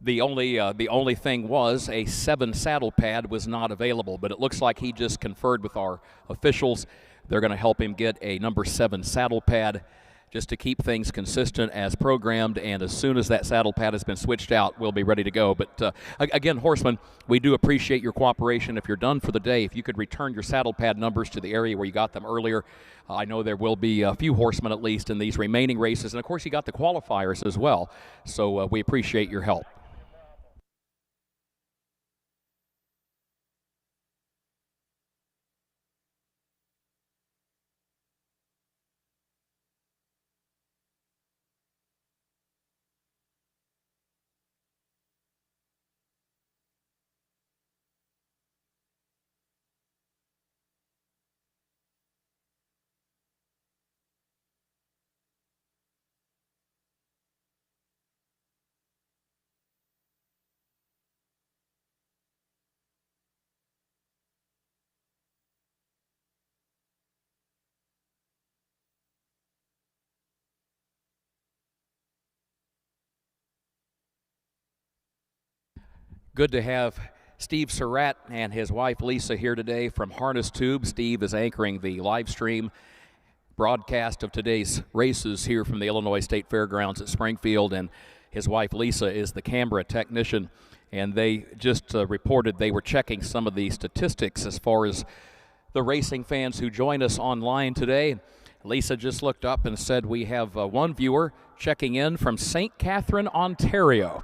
the only thing was a 7 saddle pad was not available, but it looks like he just conferred with our officials. They're going to help him get a number 7 saddle pad just to keep things consistent as programmed, and as soon as that saddle pad has been switched out, we'll be ready to go. But again, Horseman, we do appreciate your cooperation. If you're done for the day, if you could return your saddle pad numbers to the area where you got them earlier. I know there will be a few horsemen at least in these remaining races, and of course you got the qualifiers as well, so we appreciate your help. Good to have Steve Surratt and his wife Lisa here today from Harness Tube. Steve is anchoring the live stream broadcast of today's races here from the Illinois State Fairgrounds at Springfield, and his wife Lisa is the camera technician. And they just reported they were checking some of the statistics as far as the racing fans who join us online today. Lisa just looked up and said we have one viewer checking in from St. Catherine, Ontario.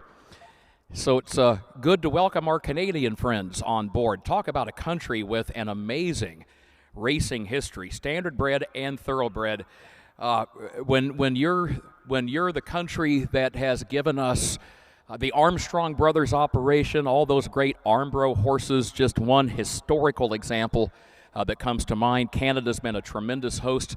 So it's good to welcome our Canadian friends on board. Talk about a country with an amazing racing history, standardbred and thoroughbred. When you're the country that has given us the Armstrong Brothers operation, all those great Armbro horses, just one historical example that comes to mind. Canada's been a tremendous host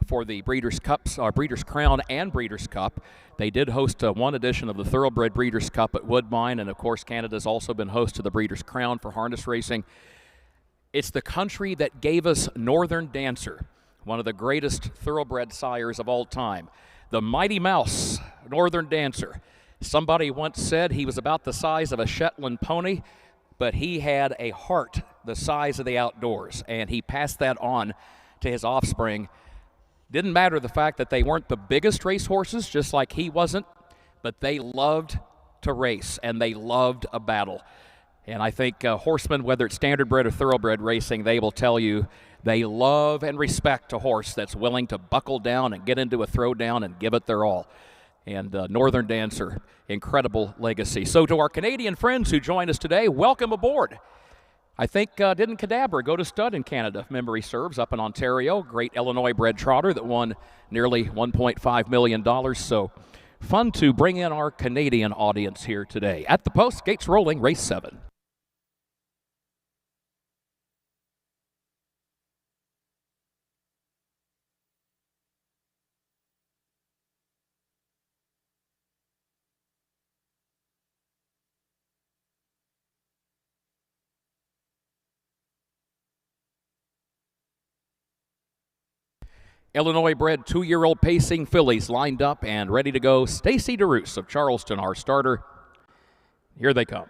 for the Breeders' Cups, Breeders' Crown and Breeders' Cup. They did host one edition of the Thoroughbred Breeders' Cup at Woodbine, and of course Canada's also been host to the Breeders' Crown for harness racing. It's the country that gave us Northern Dancer, one of the greatest thoroughbred sires of all time. The Mighty Mouse, Northern Dancer. Somebody once said he was about the size of a Shetland pony, but he had a heart the size of the outdoors, and he passed that on to his offspring. Didn't matter the fact that they weren't the biggest racehorses, just like he wasn't, but they loved to race, and they loved a battle. And I think horsemen, whether it's standardbred or thoroughbred racing, they will tell you they love and respect a horse that's willing to buckle down and get into a throwdown and give it their all. And Northern Dancer, incredible legacy. So to our Canadian friends who join us today, welcome aboard. I think, didn't Cadabra go to stud in Canada, if memory serves, up in Ontario? Great Illinois-bred trotter that won nearly $1.5 million. So fun to bring in our Canadian audience here today. At the post, gates rolling, race 7. Illinois-bred 2-year-old pacing fillies lined up and ready to go. Stacy DeRoos of Charleston, our starter. Here they come.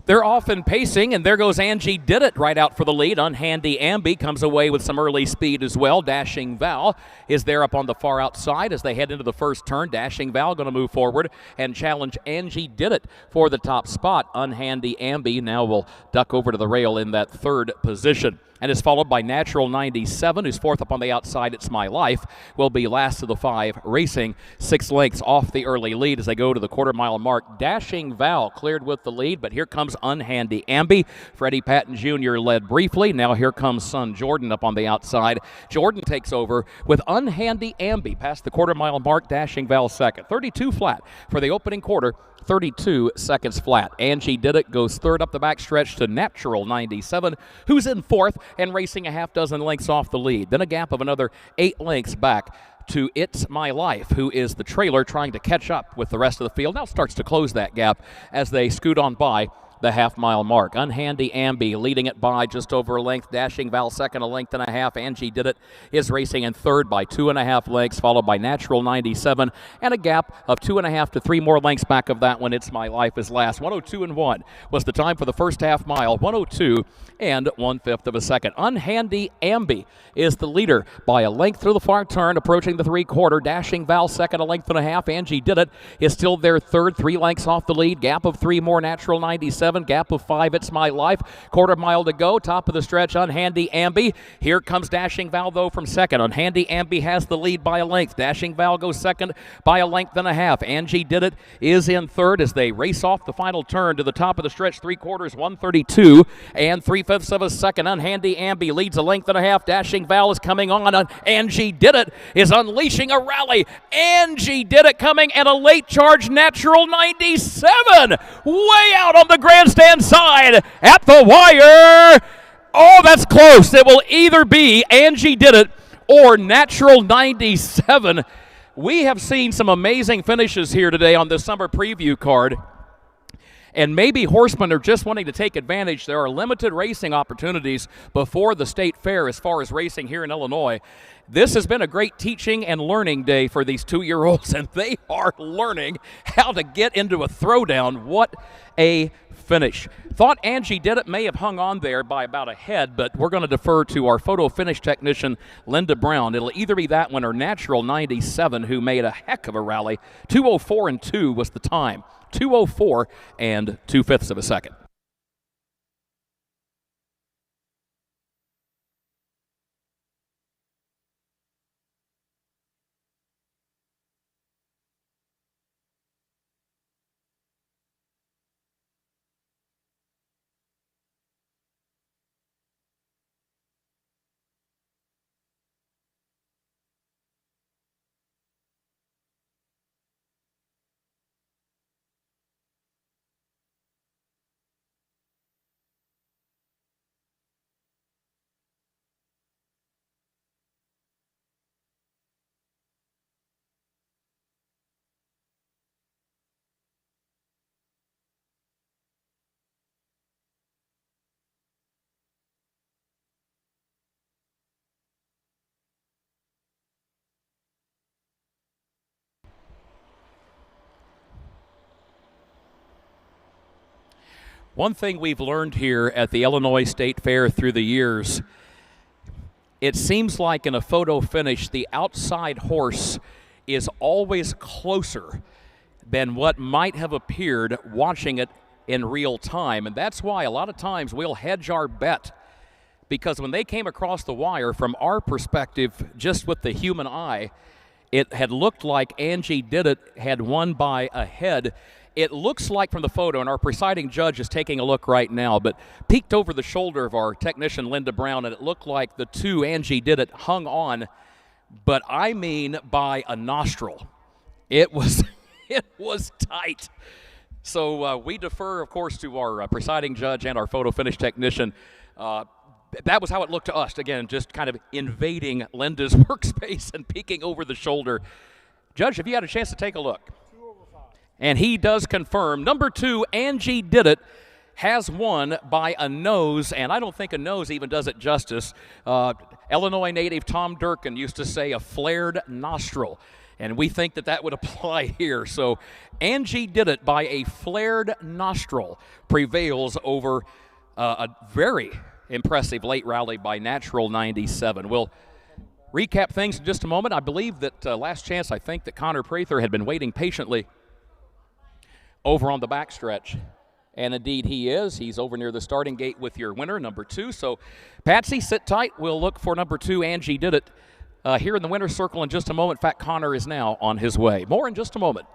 They're off and pacing, and there goes Angie Did It right out for the lead. Unhandy Amby comes away with some early speed as well. Dashing Val is there up on the far outside as they head into the first turn. Dashing Val going to move forward and challenge Angie Did It for the top spot. Unhandy Amby now will duck over to the rail in that third position, and is followed by Natural 97, who's fourth up on the outside. It's My Life will be last of the 5, racing 6 lengths off the early lead as they go to the quarter-mile mark. Dashing Val cleared with the lead, but here comes Unhandy Amby. Freddie Patton Jr. led briefly. Now here comes son Jordan up on the outside. Jordan takes over with Unhandy Amby past the quarter-mile mark. Dashing Val second. 32 flat for the opening quarter. 32 seconds flat. Angie Did It goes third up the backstretch to Natural 97, who's in fourth and racing a half dozen lengths off the lead. Then a gap of another 8 lengths back to It's My Life, who is the trailer trying to catch up with the rest of the field. Now starts to close that gap as they scoot on by the half-mile mark. Unhandy Amby leading it by just over a length. Dashing Val second, a length and a half. Angie Did It is racing in third by 2.5 lengths, followed by Natural 97, and a gap of 2.5 to 3 more lengths back of that one. It's My Life is last. 1:02.1 was the time for the first half mile. 1:02 and 1/5 of a second. Unhandy Amby is the leader by a length through the far turn, approaching the 3/4. Dashing Val second, a length and a half. Angie Did It is still there third, 3 lengths off the lead. Gap of 3 more. Natural 97. Gap of 5, It's My Life. Quarter mile to go. Top of the stretch, Unhandy Amby. Here comes Dashing Val, though, from second. Unhandy Amby has the lead by a length. Dashing Val goes second by a length and a half. Angie Did It is in third as they race off the final turn to the top of the stretch. 3/4, 1:32 and 3/5 of a second. Unhandy Amby leads a length and a half. Dashing Val is coming on. Angie Did It is unleashing a rally. Angie Did It coming, and a late charge. Natural 97 way out on the grandstand side at the wire. Oh, that's close. It will either be Angie Did It or Natural 97. We have seen some amazing finishes here today on the summer preview card. And maybe horsemen are just wanting to take advantage. There are limited racing opportunities before the state fair as far as racing here in Illinois. This has been a great teaching and learning day for these 2-year-olds, and they are learning how to get into a throwdown. What a finish. Thought Angie Did It may have hung on there by about a head, but we're going to defer to our photo finish technician, Linda Brown. It'll either be that one or Natural 97, who made a heck of a rally. 2:04 and 2 was the time. 2:04 and 2/5 of a second. One thing we've learned here at the Illinois State Fair through the years, it seems like in a photo finish, the outside horse is always closer than what might have appeared watching it in real time. And that's why a lot of times we'll hedge our bet, because when they came across the wire, from our perspective, just with the human eye, it had looked like Angie Did It had won by a head. It looks like from the photo, and our presiding judge is taking a look right now, but peeked over the shoulder of our technician, Linda Brown, and it looked like the two Angie Did It hung on, but I mean by a nostril. It was it was tight. So we defer, of course, to our presiding judge and our photo finish technician. That was how it looked to us. Again, just kind of invading Linda's workspace and peeking over the shoulder. Judge, have you had a chance to take a look? And he does confirm. Number 2, Angie Did It, has won by a nose, and I don't think a nose even does it justice. Illinois native Tom Durkin used to say a flared nostril, and we think that that would apply here. So Angie Did It by a flared nostril prevails over a very impressive late rally by Natural 97. We'll recap things in just a moment. I believe that last chance, I think that Connor Prather had been waiting patiently over on the backstretch. And indeed he is. He's over near the starting gate with your winner, number 2. So, Patsy, sit tight. We'll look for number 2, Angie Did It, here in the winner's circle in just a moment. In fact, Connor is now on his way. More in just a moment.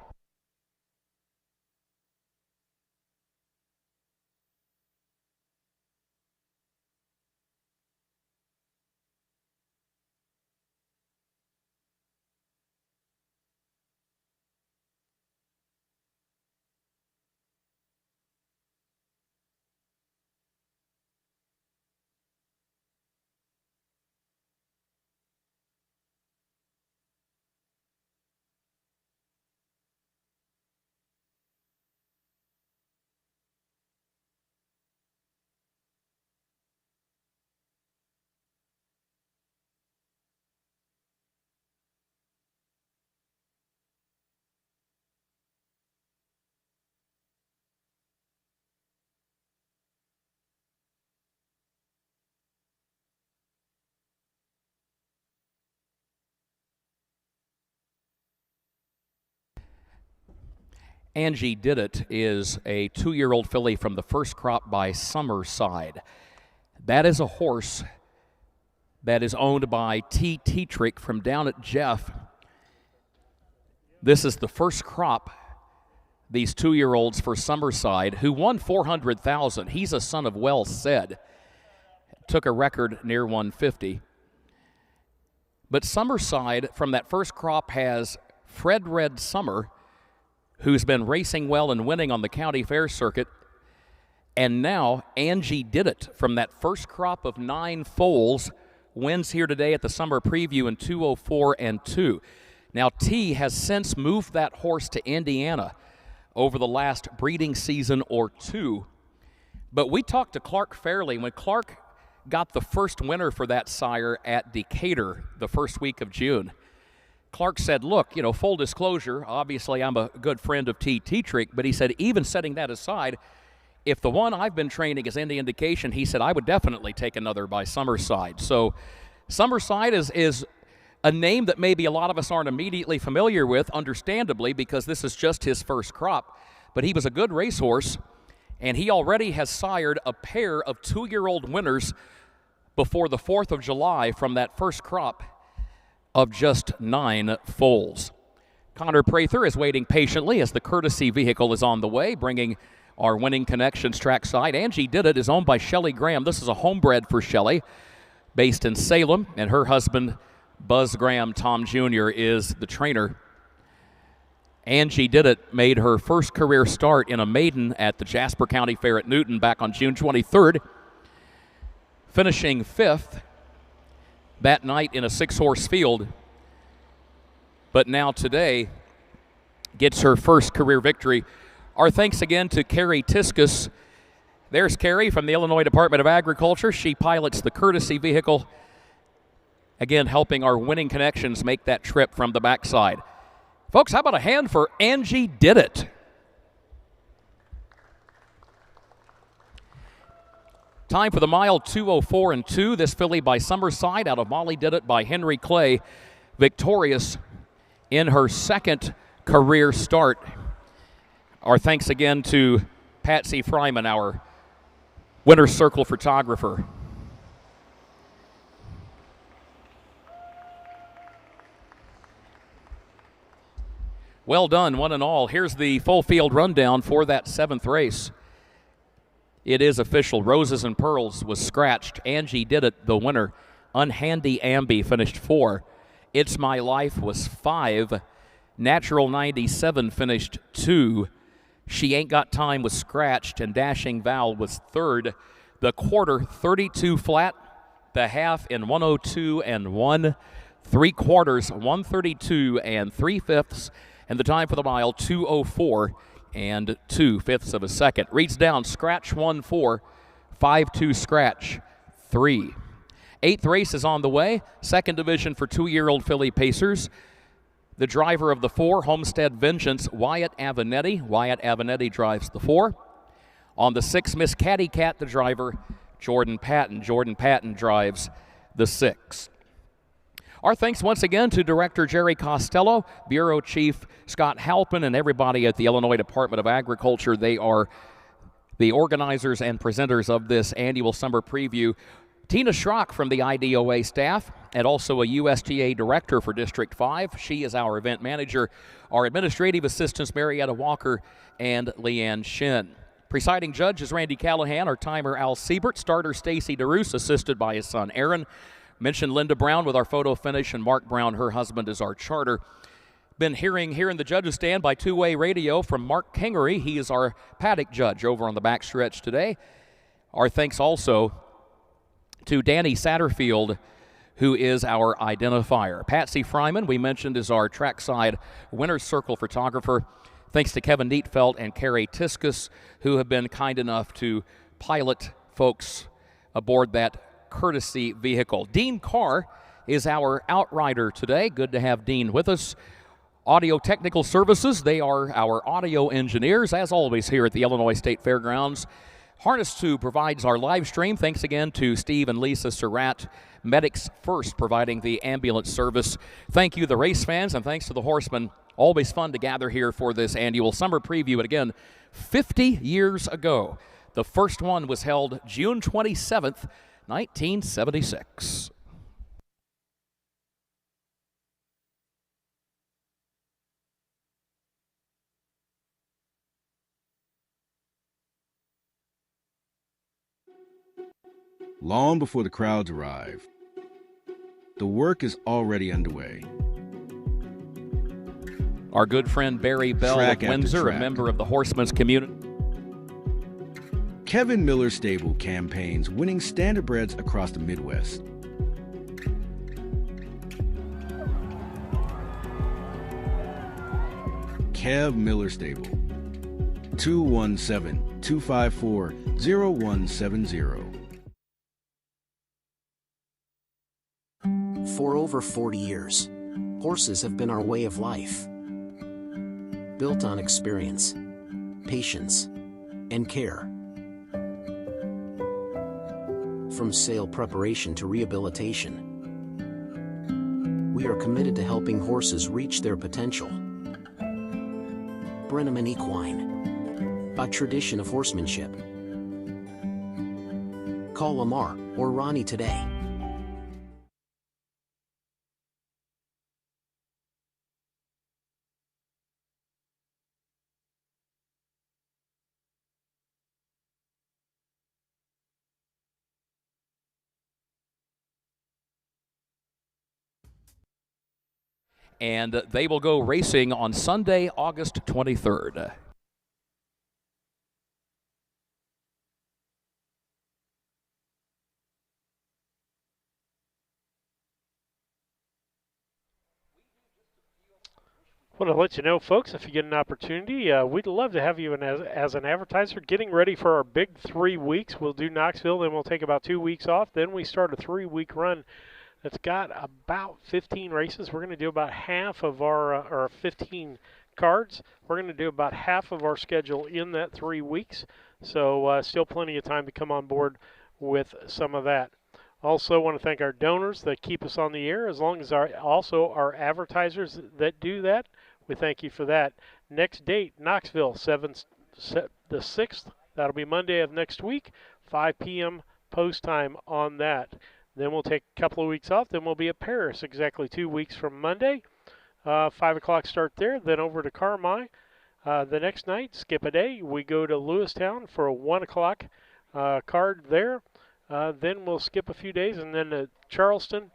Angie Did It is a 2-year-old filly from the first crop by Summerside. That is a horse that is owned by T. Tetrick from down at Jeff. This is the first crop, these 2-year-olds for Summerside, who won $400,000. He's a son of Well Said. Took a record near 150. But Summerside from that first crop has Fred Red Summer, who's been racing well and winning on the county fair circuit. And now Angie Did It from that first crop of 9 foals wins here today at the summer preview in 2:04 and 2. Now T has since moved that horse to Indiana over the last breeding season or two. But we talked to Clark Fairley when Clark got the first winner for that sire at Decatur the first week of June. Clark said, look, full disclosure, obviously I'm a good friend of T. Tetrick, but he said, even setting that aside, if the one I've been training is any indication, he said, I would definitely take another by Summerside. So Summerside is a name that maybe a lot of us aren't immediately familiar with, understandably, because this is just his first crop. But he was a good racehorse, and he already has sired a pair of 2-year-old winners before the 4th of July from that first crop of just 9 foals. Connor Prather is waiting patiently as the courtesy vehicle is on the way, bringing our Winning Connections trackside. Angie Did It is owned by Shelley Graham. This is a homebred for Shelley, based in Salem, and her husband, Buzz Graham, Tom Jr., is the trainer. Angie Did It made her first career start in a maiden at the Jasper County Fair at Newton back on June 23rd, finishing 5th that night in a 6-horse field, but now today gets her first career victory. Our thanks again to Carrie Tiskus. There's Carrie from the Illinois Department of Agriculture. She pilots the courtesy vehicle, again helping our Winning Connections make that trip from the backside. Folks, how about a hand for Angie Did It? Time for the mile 2:04 and 2. This filly by Summerside out of Molly Did It by Henry Clay, victorious in her second career start. Our thanks again to Patsy Fryman, our Winner's Circle photographer. Well done, one and all. Here's the full field rundown for that 7th race. It is official. Roses and Pearls was scratched. Angie Did It, the winner. Unhandy Ambi finished 4. It's My Life was 5. Natural 97 finished 2. She Ain't Got Time was scratched, and Dashing Val was 3rd. The quarter, 32 flat. The half in 102 and 1. 3 quarters, 132 and 3/5. And the time for the mile, 2:04 and 2/5 of a second. Reads down, scratch 1-4, 5-2 scratch 3. 8th race is on the way. 2nd division for 2-year-old filly pacers. The driver of the 4, Homestead Vengeance, Wyatt Avenetti. Wyatt Avenetti drives the 4. On the 6, Miss Catty Cat, the driver, Jordan Patton. Jordan Patton drives the 6. Our thanks once again to Director Jerry Costello, Bureau Chief Scott Halpin, and everybody at the Illinois Department of Agriculture. They are the organizers and presenters of this annual summer preview. Tina Schrock from the IDOA staff, and also a USGA director for District 5. She is our event manager. Our administrative assistants, Marietta Walker and Leanne Shin. Presiding judge is Randy Callahan. Our timer, Al Siebert. Starter, Stacy DeRoos, assisted by his son, Aaron. Mentioned Linda Brown with our photo finish, and Mark Brown, her husband, is our charter. Been hearing here in the judges' stand by two-way radio from Mark Kingery. He is our paddock judge over on the backstretch today. Our thanks also to Danny Satterfield, who is our identifier. Patsy Fryman, we mentioned, is our trackside Winner's Circle photographer. Thanks to Kevin Neatfeld and Carrie Tiskus, who have been kind enough to pilot folks aboard that courtesy vehicle. Dean Carr is our outrider today. Good to have Dean with us. Audio Technical Services, they are our audio engineers, as always, here at the Illinois State Fairgrounds. Harness 2 provides our live stream. Thanks again to Steve and Lisa Surratt. Medics First providing the ambulance service. Thank you, the race fans, and thanks to the horsemen. Always fun to gather here for this annual summer preview. And again, 50 years ago, the first one was held June 27th, 1976. Long before the crowds arrive, the work is already underway. Our good friend Barry Bell Track of after Windsor, track. a member of the Horsemen's community. Kevin Miller Stable campaigns winning standardbreds across the Midwest. Kev Miller Stable, 217-254-0170. For over 40 years, horses have been our way of life. Built on experience, patience, and care. From sale preparation to rehabilitation, we are committed to helping horses reach their potential. Brenneman Equine, a tradition of horsemanship. Call Lamar or Ronnie today. And they will go racing on Sunday, August 23rd. Want to let you know, folks, if you get an opportunity, we'd love to have you as an advertiser. Getting ready for our big 3 weeks. We'll do Knoxville, then we'll take about 2 weeks off. Then we start a 3-week run that's got about 15 races. We're going to do about half of our 15 cards. We're going to do about half of our schedule in that 3 weeks. So still plenty of time to come on board with some of that. Also want to thank our donors that keep us on the air, as long as our advertisers that do that. We thank you for that. Next date, Knoxville, the 6th. That'll be Monday of next week, 5 p.m. post time on that. Then we'll take a couple of weeks off. Then we'll be at Paris exactly 2 weeks from Monday. 5 o'clock start there. Then over to Carmi. The next night, skip a day. We go to Lewistown for a 1 o'clock card there. Then we'll skip a few days, and then to Charleston,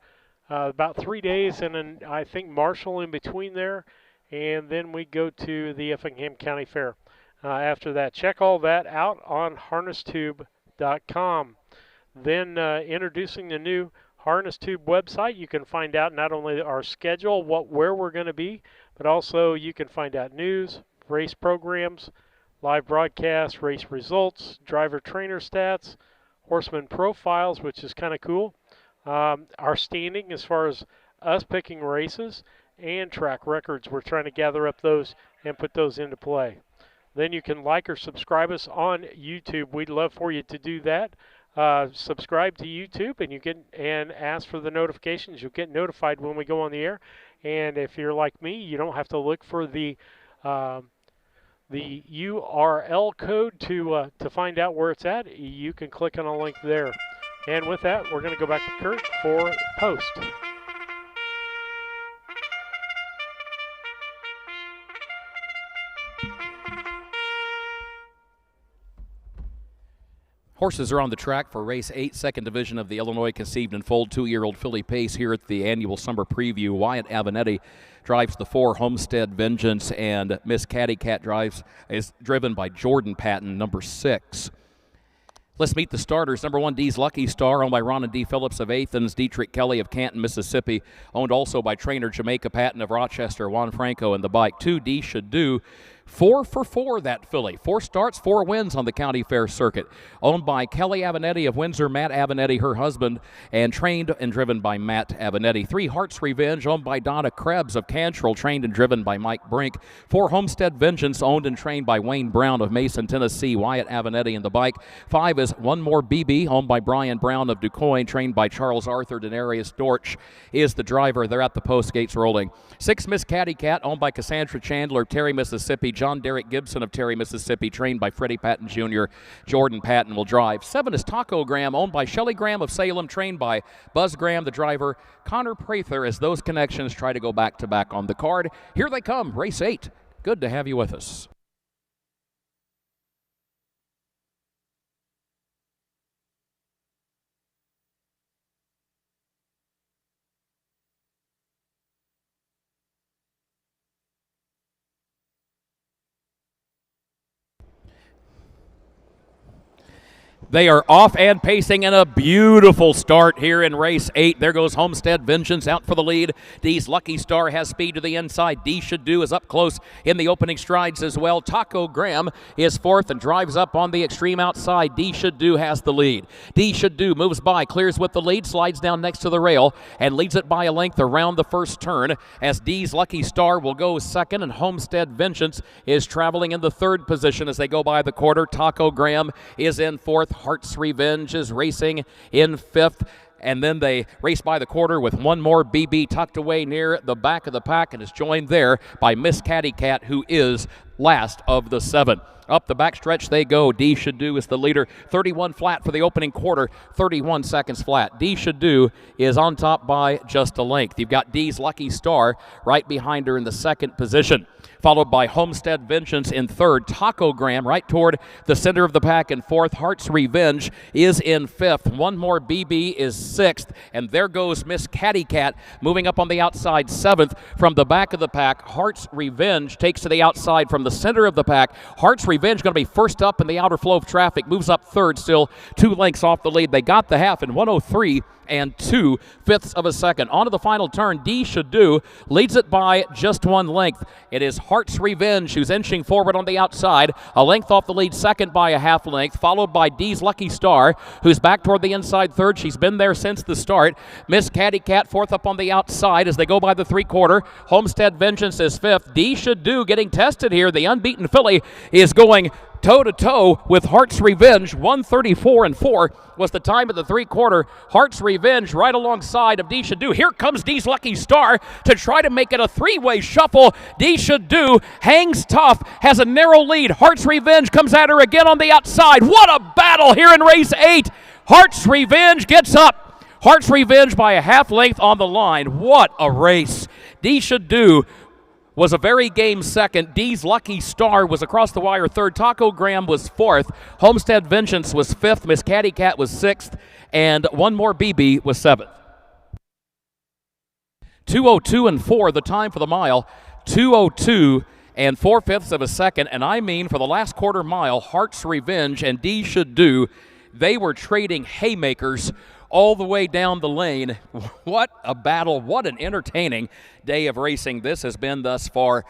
about 3 days, and then I think Marshall in between there. And then we go to the Effingham County Fair after that. Check all that out on harnesstube.com. Then introducing the new Harness Tube website, you can find out not only our schedule, where we're going to be, but also you can find out news, race programs, live broadcasts, race results, driver trainer stats, horseman profiles, which is kind of cool, our standing as far as us picking races, and track records. We're trying to gather up those and put those into play. Then you can like or subscribe us on YouTube. We'd love for you to do that. Subscribe to YouTube, and you can ask for the notifications. You'll get notified when we go on the air. And if you're like me, you don't have to look for the URL code to find out where it's at. You can click on a link there. And with that, we're going to go back to Kurt for post. Horses are on the track for race 8, second division of the Illinois Conceived and Foaled 2-year-old filly pace here at the annual summer preview. Wyatt Avenatti drives the 4 Homestead Vengeance, and Miss Catty Cat is driven by Jordan Patton, number 6. Let's meet the starters. Number 1, Dee's Lucky Star, owned by Ron and Dee Phillips of Athens, Dietrich Kelly of Canton, Mississippi, owned also by trainer Jamaica Patton of Rochester, Juan Franco in the bike. 2, D Should Do, 4 for 4, that filly. 4 starts, 4 wins on the county fair circuit. Owned by Kelly Avenatti of Windsor, Matt Avenatti, her husband, and trained and driven by Matt Avenatti. 3, Heart's Revenge, owned by Donna Krebs of Cantrell, trained and driven by Mike Brink. 4, Homestead Vengeance, owned and trained by Wayne Brown of Mason, Tennessee, Wyatt Avenatti in the bike. 5 is One More BB, owned by Brian Brown of DuQuoin, trained by Charles Arthur. Denarius Dortch is the driver. They're at the post gates rolling. 6, Miss Catty Cat, owned by Cassandra Chandler of Terry, Mississippi, John Derek Gibson of Terry, Mississippi, trained by Freddie Patton Jr. Jordan Patton will drive. 7 is Taco Graham, owned by Shelley Graham of Salem, trained by Buzz Graham, the driver. Connor Prather, as those connections try to go back-to-back on the card. Here they come, race 8. Good to have you with us. They are off and pacing in a beautiful start here in race 8. There goes Homestead Vengeance out for the lead. D's Lucky Star has speed to the inside. D Should Do is up close in the opening strides as well. Taco Graham is fourth and drives up on the extreme outside. D Should Do has the lead. D Should Do moves by, clears with the lead, slides down next to the rail, and leads it by a length around the first turn as D's Lucky Star will go second, and Homestead Vengeance is traveling in the third position as they go by the quarter. Taco Graham is in fourth. Heart's Revenge is racing in fifth. And then they race by the quarter with one more BB tucked away near the back of the pack and is joined there by Miss Catty Cat, who is last of the 7. Up the backstretch they go. D Should Do is the leader. 31 flat for the opening quarter, 31 seconds flat. D Should Do is on top by just a length. You've got D's Lucky Star right behind her in the second position, followed by Homestead Vengeance in third. Taco Graham right toward the center of the pack in fourth. Heart's Revenge is in fifth. One more BB is sixth. And there goes Miss Catty Cat moving up on the outside seventh from the back of the pack. Heart's Revenge takes to the outside from the center of the pack. Heart's Revenge going to be first up in the outer flow of traffic, moves up third, still 2 lengths off the lead. They got the half in 1:03 and 2/5 of a second. On to the final turn, D Should Do leads it by just 1 length. It is Heart's Revenge who's inching forward on the outside, a length off the lead, second by a half length, followed by D's Lucky Star, who's back toward the inside third. She's been there since the start. Miss Catty Cat fourth up on the outside as they go by the 3/4. Homestead Vengeance is fifth. D Should Do getting tested here. The unbeaten filly is going toe-to-toe with Heart's Revenge. 1:34 and 4 was the time of the 3/4. Heart's Revenge right alongside of D Should Do. Here comes D's Lucky Star to try to make it a 3-way shuffle. D Should Do hangs tough, has a narrow lead. Heart's Revenge comes at her again on the outside. What a battle here in race 8. Heart's Revenge gets up. Heart's Revenge by a half length on the line. What a race. D Should Do was a very game second. D's Lucky Star was across the wire third. Taco Graham was fourth. Homestead Vengeance was fifth. Miss Catty Cat was sixth. And one more BB was seventh. 2:02 and 4, the time for the mile. 2:02 and 4/5 of a second. And I mean, for the last quarter mile, Heart's Revenge and D Should Do, they were trading haymakers all the way down the lane. What a battle. What an entertaining day of racing this has been thus far.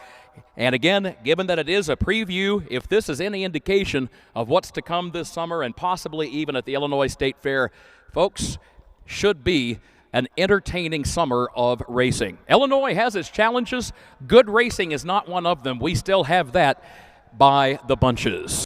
And again, given that it is a preview, if this is any indication of what's to come this summer and possibly even at the Illinois State Fair, folks, should be an entertaining summer of racing. Illinois has its challenges. Good racing is not one of them. We still have that by the bunches.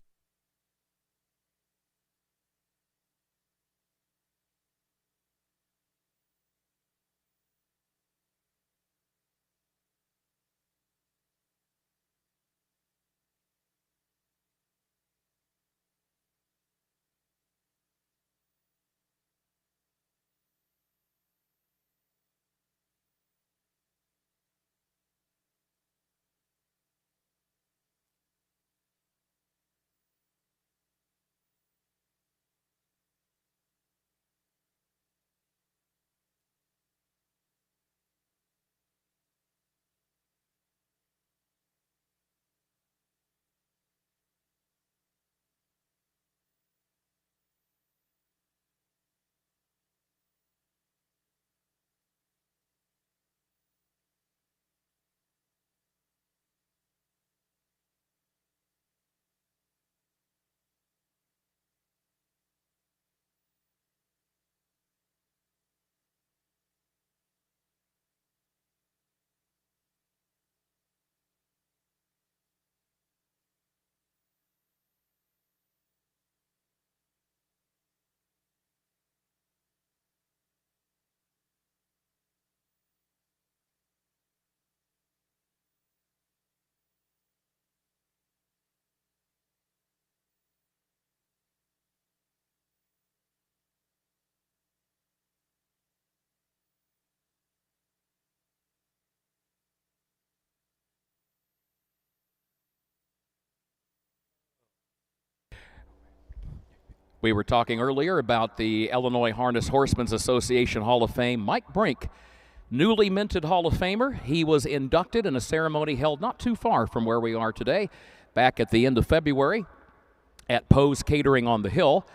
We were talking earlier about the Illinois Harness Horsemen's Association Hall of Fame. Mike Brink, newly minted Hall of Famer. He was inducted in a ceremony held not too far from where we are today, back at the end of February at Poe's Catering on the Hill.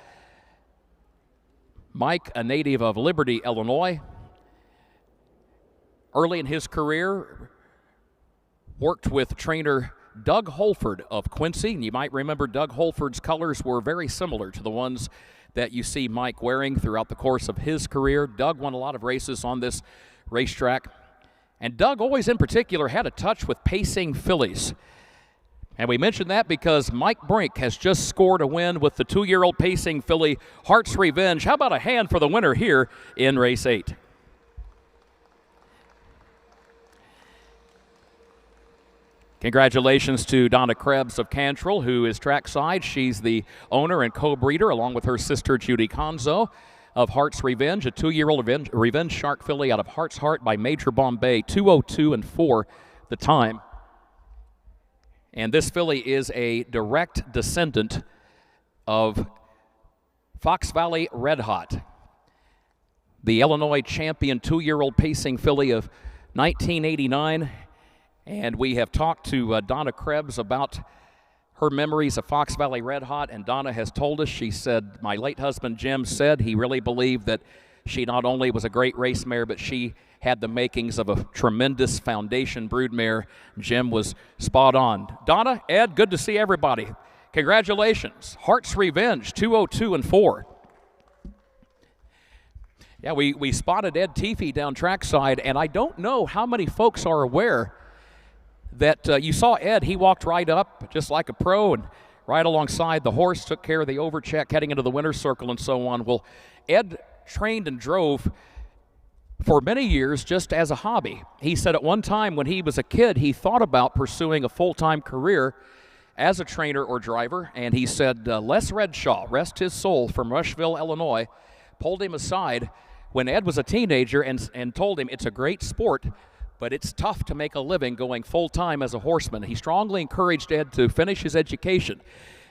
Mike, a native of Liberty, Illinois. Early in his career, worked with trainer Doug Holford of Quincy. And you might remember Doug Holford's colors were very similar to the ones that you see Mike wearing throughout the course of his career. Doug won a lot of races on this racetrack. And Doug always in particular had a touch with pacing fillies. And we mentioned that because Mike Brink has just scored a win with the 2-year-old pacing filly, Heart's Revenge. How about a hand for the winner here in race 8? Congratulations to Donna Krebs of Cantrell, who is trackside. She's the owner and co-breeder, along with her sister Judy Conzo, of Heart's Revenge, a 2-year-old revenge shark filly out of Heart's Heart by Major Bombay, 2:02.4 the time. And this filly is a direct descendant of Fox Valley Red Hot, the Illinois champion 2-year-old pacing filly of 1989. And we have talked to Donna Krebs about her memories of Fox Valley Red Hot, and Donna has told us, she said, my late husband Jim said he really believed that she not only was a great race mare, but she had the makings of a tremendous foundation broodmare. Jim was spot on. Donna, Ed, good to see everybody. Congratulations. Heart's Revenge, 2:02.4. Yeah, we spotted Ed Teefee down trackside, and I don't know how many folks are aware that you saw Ed. He walked right up just like a pro and right alongside the horse, took care of the overcheck heading into the winner's circle and so on. Well, Ed trained and drove for many years just as a hobby. He said at one time when he was a kid, he thought about pursuing a full-time career as a trainer or driver, and he said Les Redshaw, rest his soul, from Rushville, Illinois, pulled him aside when Ed was a teenager and told him it's a great sport, but it's tough to make a living going full-time as a horseman. He strongly encouraged Ed to finish his education.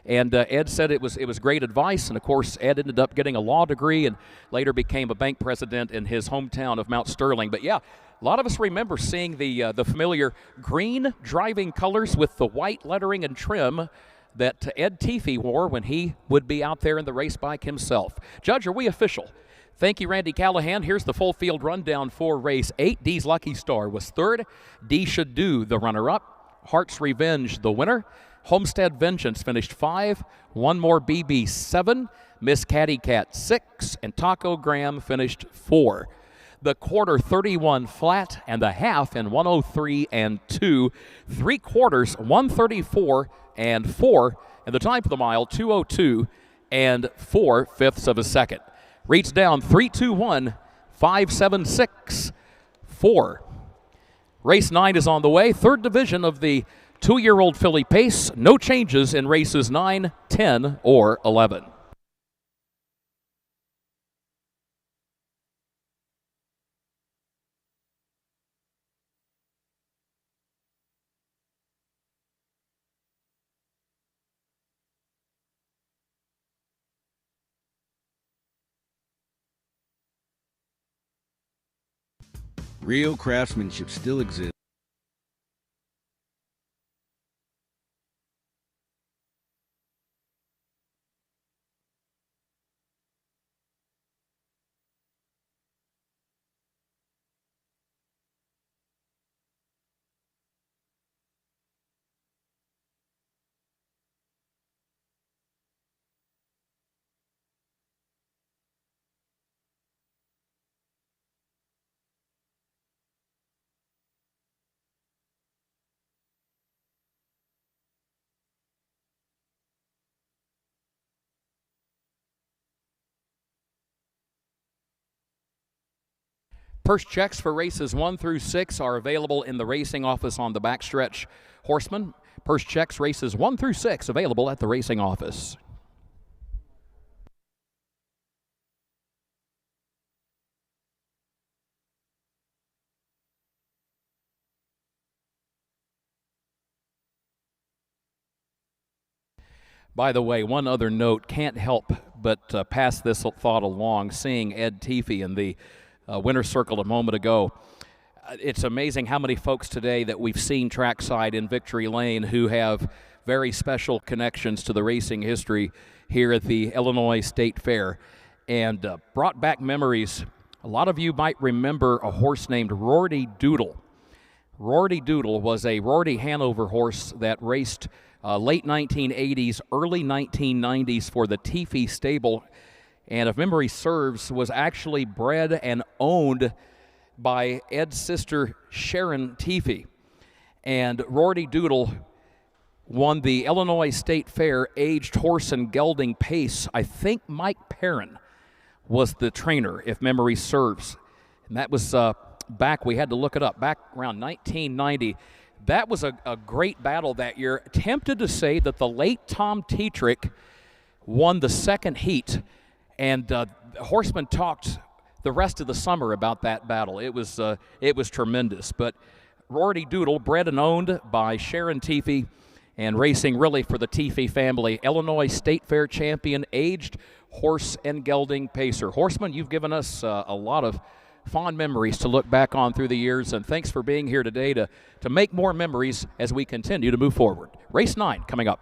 And Ed said it was great advice, and of course Ed ended up getting a law degree and later became a bank president in his hometown of Mount Sterling. But yeah, a lot of us remember seeing the familiar green driving colors with the white lettering and trim that Ed Teefee wore when he would be out there in the race bike himself. Judge, are we official? Thank you, Randy Callahan. Here's the full field rundown for race 8. D's Lucky Star was third. D Should Do, the runner-up. Heart's Revenge, the winner. Homestead Vengeance finished 5. One More BB, 7. Miss Catty Cat, 6. And Taco Graham finished 4. The quarter 31 flat and the half in 103 and 2. 3/4 134 and 4. And the time for the mile 2:02 and 4/5 of a second. Reach down 3:21 5:76 4. Race 9 is on the way. Third division of the 2-year-old filly pace. No changes in races 9, 10, or 11. Real craftsmanship still exists. Purse checks for races 1 through 6 are available in the racing office on the backstretch. Horsemen, purse checks races 1 through 6 available at the racing office. By the way, one other note, can't help but pass this thought along, seeing Ed Teefee in the winner's circle a moment ago. It's amazing how many folks today that we've seen trackside in Victory Lane who have very special connections to the racing history here at the Illinois State Fair. and brought back memories. A lot of you might remember a horse named Rorty Doodle. Rorty Doodle was a Rorty Hanover horse that raced late 1980s, early 1990s for the Teefy stable, and if memory serves, was actually bred and owned by Ed's sister Sharon Teefy. And Rorty Doodle won the Illinois State Fair aged horse and gelding pace. I think Mike Perrin was the trainer, if memory serves. And that was back, we had to look it up, back around 1990. That was a great battle that year. Tempted to say that the late Tom Tetrick won the second heat, and horsemen talked the rest of the summer about that battle. It was tremendous. But Rorty Doodle, bred and owned by Sharon Teefy, and racing really for the Teefy family, Illinois State Fair champion, aged horse and gelding pacer. Horseman, you've given us a lot of fond memories to look back on through the years, and thanks for being here today to make more memories as we continue to move forward. Race 9 coming up.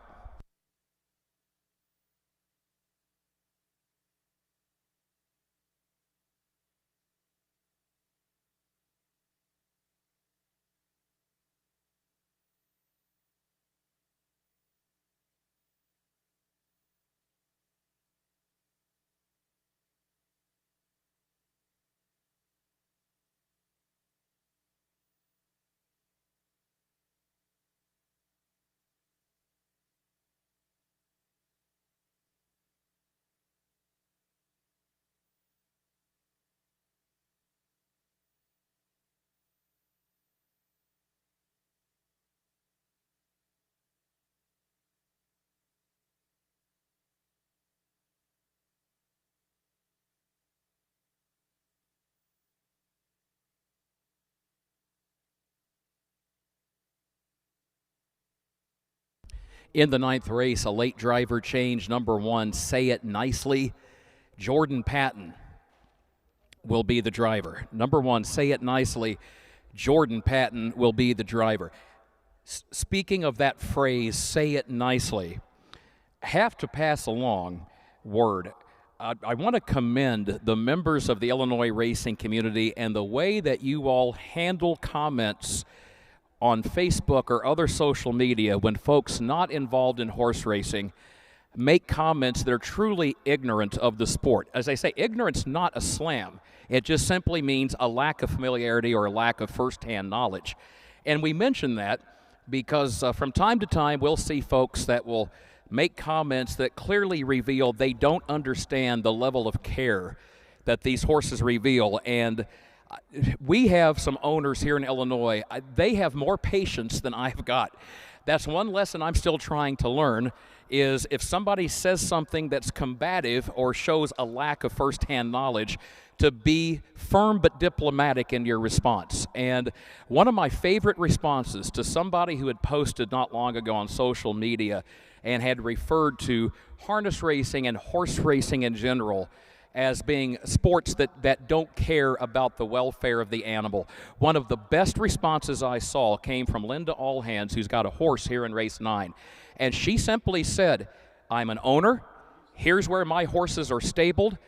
In the 9th race, a late driver change, number 1, Say It Nicely. Jordan Patton will be the driver. Number 1, Say It Nicely. Jordan Patton will be the driver. Speaking of that phrase, say it nicely, have to pass along word. I want to commend the members of the Illinois racing community and the way that you all handle comments on Facebook or other social media when folks not involved in horse racing make comments that are truly ignorant of the sport. As I say, ignorance not a slam. It just simply means a lack of familiarity or a lack of firsthand knowledge. And we mention that because from time to time we'll see folks that will make comments that clearly reveal they don't understand the level of care that these horses reveal. And we have some owners here in Illinois, they have more patience than I've got. That's one lesson I'm still trying to learn, is if somebody says something that's combative or shows a lack of firsthand knowledge, to be firm but diplomatic in your response. And one of my favorite responses to somebody who had posted not long ago on social media and had referred to harness racing and horse racing in general as being sports that don't care about the welfare of the animal. One of the best responses I saw came from Linda Allhands, who's got a horse here in race 9. And she simply said, I'm an owner. Here's where my horses are stabled.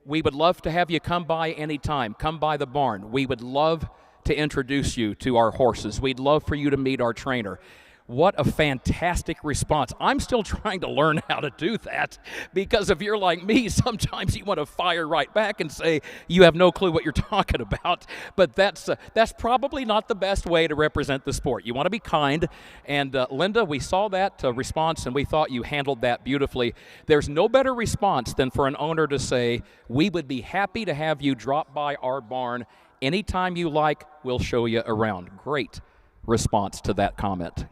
We would love to have you come by anytime. Come by the barn. We would love to introduce you to our horses. We'd love for you to meet our trainer. What a fantastic response. I'm still trying to learn how to do that, because if you're like me, sometimes you want to fire right back and say, you have no clue what you're talking about. But that's probably not the best way to represent the sport. You want to be kind. And Linda, we saw that response, and we thought you handled that beautifully. There's no better response than for an owner to say, we would be happy to have you drop by our barn anytime you like. We'll show you around. Great response to that comment.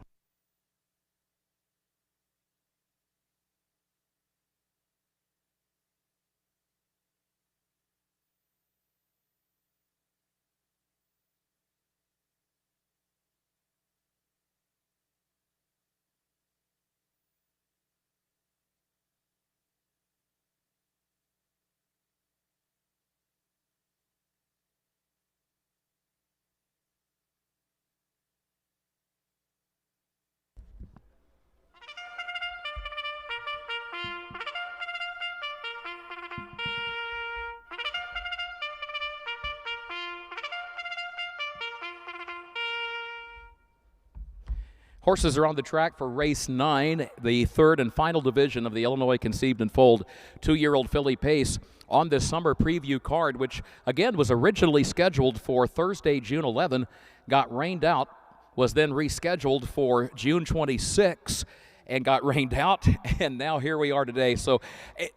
Horses are on the track for race 9, the third and final division of the Illinois Conceived and Foaled 2-year-old filly pace on this summer preview card, which again was originally scheduled for Thursday, June 11, got rained out, was then rescheduled for June 26, and got rained out, and now here we are today. So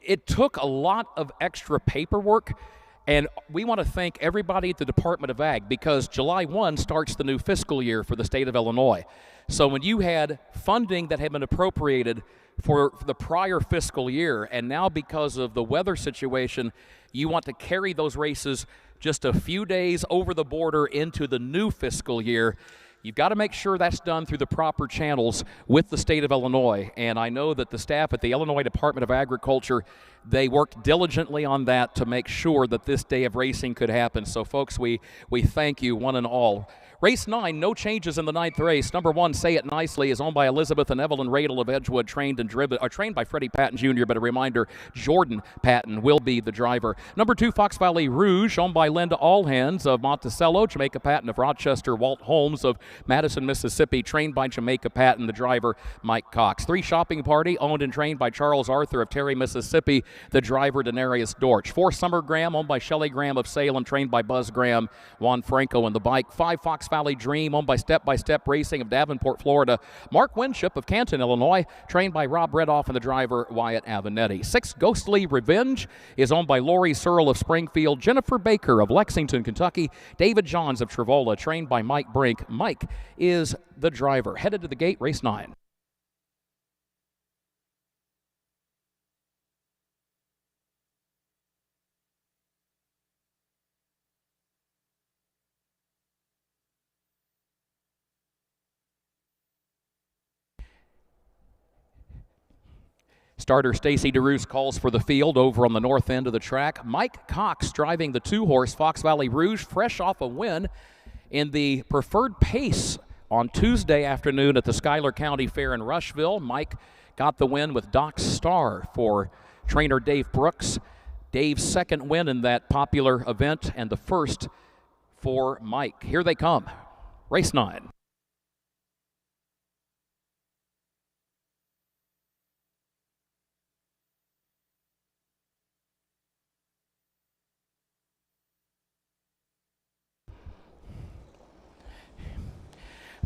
it took a lot of extra paperwork, and we want to thank everybody at the Department of Ag, because July 1 starts the new fiscal year for the state of Illinois. So when you had funding that had been appropriated for the prior fiscal year, and now because of the weather situation, you want to carry those races just a few days over the border into the new fiscal year, you've got to make sure that's done through the proper channels with the state of Illinois. And I know that the staff at the Illinois Department of Agriculture, they worked diligently on that to make sure that this day of racing could happen. So, folks, we thank you one and all. Race 9, no changes in the 9th race. Number 1, Say It Nicely, is owned by Elizabeth and Evelyn Radel of Edgewood, trained by Freddie Patton Jr., but a reminder, Jordan Patton will be the driver. Number 2, Fox Valley Rouge, owned by Linda Allhands of Monticello, Jamaica Patton of Rochester, Walt Holmes of Madison, Mississippi, trained by Jamaica Patton, the driver, Mike Cox. 3, Shopping Party, owned and trained by Charles Arthur of Terry, Mississippi, the driver, Denarius Dortch. 4, Summer Graham, owned by Shelley Graham of Salem, trained by Buzz Graham, Juan Franco in the bike. 5, Fox Valley Dream, owned by Step Racing of Davenport, Florida, Mark Winship of Canton, Illinois, trained by Rob Redoff and the driver, Wyatt Avenetti. 6, Ghostly Revenge, is owned by Lori Searle of Springfield, Jennifer Baker of Lexington, Kentucky, David Johns of Trevola, trained by Mike Brink. Mike is the driver. Headed to the gate, race 9. Starter Stacy DeRoos calls for the field over on the north end of the track. Mike Cox driving the 2-horse Fox Valley Rouge, fresh off a win in the preferred pace on Tuesday afternoon at the Schuyler County Fair in Rushville. Mike got the win with Doc Starr for trainer Dave Brooks. Dave's second win in that popular event and the first for Mike. Here they come. Race 9.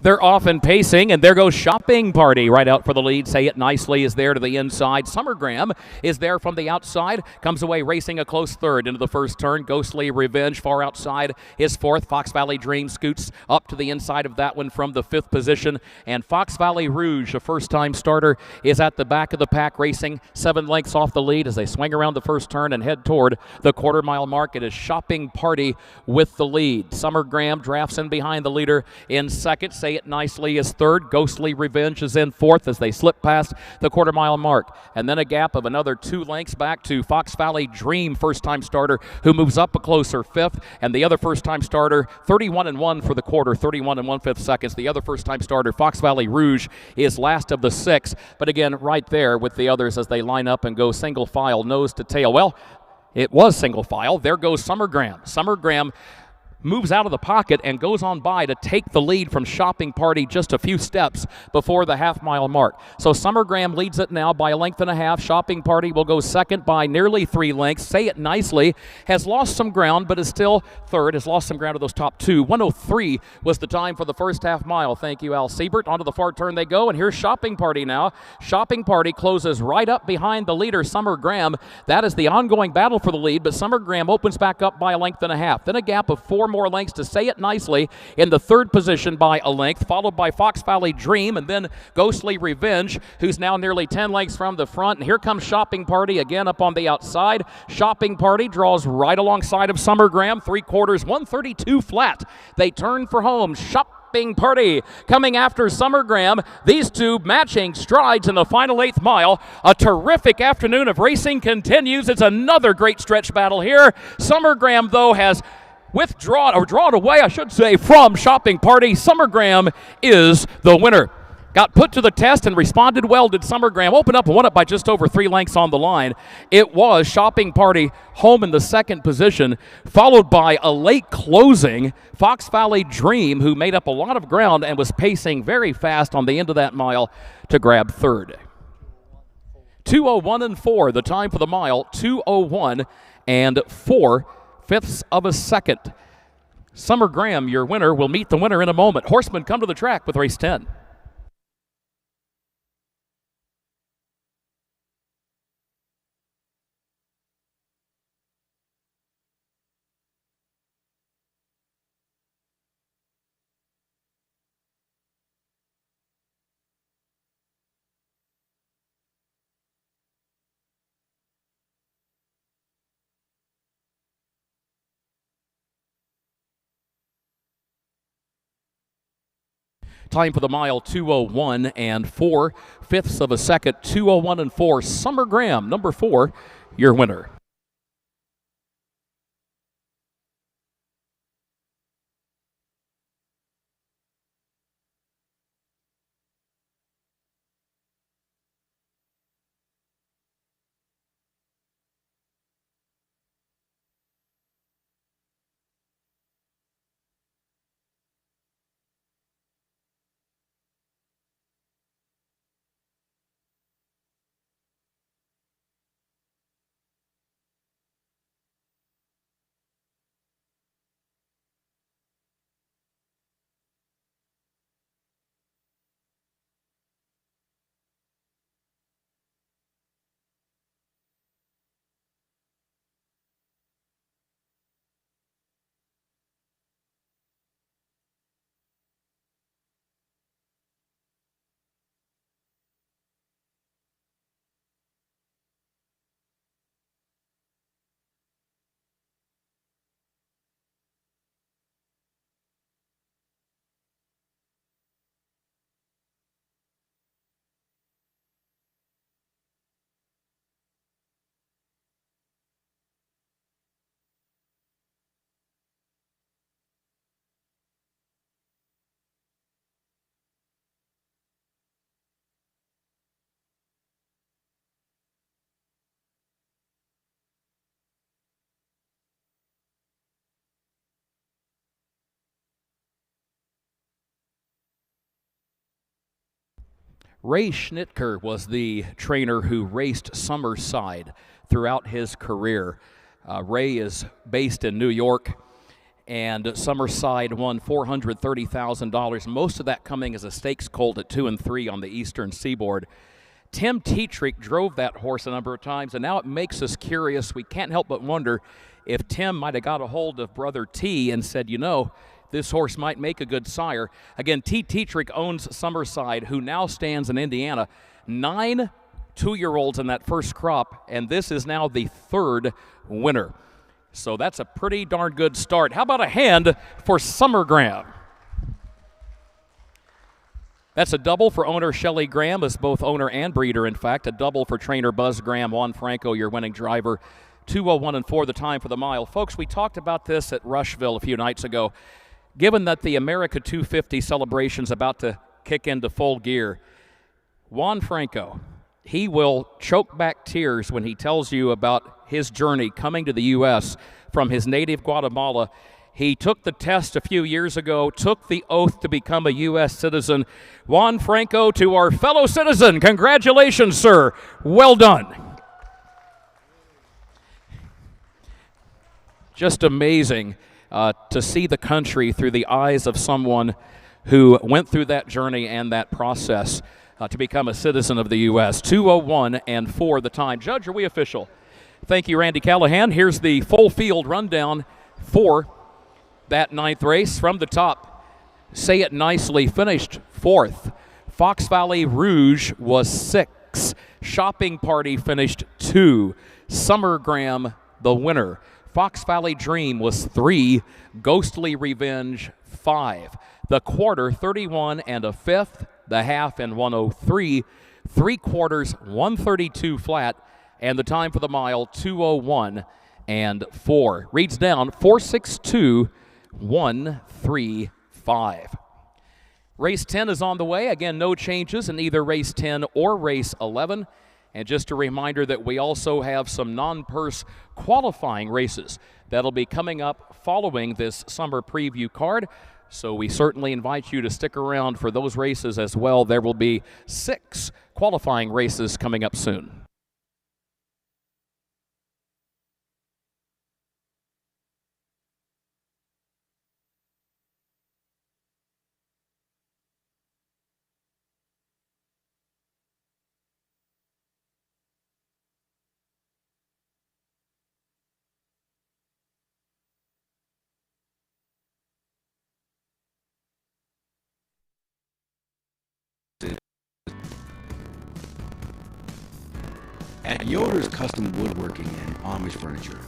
They're off and pacing, and there goes Shopping Party right out for the lead. Say It Nicely is there to the inside. Summer Graham is there from the outside, comes away racing a close third into the first turn. Ghostly Revenge far outside is fourth. Fox Valley Dream scoots up to the inside of that one from the 5th position. And Fox Valley Rouge, a first-time starter, is at the back of the pack, racing 7 lengths off the lead as they swing around the first turn and head toward the quarter-mile mark. It is Shopping Party with the lead. Summer Graham drafts in behind the leader in second. Say It Nicely is third. Ghostly Revenge is in fourth as they slip past the quarter-mile mark. And then a gap of another 2 lengths back to Fox Valley Dream, first-time starter, who moves up a closer 5th. And the other first-time starter, 31-1 for the quarter, 31 1/5 seconds. The other first-time starter, Fox Valley Rouge, is last of the 6. But again, right there with the others as they line up and go single file, nose to tail. Well, it was single file. There goes Summer Graham. Summer Graham moves out of the pocket and goes on by to take the lead from Shopping Party just a few steps before the half-mile mark. So Summer Graham leads it now by 1.5 lengths. Shopping Party will go second by nearly 3 lengths. Say It Nicely has lost some ground, but is still third, has lost some ground to those top 2. 1:03 was the time for the first half-mile. Thank you, Al Siebert. Onto the far turn they go, and here's Shopping Party now. Shopping Party closes right up behind the leader, Summer Graham. That is the ongoing battle for the lead, but Summer Graham opens back up by 1.5 lengths. Then a gap of 4 more lengths to Say It Nicely in the 3rd position by 1 length, followed by Fox Valley Dream, and then Ghostly Revenge, who's now nearly 10 lengths from the front. And here comes Shopping Party again up on the outside. Shopping Party draws right alongside of Summer Graham, 3/4, 132 flat. They turn for home. Shopping Party coming after Summer Graham. These two matching strides in the final 8th mile. A terrific afternoon of racing continues. It's another great stretch battle here. Summer Graham, though, has drawn away, I should say, from Shopping Party. Summer Graham is the winner. got put to the test and responded well. Did Summer Graham open up and won it by just over 3 lengths on the line? It was Shopping Party home in the second position, followed by a late closing Fox Valley Dream, who made up a lot of ground and was pacing very fast on the end of that mile to grab third. 2:01 and 4, the time for the mile, 2:01 and 4/5 of a second. Summer Graham, your winner, will meet the winner in a moment. Horsemen come to the track with race 10. Time for the mile, 2:01 and 4/5 of a second. 2:01 and 4. Summer Graham, number 4, your winner. Ray Schnitker was the trainer who raced Summerside throughout his career. Ray is based in New York, and Summerside won $430,000, most of that coming as a stakes colt at 2 and 3 on the eastern seaboard. Tim Tetrick drove that horse a number of times, and now it makes us curious. We can't help but wonder if Tim might have got a hold of Brother T and said, you know, this horse might make a good sire. Again, T. Tetrick owns Summerside, who now stands in Indiana. 9 two-year-olds in that first crop, and this is now the 3rd winner. So that's a pretty darn good start. How about a hand for Summer Graham? That's a double for owner Shelley Graham, as both owner and breeder, in fact. A double for trainer Buzz Graham. Juan Franco, your winning driver. 2:01 and 4, the time for the mile. Folks, we talked about this at Rushville a few nights ago. Given that the America 250 celebration's about to kick into full gear, Juan Franco, he will choke back tears when he tells you about his journey coming to the U.S. from his native Guatemala. He took the test a few years ago, took the oath to become a U.S. citizen. Juan Franco, to our fellow citizen, congratulations, sir. Well done. Just amazing to see the country through the eyes of someone who went through that journey and that process to become a citizen of the U.S. 2:01 and 4 the time. Judge, are we official? Thank you, Randy Callahan. Here's the full field rundown for that 9th race. From the top, Say It Nicely finished 4th. Fox Valley Rouge was 6. Shopping Party finished 2. Summer Graham, the winner. Fox Valley Dream was 3. Ghostly Revenge, 5. The quarter, 31 and a 5th. The half and 103. 3/4, 132 flat. And the time for the mile, 2:01 and 4. Reads down 4:62, 135. Race 10 is on the way. Again, no changes in either race 10 or race 11. And just a reminder that we also have some non-purse qualifying races that'll be coming up following this summer preview card. So we certainly invite you to stick around for those races as well. There will be 6 qualifying races coming up soon. At Yoder's Custom Woodworking and Amish Furniture.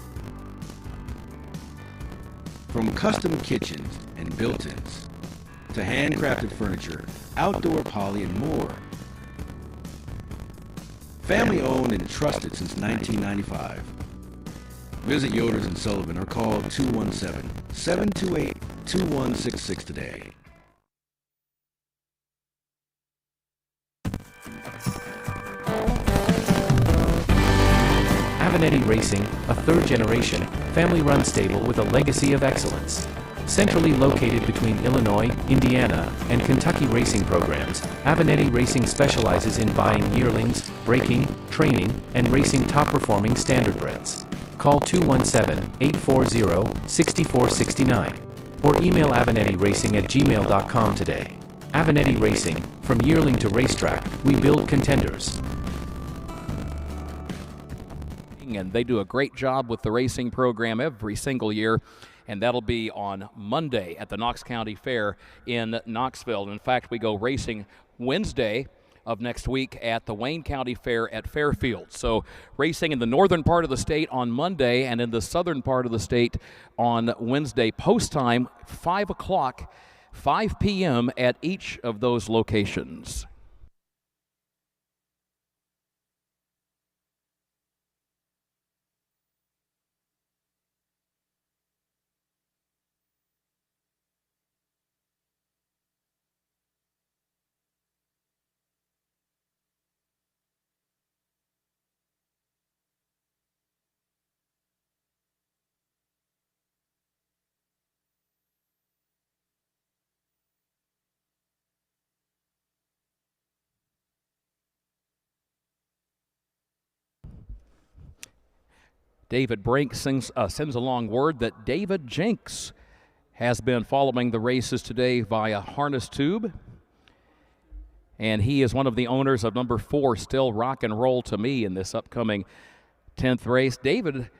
From custom kitchens and built-ins to handcrafted furniture, outdoor poly, and more. Family owned and trusted since 1995. Visit Yoder's in Sullivan or call 217-728-2166 today. Avenatti Racing, a third-generation, family-run stable with a legacy of excellence. Centrally located between Illinois, Indiana, and Kentucky racing programs, Avenatti Racing specializes in buying yearlings, breaking, training, and racing top-performing standardbreds. Call 217-840-6469 or email avenattiracing@gmail.com today. Avenatti Racing, from yearling to racetrack, we build contenders. And they do a great job with the racing program every single year, and that'll be on Monday at the Knox County Fair in Knoxville. In fact, we go racing Wednesday of next week at the Wayne County Fair at Fairfield. So racing in the northern part of the state on Monday and in the southern part of the state on Wednesday. Post time 5 o'clock, 5 p.m. at each of those locations. David Brink sends along word that David Jenks has been following the races today via harness tube. And he is one of the owners of number 4, Still Rock and Roll to Me, in this upcoming 10th race. David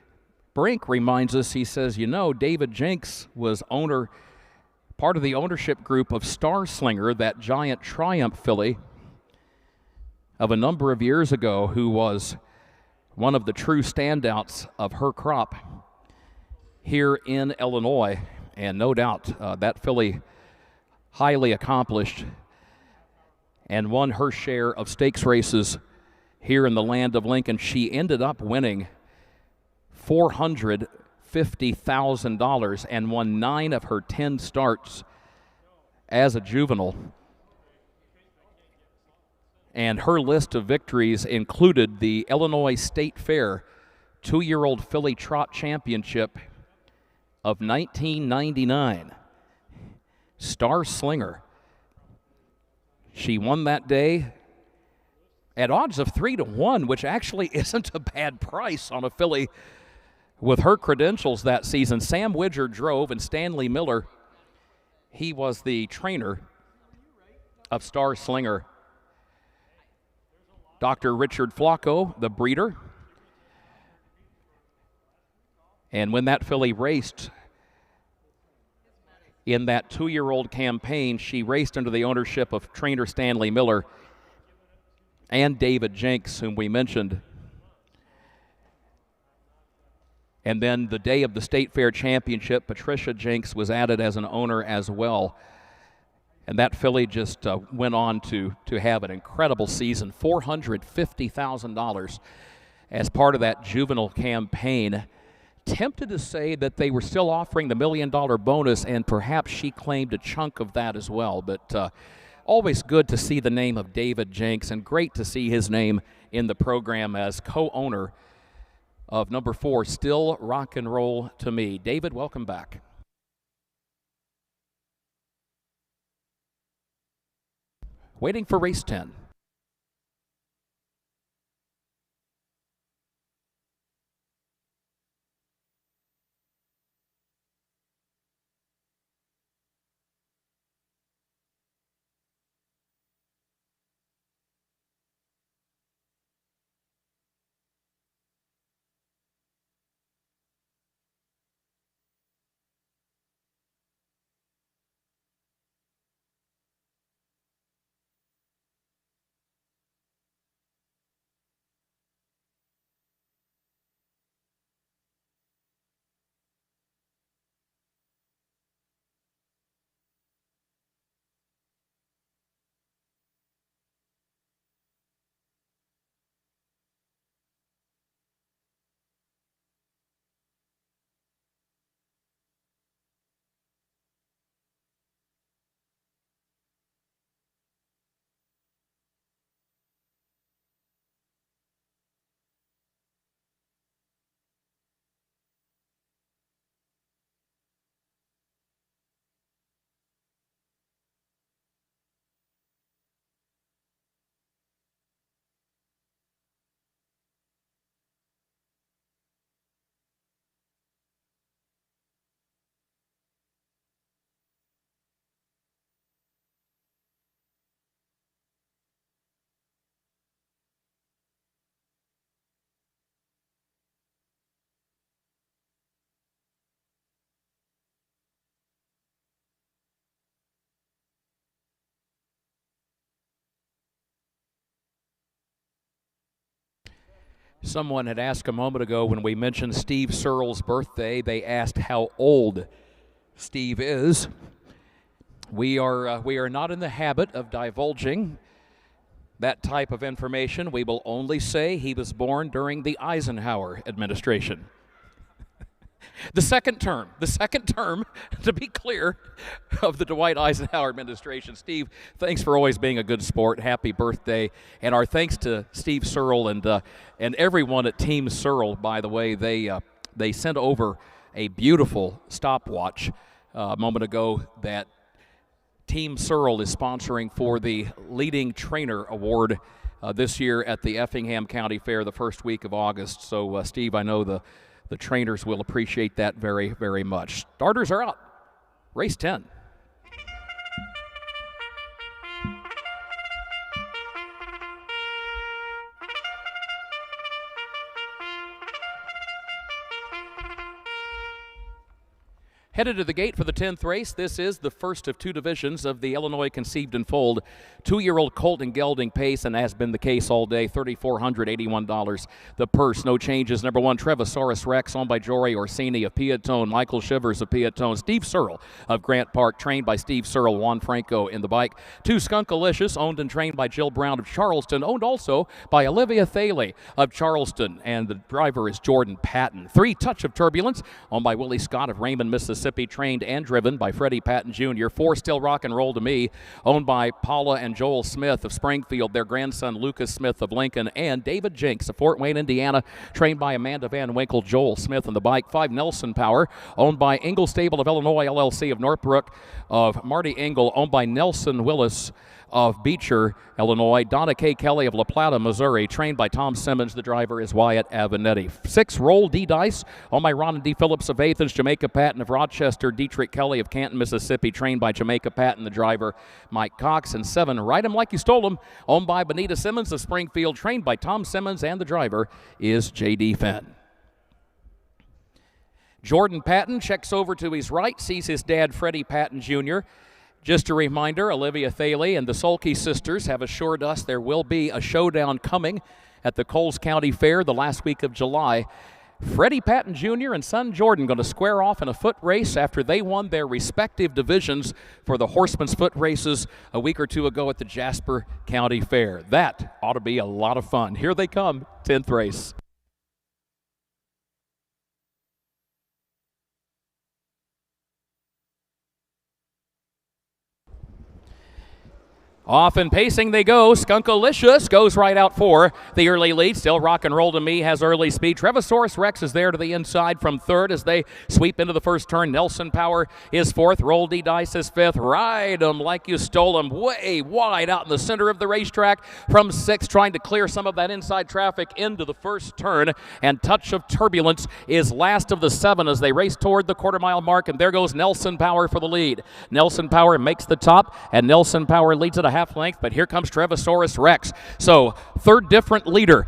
Brink reminds us, he says, you know, David Jenks was part of the ownership group of Star Slinger, that giant Triumph filly of a number of years ago, who was one of the true standouts of her crop here in Illinois. And no doubt that filly, highly accomplished, and won her share of stakes races here in the land of Lincoln. She ended up winning $450,000 and won 9 of her 10 starts as a juvenile. And her list of victories included the Illinois State Fair 2-year-old filly trot championship of 1999. Star Slinger. She won that day at odds of 3-1, which actually isn't a bad price on a filly with her credentials that season. Sam Widger drove, and Stanley Miller, he was the trainer of Star Slinger. Dr. Richard Flacco, the breeder. And when that filly raced in that 2-year-old campaign, she raced under the ownership of trainer Stanley Miller and David Jenks, whom we mentioned. And then the day of the State Fair Championship, Patricia Jenks was added as an owner as well. And that filly just went on to have an incredible season, $450,000 as part of that juvenile campaign. tempted to say that they were still offering the $1 million bonus, and perhaps she claimed a chunk of that as well. But always good to see the name of David Jenks, and great to see his name in the program as co-owner of number 4, Still Rock and Roll to Me. David, welcome back. Waiting for race 10. Someone had asked a moment ago when we mentioned Steve Searle's birthday, they asked how old Steve is. We are not in the habit of divulging that type of information. We will only say he was born during the Eisenhower administration. The second term, to be clear, of the Dwight Eisenhower administration. Steve, thanks for always being a good sport. Happy birthday. And our thanks to Steve Searle and everyone at Team Searle, by the way. They sent over a beautiful stopwatch a moment ago that Team Searle is sponsoring for the Leading Trainer Award this year at the Effingham County Fair the first week of August. So, Steve, I know the trainers will appreciate that very, very much. Starters are out. Race 10. Headed to the gate for the 10th race. This is the first of 2 divisions of the Illinois Conceived and Foaled 2-year-old colt and gelding pace, and has been the case all day. $3,481 the purse. No changes. Number 1, Trevisaurus Rex, owned by Jory Orsini of Piatone. Michael Shivers of Piatone. Steve Searle of Grant Park, trained by Steve Searle. Juan Franco in the bike. 2, Skunkalicious, owned and trained by Jill Brown of Charleston. Owned also by Olivia Thaley of Charleston, and the driver is Jordan Patton. 3, Touch of Turbulence, owned by Willie Scott of Raymond, Mississippi. Trained and driven by Freddie Patton Jr. 4, Still Rock and Roll to Me, owned by Paula and Joel Smith of Springfield, their grandson Lucas Smith of Lincoln, and David Jenks of Fort Wayne, Indiana, trained by Amanda Van Winkle, Joel Smith on the bike. 5, Nelson Power, owned by Engel Stable of Illinois LLC of Northbrook of Marty Engel, owned by Nelson Willis of Beecher, Illinois. Donna K. Kelly of La Plata, Missouri, trained by Tom Simmons. The driver is Wyatt Avenetti. 6, Roll D Dice, owned by Ron and D. Phillips of Athens. Jamaica Patton of Rochester. Dietrich Kelly of Canton, Mississippi, trained by Jamaica Patton. The driver, Mike Cox. And 7, Ride 'em Like You Stole 'em, owned by Benita Simmons of Springfield, trained by Tom Simmons, and the driver is J.D. Fenn. Jordan Patton checks over to his right, sees his dad, Freddie Patton Jr. Just a reminder, Olivia Thaley and the Sulky sisters have assured us there will be a showdown coming at the Coles County Fair the last week of July. Freddie Patton Jr. and son Jordan going to square off in a foot race after they won their respective divisions for the Horseman's Foot races a week or 2 ago at the Jasper County Fair. That ought to be a lot of fun. Here they come, 10th race. Off and pacing they go. Skunkalicious goes right out for the early lead. Still Rock and Roll to Me has early speed. Trevisaurus Rex is there to the inside from third as they sweep into the first turn. Nelson Power is fourth. Roll D Dice is fifth. Ride 'em Like You Stole 'em way wide out in the center of the racetrack from sixth, trying to clear some of that inside traffic into the first turn. And Touch of Turbulence is last of the seven as they race toward the quarter-mile mark. And there goes Nelson Power for the lead. Nelson Power makes the top, and Nelson Power leads at a half length, but here comes Trevisaurus Rex. So third different leader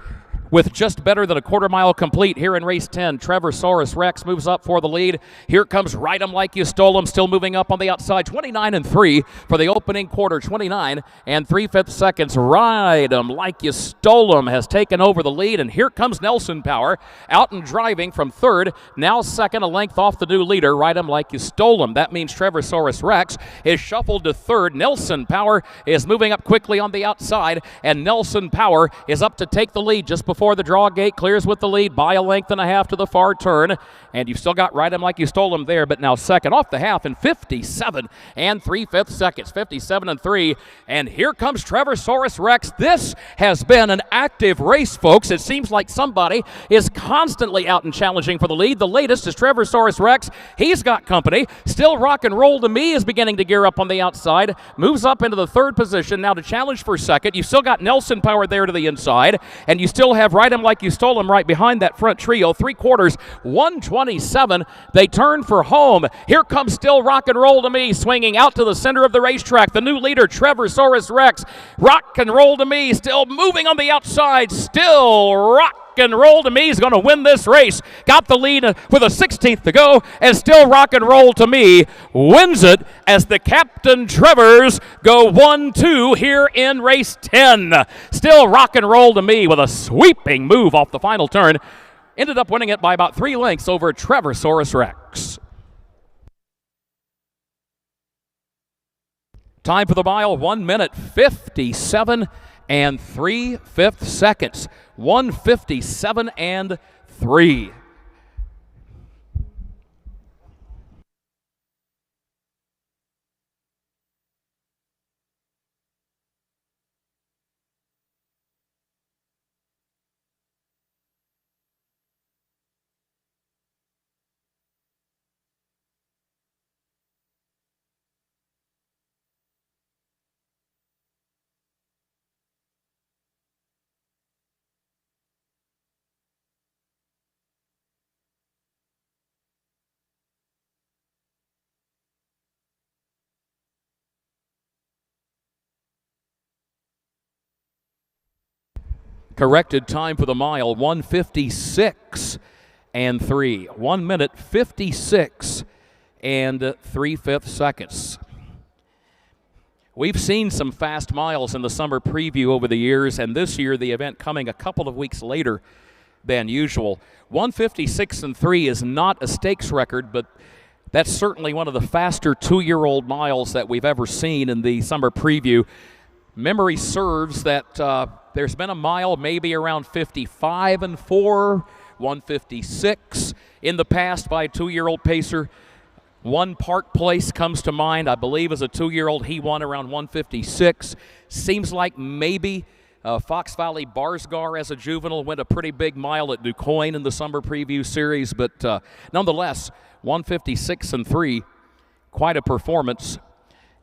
with just better than a quarter mile complete here in race 10. Trevisaurus Rex moves up for the lead. Here comes Ride 'em Like You Stole 'em, still moving up on the outside. 29 and 3 for the opening quarter. 29 and 3/5 seconds. Ride 'em Like You Stole 'em has taken over the lead, and here comes Nelson Power out and driving from third. Now second, a length off the new leader. Ride 'em Like You Stole 'em. That means Trevisaurus Rex is shuffled to third. Nelson Power is moving up quickly on the outside, and Nelson Power is up to take the lead just before the draw gate clears with the lead by a length and a half to the far turn. And you've still got Ride 'em Like You Stole 'em there, but now second off the half in 57 and 3/5 seconds. 57 and 3. And here comes Trevisaurus Rex. This has been an active race, folks. It seems like somebody is constantly out and challenging for the lead. The latest is Trevisaurus Rex. He's got company. Still Rock and Roll to Me is beginning to gear up on the outside. Moves up into the third position now to challenge for second. You've still got Nelson Power there to the inside, and you still have Ride 'em Like You Stole 'em right behind that front trio. 3/4, 127. They turn for home. Here comes Still Rock and Roll to Me, swinging out to the center of the racetrack. The new leader, Trevisaurus Rex. Rock and Roll to Me, still moving on the outside. Still Rock and Roll to Me is going to win this race. Got the lead with a 16th to go, and Still Rock and Roll to Me wins it as the Captain Trevors go 1-2 here in race 10. Still Rock and Roll to Me with a sweeping move off the final turn. Ended up winning it by about 3 lengths over Trevisaurus Rex. Time for the mile, 1 minute 57 and 3/5 seconds. 1:57 and 3. Corrected time for the mile, 1:56 and 3. 1 minute 56 and 3/5 seconds. We've seen some fast miles in the summer preview over the years, and this year the event coming a couple of weeks later than usual. 1:56 and 3 is not a stakes record, but that's certainly one of the faster 2-year-old miles that we've ever seen in the summer preview. Memory serves that there's been a mile maybe around 55 and 4, 1:56 in the past by a 2-year-old pacer. One Park Place comes to mind, I believe, as a 2-year-old. He won around 1:56. Seems like maybe Fox Valley Barsgar as a juvenile went a pretty big mile at DuQuoin in the summer preview series, but nonetheless, 1:56 and 3, quite a performance.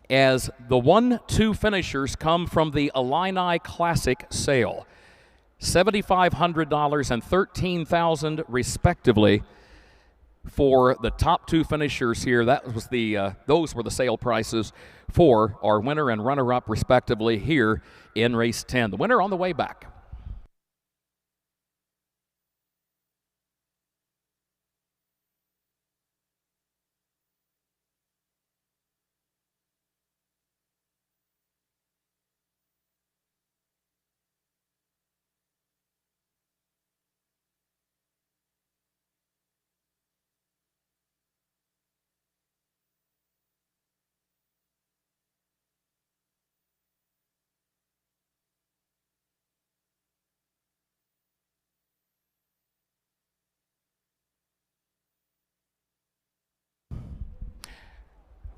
As the 1-2 finishers come from the Illini Classic sale. $7,500 and $13,000 respectively for the top 2 finishers here. That was those were the sale prices for our winner and runner-up respectively here in race 10. The winner on the way back.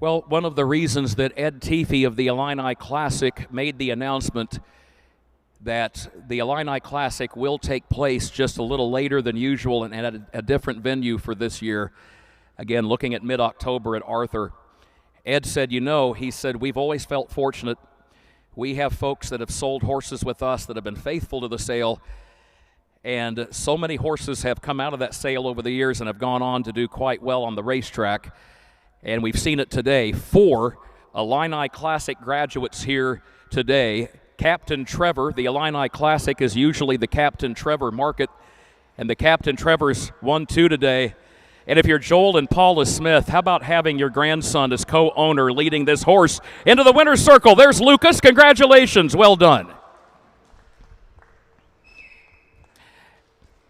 Well, one of the reasons that Ed Teefee of the Illini Classic made the announcement that the Illini Classic will take place just a little later than usual and at a different venue for this year, again, looking at mid-October at Arthur, Ed said, he said, we've always felt fortunate. We have folks that have sold horses with us that have been faithful to the sale, and so many horses have come out of that sale over the years and have gone on to do quite well on the racetrack. And we've seen it today. 4 Illini Classic graduates here today. Captain Trevor, the Illini Classic is usually the Captain Trevor market, and the Captain Trevor's won 2 today. And if you're Joel and Paula Smith, how about having your grandson as co-owner leading this horse into the winner's circle? There's Lucas. Congratulations. Well done.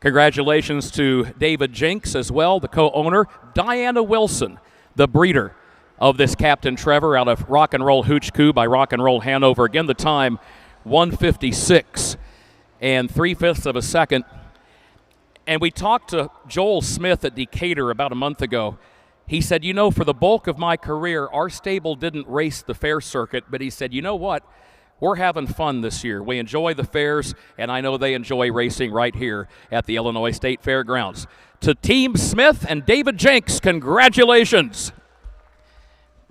Congratulations to David Jenks as well, the co-owner. Diana Wilson, the breeder of this Captain Trevor out of Rock and Roll Hooch Coup by Rock and Roll Hanover. Again, the time 1:56 and 3/5 of a second. And we talked to Joel Smith at Decatur about a month ago. He said, for the bulk of my career, our stable didn't race the fair circuit, but he said, you know what? We're having fun this year. We enjoy the fairs, and I know they enjoy racing right here at the Illinois State Fairgrounds. To Team Smith and David Jenks, congratulations.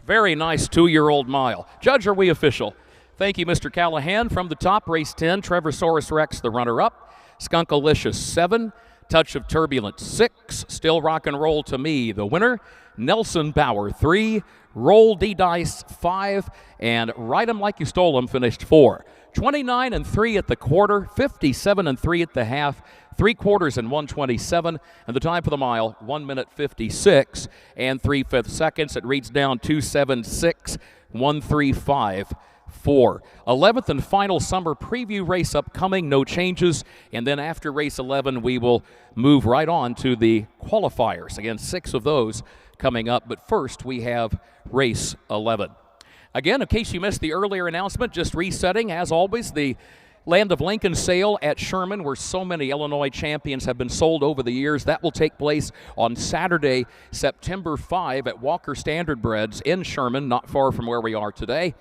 Very nice 2-year-old mile. Judge, are we official? Thank you, Mr. Callahan. From the top, race 10, Trevorsaurus Rex, the runner-up. Skunkalicious, 7. Touch of Turbulence, 6. Still Rock and Roll to Me, the winner. Nelson Bauer, 3. Roll D-Dice, 5. And Ride 'em Like You Stole 'em finished 4. 29-3 at the quarter, 57-3 at the half, 3/4 and 1:27, and the time for the mile, 1:56 and 3/5 seconds. It reads down 2:76, 1:35. 11th and final summer preview race upcoming, no changes. And then after race 11, we will move right on to the qualifiers. Again, 6 of those coming up. But first, we have race 11. Again, in case you missed the earlier announcement, just resetting, as always, the Land of Lincoln sale at Sherman, where so many Illinois champions have been sold over the years. That will take place on Saturday, September 5 at Walker Standardbreds in Sherman, not far from where we are today.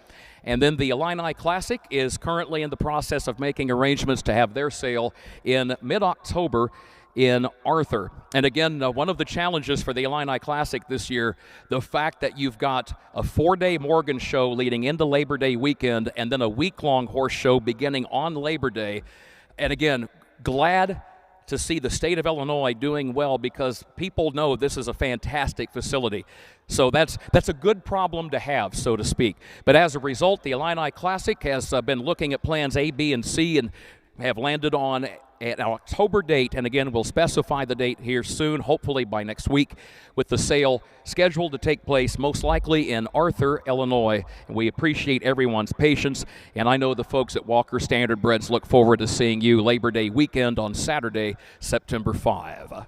And then the Illini Classic is currently in the process of making arrangements to have their sale in mid-October in Arthur. And again, one of the challenges for the Illini Classic this year, the fact that you've got a 4-day Morgan show leading into Labor Day weekend and then a week-long horse show beginning on Labor Day. And again, glad to see the state of Illinois doing well because people know this is a fantastic facility. So that's a good problem to have, so to speak. But as a result, the Illini Classic has been looking at plans A, B, and C and have landed on an October date, and again, we'll specify the date here soon, hopefully by next week, with the sale scheduled to take place most likely in Arthur, Illinois. And we appreciate everyone's patience, and I know the folks at Walker Standardbreds look forward to seeing you Labor Day weekend on Saturday, September 5.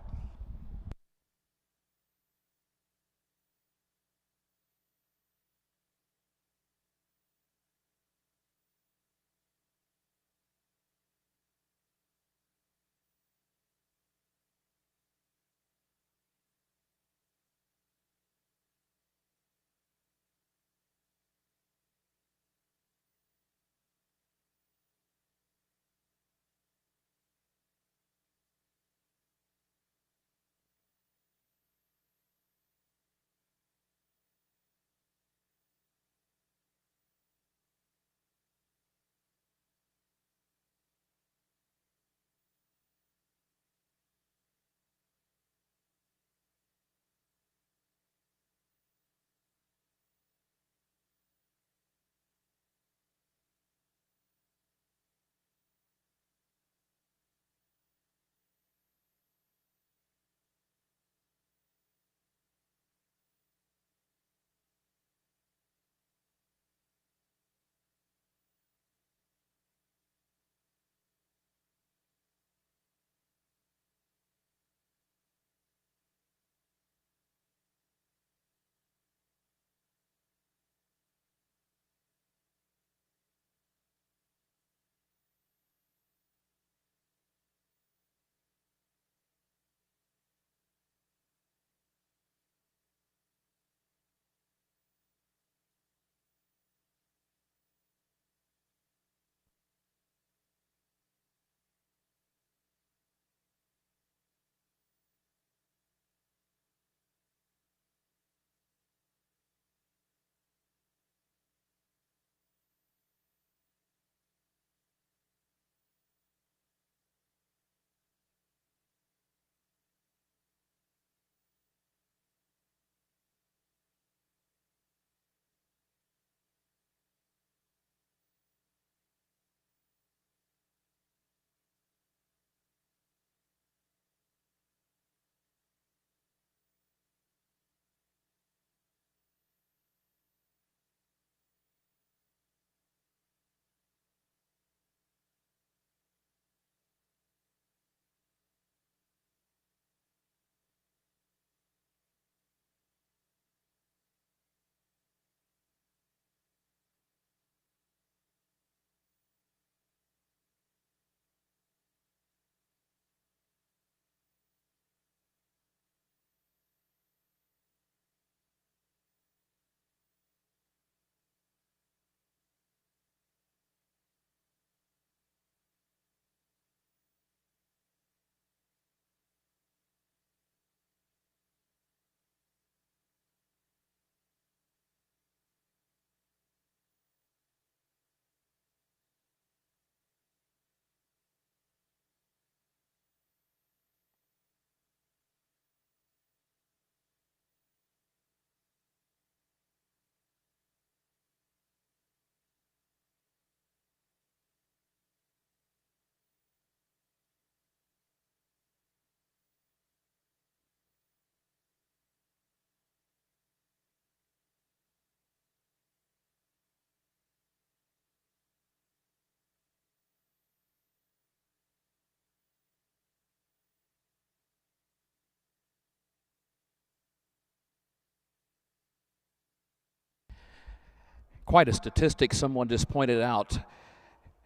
Quite a statistic someone just pointed out.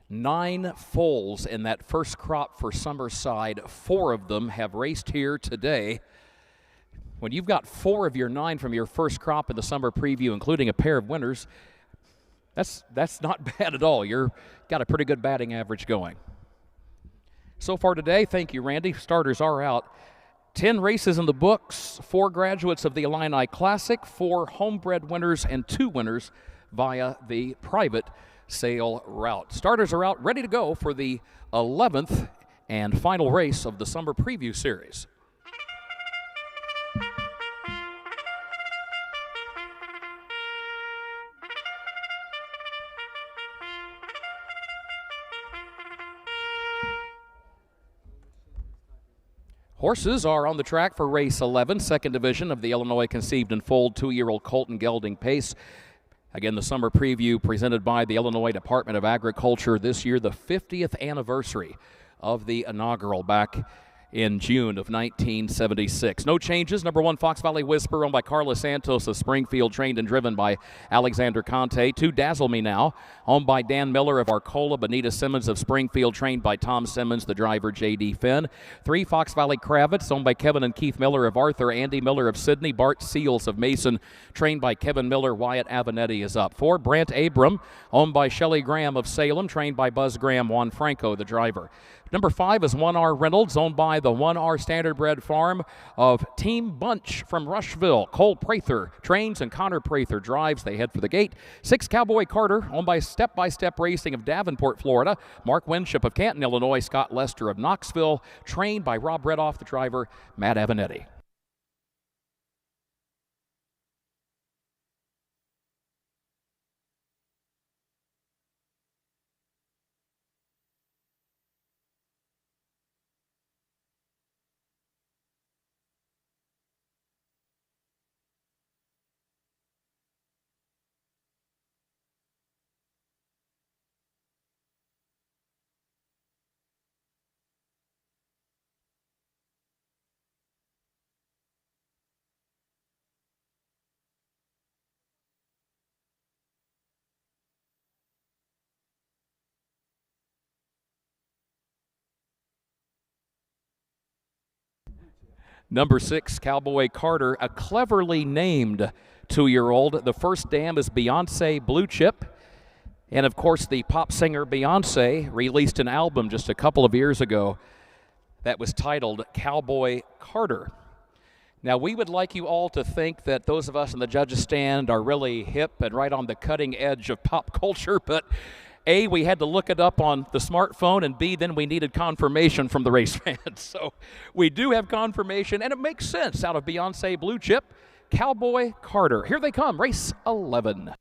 9 foals in that first crop for Summerside. 4 of them have raced here today. When you've got 4 of your 9 from your first crop in the summer preview, including a pair of winners, that's not bad at all. You've got a pretty good batting average going. So far today, thank you, Randy. Starters are out. 10 races in the books, 4 graduates of the Illini Classic, 4 homebred winners, and 2 winners via the private sale route. Starters are out, ready to go for the 11th and final race of the Summer Preview Series. Horses are on the track for race 11, second division of the Illinois Conceived and Foaled 2-year-old Colton Gelding Pace. Again, the summer preview presented by the Illinois Department of Agriculture. This year, the 50th anniversary of the inaugural back in June of 1976. No changes. Number 1, Fox Valley Whisper, owned by Carlos Santos of Springfield, trained and driven by Alexander Conte. 2, Dazzle Me Now, owned by Dan Miller of Arcola. Bonita Simmons of Springfield, trained by Tom Simmons, the driver, J.D. Finn. 3, Fox Valley Kravitz, owned by Kevin and Keith Miller of Arthur. Andy Miller of Sydney. Bart Seals of Mason, trained by Kevin Miller. Wyatt Avenetti is up. 4, Brant Abram, owned by Shelley Graham of Salem, trained by Buzz Graham. Juan Franco, the driver. Number 5 is 1R Reynolds, owned by the 1R Standardbred Farm of Team Bunch from Rushville. Cole Prather trains and Connor Prather drives. They head for the gate. 6, Cowboy Carter, owned by Step by Step Racing of Davenport, Florida. Mark Winship of Canton, Illinois. Scott Lester of Knoxville, trained by Rob Redoff, the driver, Matt Avenetti. Number 6, Cowboy Carter, a cleverly named 2-year-old. The first dam is Beyonce Blue Chip. And, of course, the pop singer Beyonce released an album just a couple of years ago that was titled Cowboy Carter. Now, we would like you all to think that those of us in the judges' stand are really hip and right on the cutting edge of pop culture, but A, we had to look it up on the smartphone, and B, then we needed confirmation from the race fans. So we do have confirmation, and it makes sense out of Beyonce Blue Chip. Cowboy Carter. Here they come, race 11.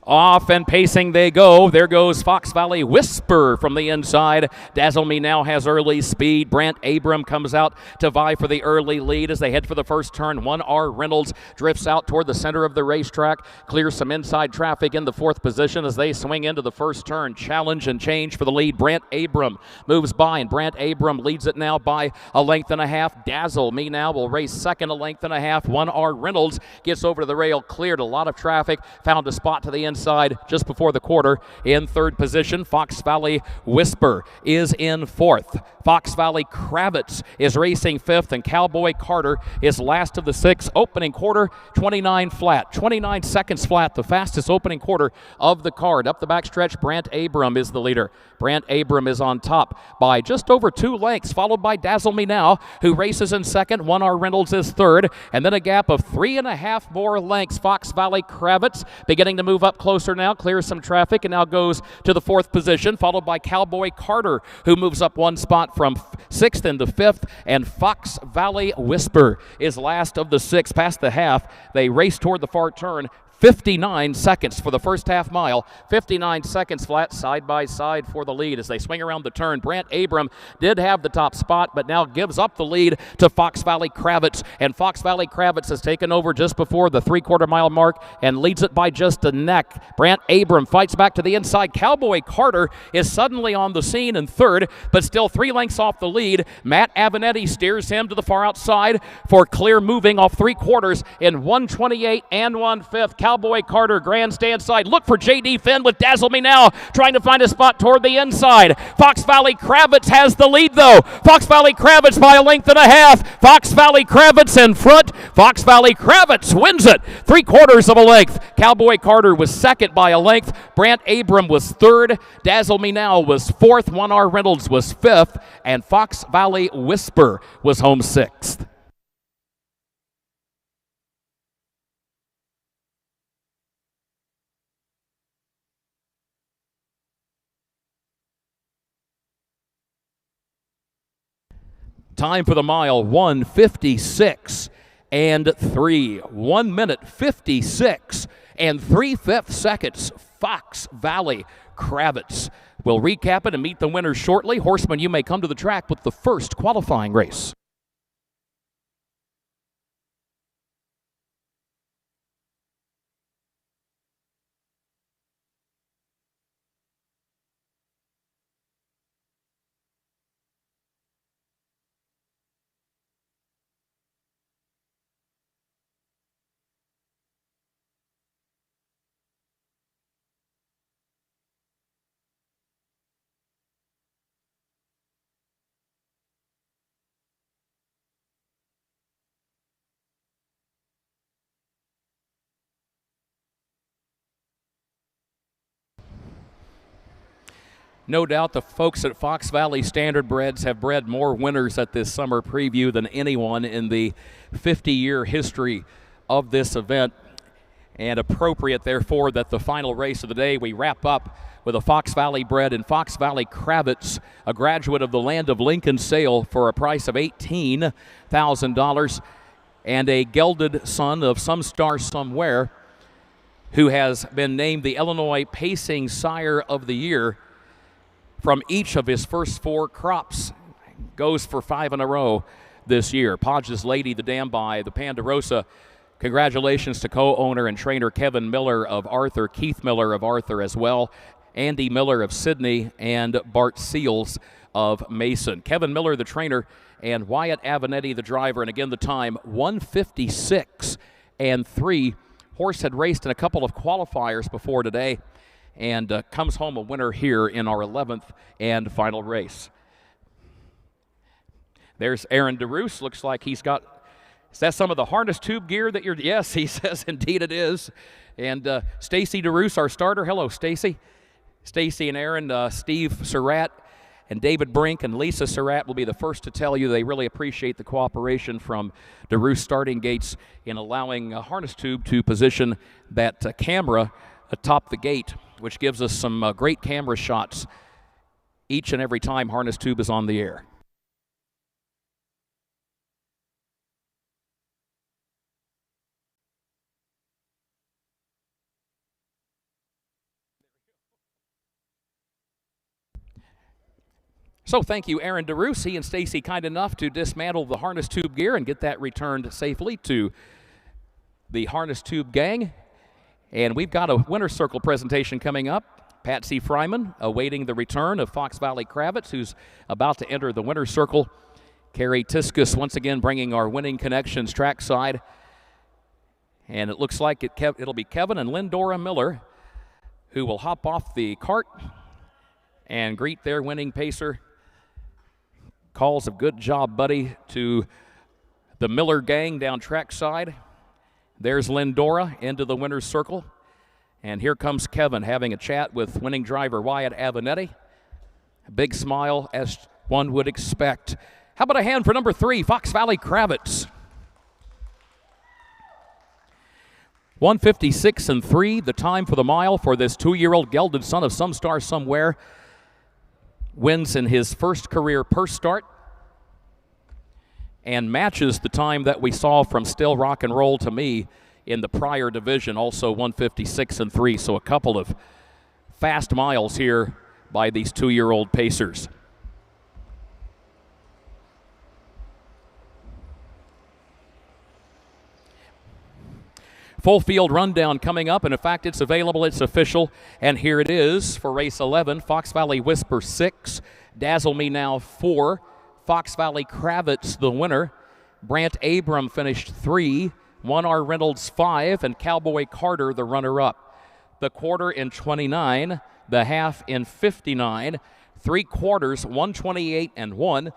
Off and pacing they go. There goes Fox Valley Whisper from the inside. Dazzle Me Now has early speed. Brant Abram comes out to vie for the early lead as they head for the first turn. 1R Reynolds drifts out toward the center of the racetrack, clears some inside traffic in the 4th position as they swing into the first turn. Challenge and change for the lead. Brant Abram moves by, and Brant Abram leads it now by a length and a half. Dazzle Me Now will race second, a length and a half. 1R Reynolds gets over to the rail, cleared a lot of traffic, found a spot to the inside just before the quarter. In 3rd position, Fox Valley Whisper is in 4th. Fox Valley Kravitz is racing 5th, and Cowboy Carter is last of the 6. Opening quarter, 29 flat. 29 seconds flat, the fastest opening quarter of the card. Up the backstretch, Brant Abram is the leader. Brant Abram is on top by just over 2 lengths, followed by Dazzle Me Now, who races in 2nd. 1R Reynolds is 3rd, and then a gap of 3.5 more lengths. Fox Valley Kravitz beginning to move up closer now, clears some traffic, and now goes to the 4th position, followed by Cowboy Carter, who moves up 1 spot from 6th into 5th, and Fox Valley Whisper is last of the 6. Past the half, they race toward the far turn. 59 seconds for the first half mile. 59 seconds flat side by side for the lead as they swing around the turn. Brant Abram did have the top spot, but now gives up the lead to Fox Valley Kravitz. And Fox Valley Kravitz has taken over just before the 3/4 mile mark and leads it by just a neck. Brant Abram fights back to the inside. Cowboy Carter is suddenly on the scene in third, but still 3 lengths off the lead. Matt Avenatti steers him to the far outside for clear moving off 3/4 in 1:28 and 1/5. Cowboy Carter grandstand side. Look for J.D. Finn with Dazzle Me Now trying to find a spot toward the inside. Fox Valley Kravitz has the lead though. Fox Valley Kravitz by a length and a half. Fox Valley Kravitz in front. Fox Valley Kravitz wins it 3/4 of a length. Cowboy Carter was second by a length. Brant Abram was third. Dazzle Me Now was fourth. 1R Reynolds was fifth. And Fox Valley Whisper was home sixth. Time for the mile, 1:56 and 3. 1 minute 56 and 3/5 seconds. Fox Valley Kravitz. We'll recap it and meet the winners shortly. Horsemen, you may come to the track with the first qualifying race. No doubt the folks at Fox Valley Standardbreds have bred more winners at this summer preview than anyone in the 50-year history of this event. And appropriate, therefore, that the final race of the day we wrap up with a Fox Valley bred and Fox Valley Kravitz, a graduate of the Land of Lincoln sale for a price of $18,000, and a gelded son of Some Star Somewhere, who has been named the Illinois Pacing Sire of the Year from each of his first 4 crops. Goes for 5 in a row this year. Podge's Lady, the Dam By, the Ponderosa. Congratulations to co-owner and trainer Kevin Miller of Arthur, Keith Miller of Arthur as well, Andy Miller of Sydney, and Bart Seals of Mason. Kevin Miller, the trainer, and Wyatt Avenatti, the driver. And again, the time, 1:56 and 3. Horse had raced in a couple of qualifiers before today, and comes home a winner here in our 11th and final race. There's Aaron DeRoos. Looks like he's got, is that some of the harness tube gear that you're, yes, he says indeed it is. And Stacy DeRoos, our starter. Hello, Stacy. Stacy and Aaron, Steve Surratt, and David Brink and Lisa Surratt will be the first to tell you they really appreciate the cooperation from DeRoos Starting Gates in allowing Harness Tube to position that camera atop the gate, which gives us some great camera shots each and every time Harness Tube is on the air. So thank you, Aaron DeRoos. He and Stacy kind enough to dismantle the Harness Tube gear and get that returned safely to the Harness Tube gang. And we've got a winner's circle presentation coming up. Patsy Fryman awaiting the return of Fox Valley Kravitz, who's about to enter the winner's circle. Carrie Tiskus once again bringing our winning connections trackside. And it looks like it'll be Kevin and Lindora Miller who will hop off the cart and greet their winning pacer. Calls of good job, buddy, to the Miller gang down trackside. There's Lindora into the winner's circle. And here comes Kevin having a chat with winning driver Wyatt Avenatti. A big smile, as one would expect. How about a hand for number 3, Fox Valley Kravitz? 1:56 and 3, the time for the mile for this 2-year-old gelded son of Some Star Somewhere. Wins in his first career purse start and matches the time that we saw from Still Rock and Roll to Me in the prior division, also 156 and 3. So a couple of fast miles here by these 2-year-old pacers. Full field rundown coming up, and in fact, it's available, it's official, and here it is for race 11. Fox Valley Whisper 6, Dazzle Me Now 4, Fox Valley Kravitz the winner, Brant Abram finished 3, 1R Reynolds 5, and Cowboy Carter the runner-up. The quarter in 29, the half in 59, 3 quarters 128 and 1,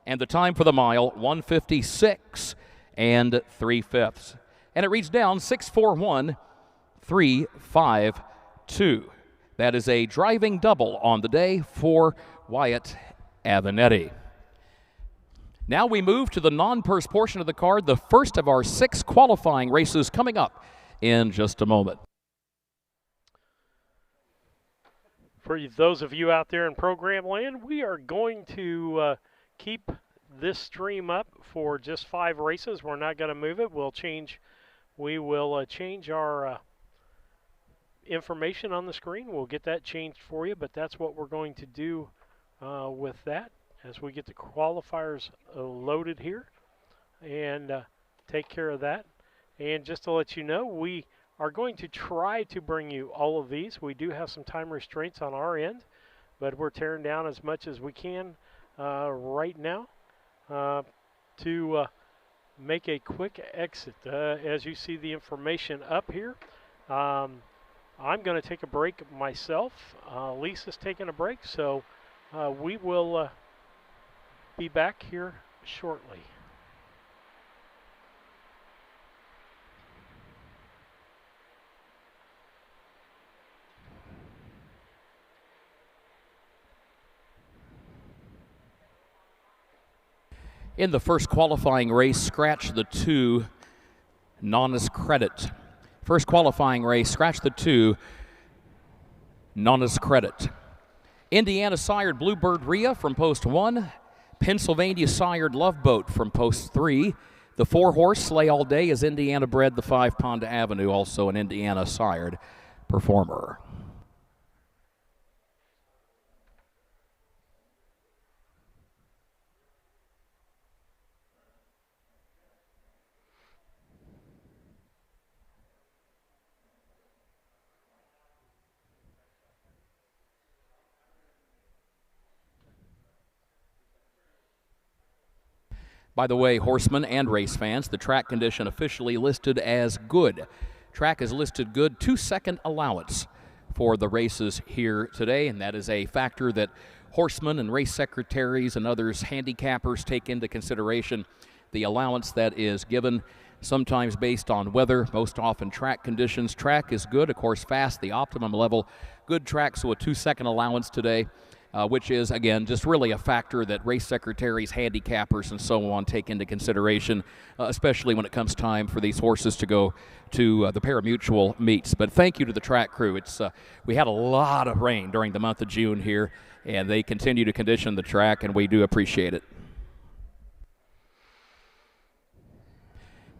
and the time for the mile 156 and 3/5. And it reads down 6:41.352. That is a driving double on the day for Wyatt Avenatti. Now we move to the non-purse portion of the card, the first of our 6 qualifying races coming up in just a moment. For those of you out there in program land, we are going to keep this stream up for just 5 races. We're not going to move it. We will change our information on the screen. We'll get that changed for you, but that's what we're going to do with that as we get the qualifiers loaded here and take care of that. And just to let you know, we are going to try to bring you all of these. We do have some time restraints on our end, but we're tearing down as much as we can right now to make a quick exit. As you see the information up here, I'm going to take a break myself. Lisa's taking a break, so we will be back here shortly. In the first qualifying race, scratch the 2, Nana's Credit. First qualifying race, scratch the 2, Nana's Credit. Indiana sired Bluebird Rhea from post 1. Pennsylvania sired Love Boat from post 3. The 4-horse Slay All Day is Indiana bred. The 5 Pond Avenue, also an Indiana sired performer. By the way, horsemen and race fans, the track condition officially listed as good. Track is listed good, 2-second allowance for the races here today, and that is a factor that horsemen and race secretaries and others, handicappers, take into consideration. The allowance that is given, sometimes based on weather, most often track conditions. Track is good, of course, fast, the optimum level. Good track, so a 2-second allowance today. Which is, again, just really a factor that race secretaries, handicappers, and so on take into consideration, especially when it comes time for these horses to go to the pari-mutuel meets. But thank you to the track crew. We had a lot of rain during the month of June here, and they continue to condition the track, and we do appreciate it.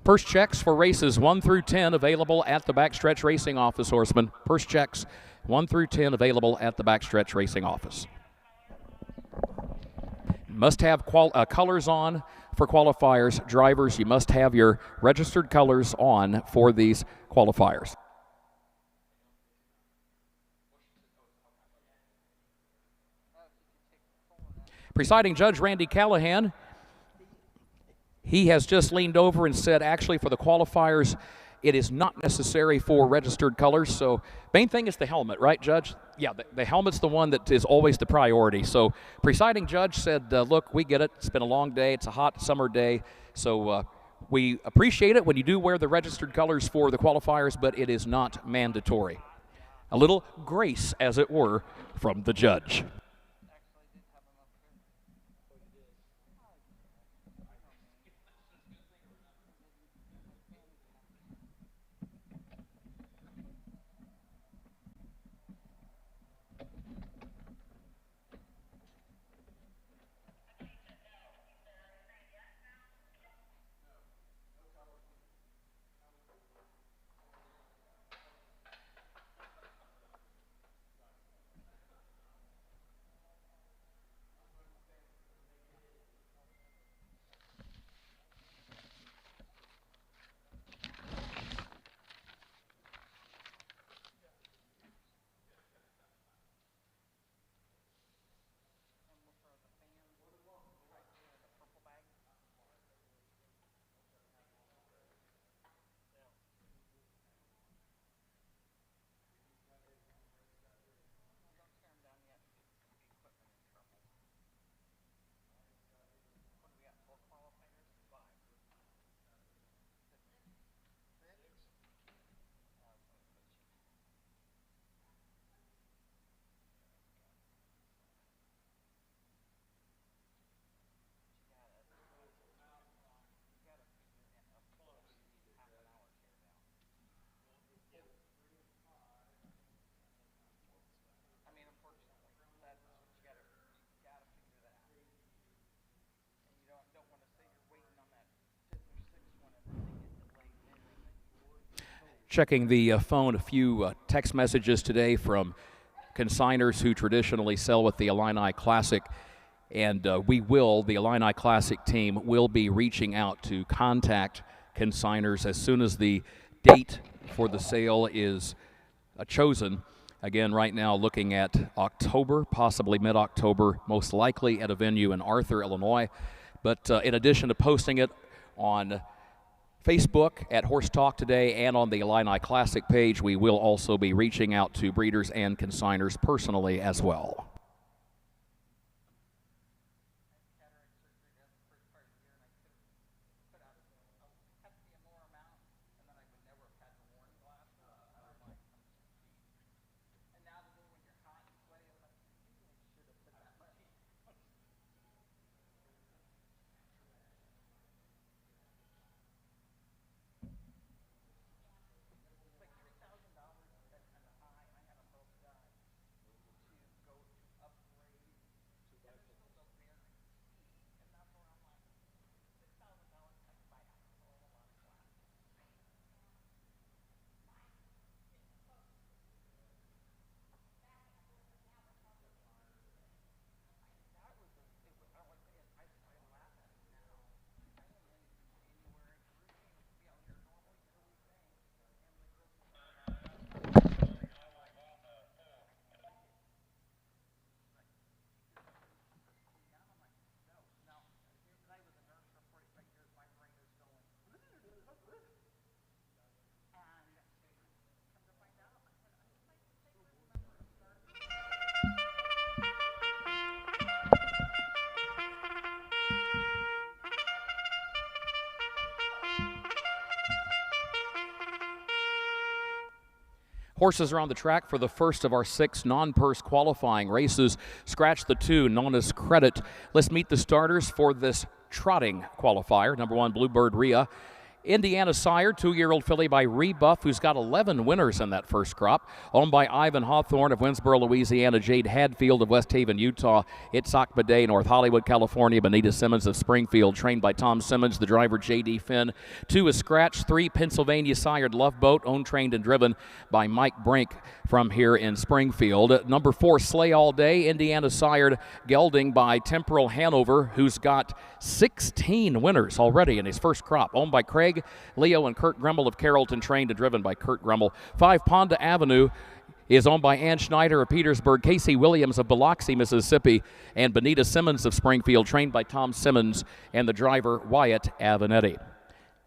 Purse checks for races 1 through 10 available at the Backstretch Racing Office, horsemen. Purse checks 1 through 10 available at the Backstretch Racing Office. Must have colors on for qualifiers. Drivers, you must have your registered colors on for these qualifiers. Presiding Judge Randy Callahan, he has just leaned over and said, actually, for the qualifiers, it is not necessary for registered colors. So main thing is the helmet, right, Judge? Yeah, the helmet's the one that is always the priority. So presiding judge said, look, we get it. It's been a long day. It's a hot summer day. So we appreciate it when you do wear the registered colors for the qualifiers, but it is not mandatory. A little grace, as it were, from the judge. Checking the phone, a few text messages today from consigners who traditionally sell with the Illini Classic. And the Illini Classic team will be reaching out to contact consigners as soon as the date for the sale is chosen. Again, right now looking at October, possibly mid-October, most likely at a venue in Arthur, Illinois. But in addition to posting it on Facebook at Horse Talk today and on the Illini Classic page, we will also be reaching out to breeders and consigners personally as well. Horses are on the track for the first of our 6 non-purse qualifying races. Scratch the 2 known as Credit. Let's meet the starters for this trotting qualifier. Number 1, Bluebird Rhea. Indiana Sire, 2-year-old filly by Rebuff, who's got 11 winners in that first crop. Owned by Ivan Hawthorne of Winsboro, Louisiana. Jade Hadfield of West Haven, Utah. Itzhak Bidet, North Hollywood, California. Bonita Simmons of Springfield, trained by Tom Simmons. The driver, J.D. Finn. 2 is Scratch. 3, Pennsylvania Sired Love Boat, owned, trained, and driven by Mike Brink from here in Springfield. Number 4, Slay All Day. Indiana Sired gelding by Temporal Hanover, who's got 16 winners already in his first crop. Owned by Craig Leo and Kurt Gremmel of Carrollton, trained and driven by Kurt Gremmel. 5, Ponda Avenue is owned by Ann Schneider of Petersburg, Casey Williams of Biloxi, Mississippi, and Bonita Simmons of Springfield, trained by Tom Simmons and the driver Wyatt Avenetti.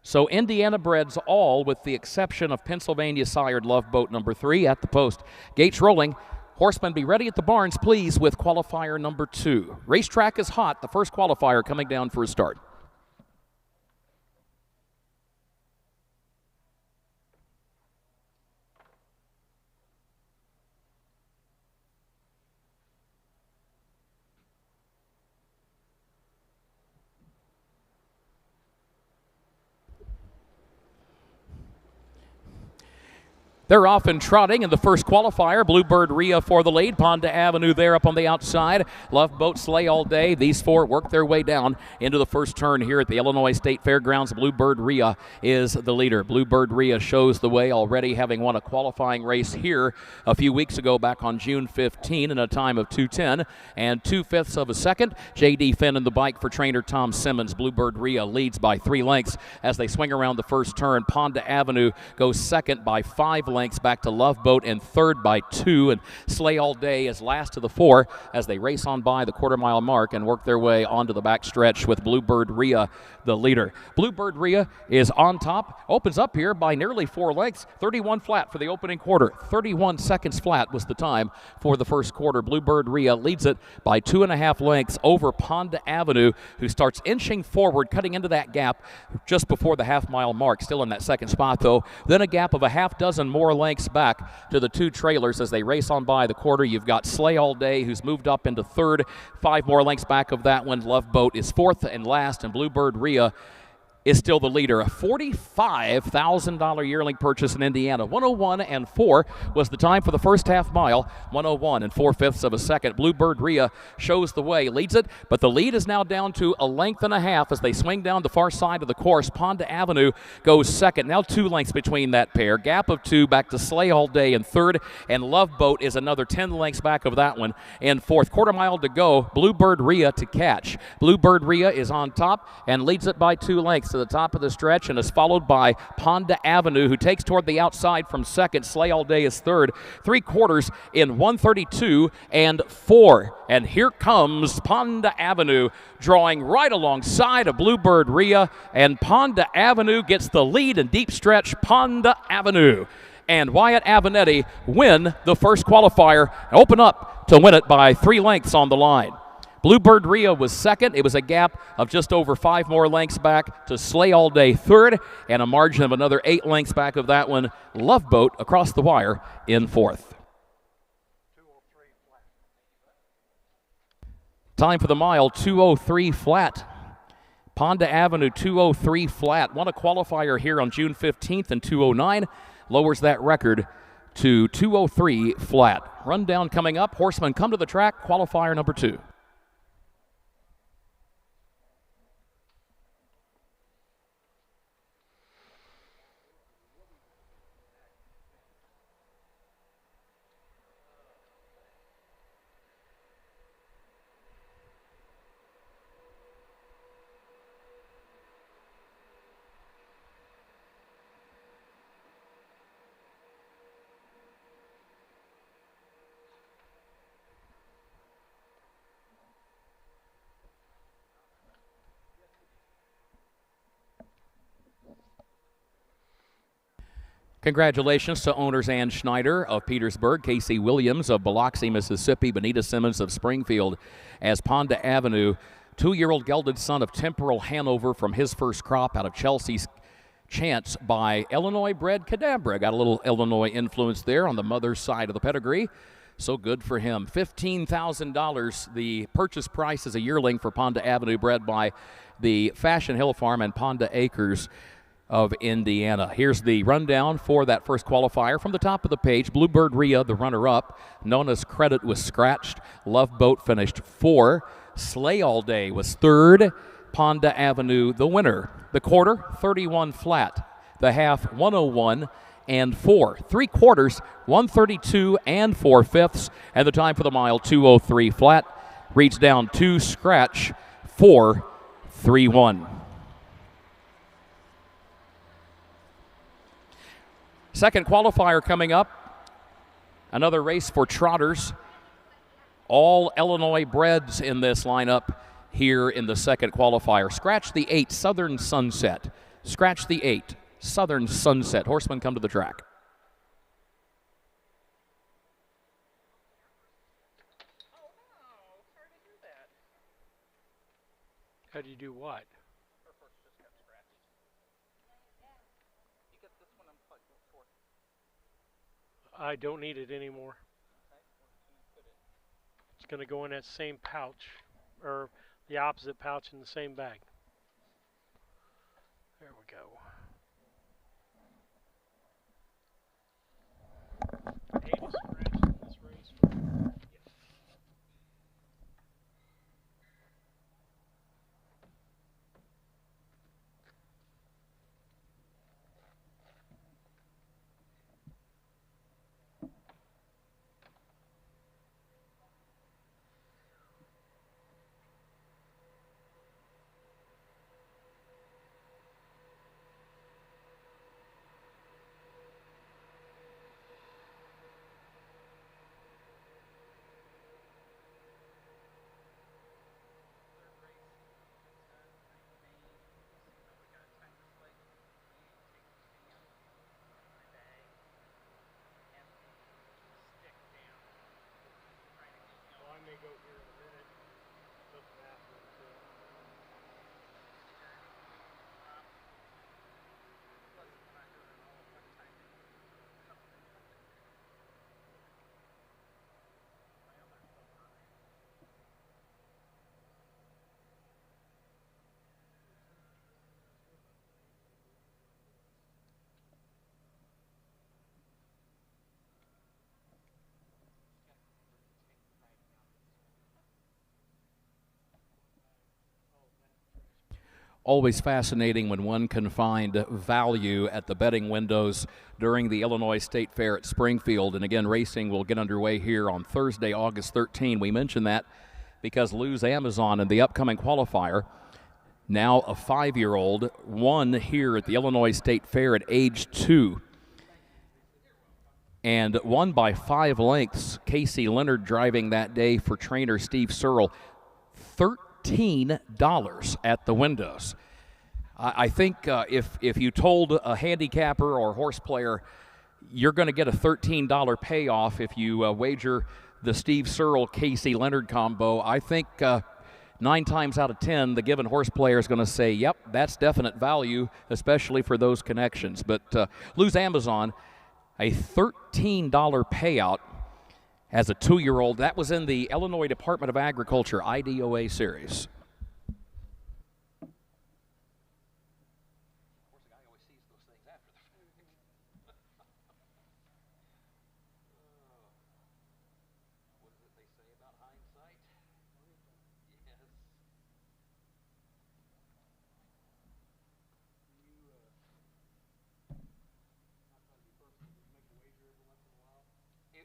So Indiana breds all, with the exception of Pennsylvania Sired Love Boat number 3 at the post. Gates rolling. Horsemen, be ready at the barns, please, with qualifier number 2. Racetrack is hot. The first qualifier coming down for a start. They're off and trotting in the first qualifier. Bluebird Rhea for the lead. Ponda Avenue there up on the outside. Love Boat, Slay All Day. These 4 work their way down into the first turn here at the Illinois State Fairgrounds. Bluebird Rhea is the leader. Bluebird Rhea shows the way already, having won a qualifying race here a few weeks ago back on June 15 in a time of 2:10 and 2/5 of a second. J.D. Finn in the bike for trainer Tom Simmons. Bluebird Rhea leads by 3 lengths as they swing around the first turn. Ponda Avenue goes second by 5 lengths back to Love Boat, and third by 2, and Slay All Day is last of the 4 as they race on by the quarter-mile mark and work their way onto the back stretch with Bluebird Rhea the leader. Bluebird Rhea is on top, opens up here by nearly 4 lengths, 31 flat for the opening quarter. 31 seconds flat was the time for the first quarter. Bluebird Rhea leads it by 2.5 lengths over Ponda Avenue, who starts inching forward, cutting into that gap just before the half-mile mark, still in that second spot though. Then a gap of a half dozen more lengths back to the 2 trailers as they race on by the quarter. You've got Slay All Day, who's moved up into third. 5 more lengths back of that one. Love Boat is fourth and last, and Bluebird Rhea is still the leader. A $45,000 yearling purchase in Indiana. 101.4 was the time for the first half mile. 101 and 4/5 of a second. Bluebird Rhea shows the way, leads it, but the lead is now down to a length and a half as they swing down the far side of the course. Ponda Avenue goes second. Now 2 lengths between that pair. Gap of 2 back to Slay All Day in third, and Love Boat is another 10 lengths back of that one in fourth. Quarter mile to go. Bluebird Rhea to catch. Bluebird Rhea is on top and leads it by 2 lengths to the top of the stretch, and is followed by Ponda Avenue, who takes toward the outside from second. Slay All Day is third. 3/4 in 1:32 and 4. And here comes Ponda Avenue, drawing right alongside of Bluebird Rhea, and Ponda Avenue gets the lead in deep stretch. Ponda Avenue and Wyatt Avenetti win the first qualifier, open up to win it by 3 lengths on the line. Bluebird Rhea was second. It was a gap of just over 5 more lengths back to Slay All Day third, and a margin of another 8 lengths back of that one. Love Boat across the wire in fourth. Time for the mile, 2:03 flat. Ponda Avenue, 2:03 flat. Won a qualifier here on June 15th in 2:09. Lowers that record to 2:03 flat. Rundown coming up. Horsemen come to the track. Qualifier number 2. Congratulations to owners Ann Schneider of Petersburg, Casey Williams of Biloxi, Mississippi, Benita Simmons of Springfield, as Ponda Avenue, 2-year-old gelded son of Temporal Hanover from his first crop out of Chelsea's Chance by Illinois-bred Cadabra. Got a little Illinois influence there on the mother's side of the pedigree. So good for him. $15,000, the purchase price is a yearling for Ponda Avenue, bred by the Fashion Hill Farm and Ponda Acres of Indiana. Here's the rundown for that first qualifier. From the top of the page, Bluebird Rhea, the runner-up, known as Credit, was scratched. Love Boat finished 4. Slay All Day was 3rd. Ponda Avenue, the winner. The quarter, 31 flat. The half, 101 and 4. 3/4, 132 and 4/5. And the time for the mile, 2:03 flat. Reads down 2 scratch, 4:31. Second qualifier coming up. Another race for trotters. All Illinois breds in this lineup here in the second qualifier. Scratch the 8, Southern Sunset. Scratch the 8, Southern Sunset. Horsemen come to the track. How do you do what? I don't need it anymore. It's going to go in that same pouch, or the opposite pouch in the same bag. There we go. Always fascinating when one can find value at the betting windows during the Illinois State Fair at Springfield. And again, racing will get underway here on Thursday, August 13. We mention that because Luz Amazon in the upcoming qualifier, now a 5-year-old, won here at the Illinois State Fair at age 2 and won by 5 lengths. Casey Leonard driving that day for trainer Steve Searle. $13 at the windows. I think if you told a handicapper or horse player you're going to get a $13 payoff if you wager the Steve Searle Casey Leonard combo, I think 9 times out of 10 the given horse player is going to say, yep, that's definite value, especially for those connections. But Luz Amazon, a $13 payout as a 2-year-old. That was in the Illinois Department of Agriculture IDOA series.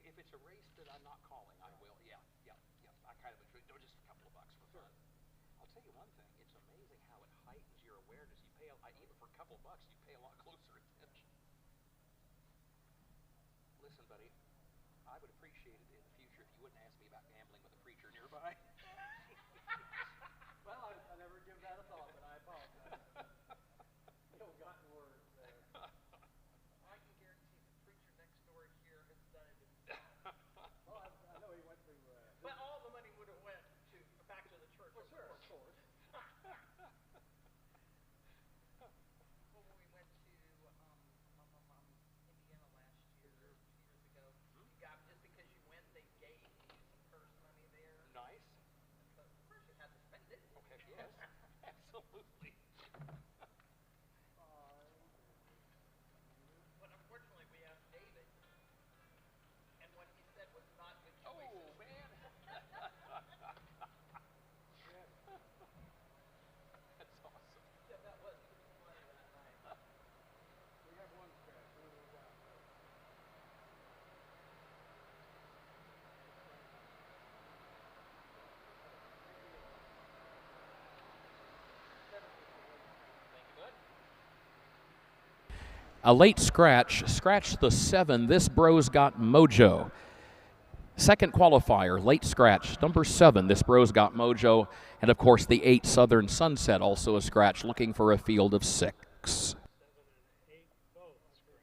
If it's a race that I'm not calling, I will. Yeah. I kind of enjoy just a couple of bucks for fun. I'll tell you one thing. It's amazing how it heightens your awareness. You pay even for a couple of bucks, you pay a lot closer attention. Listen, buddy, I would appreciate it in the future if you wouldn't ask me about gambling with a preacher nearby. Well, I never give that a thought, but I apologize. Ill-gotten words there. I can guarantee the preacher next door here has done it. Well, I know he went to. But all the money would have went back to the church. For sure, of course. When we went to Indiana last year, 2 years ago, you got just because you win, they gave you some purse money there. Nice. So first you had to spend it. Okay, yes, absolutely. But unfortunately, we asked David, and what he said was not good choices. Oh, man. That's awesome. Yeah, that was pretty funny that night. We have one scratch. What do we got? A late scratch the 7. This bro's got mojo. Second qualifier, late scratch, number 7. This bro's got mojo. And of course, the 8 Southern Sunset, also a scratch, looking for a field of 6. 7 and 8 both scratch.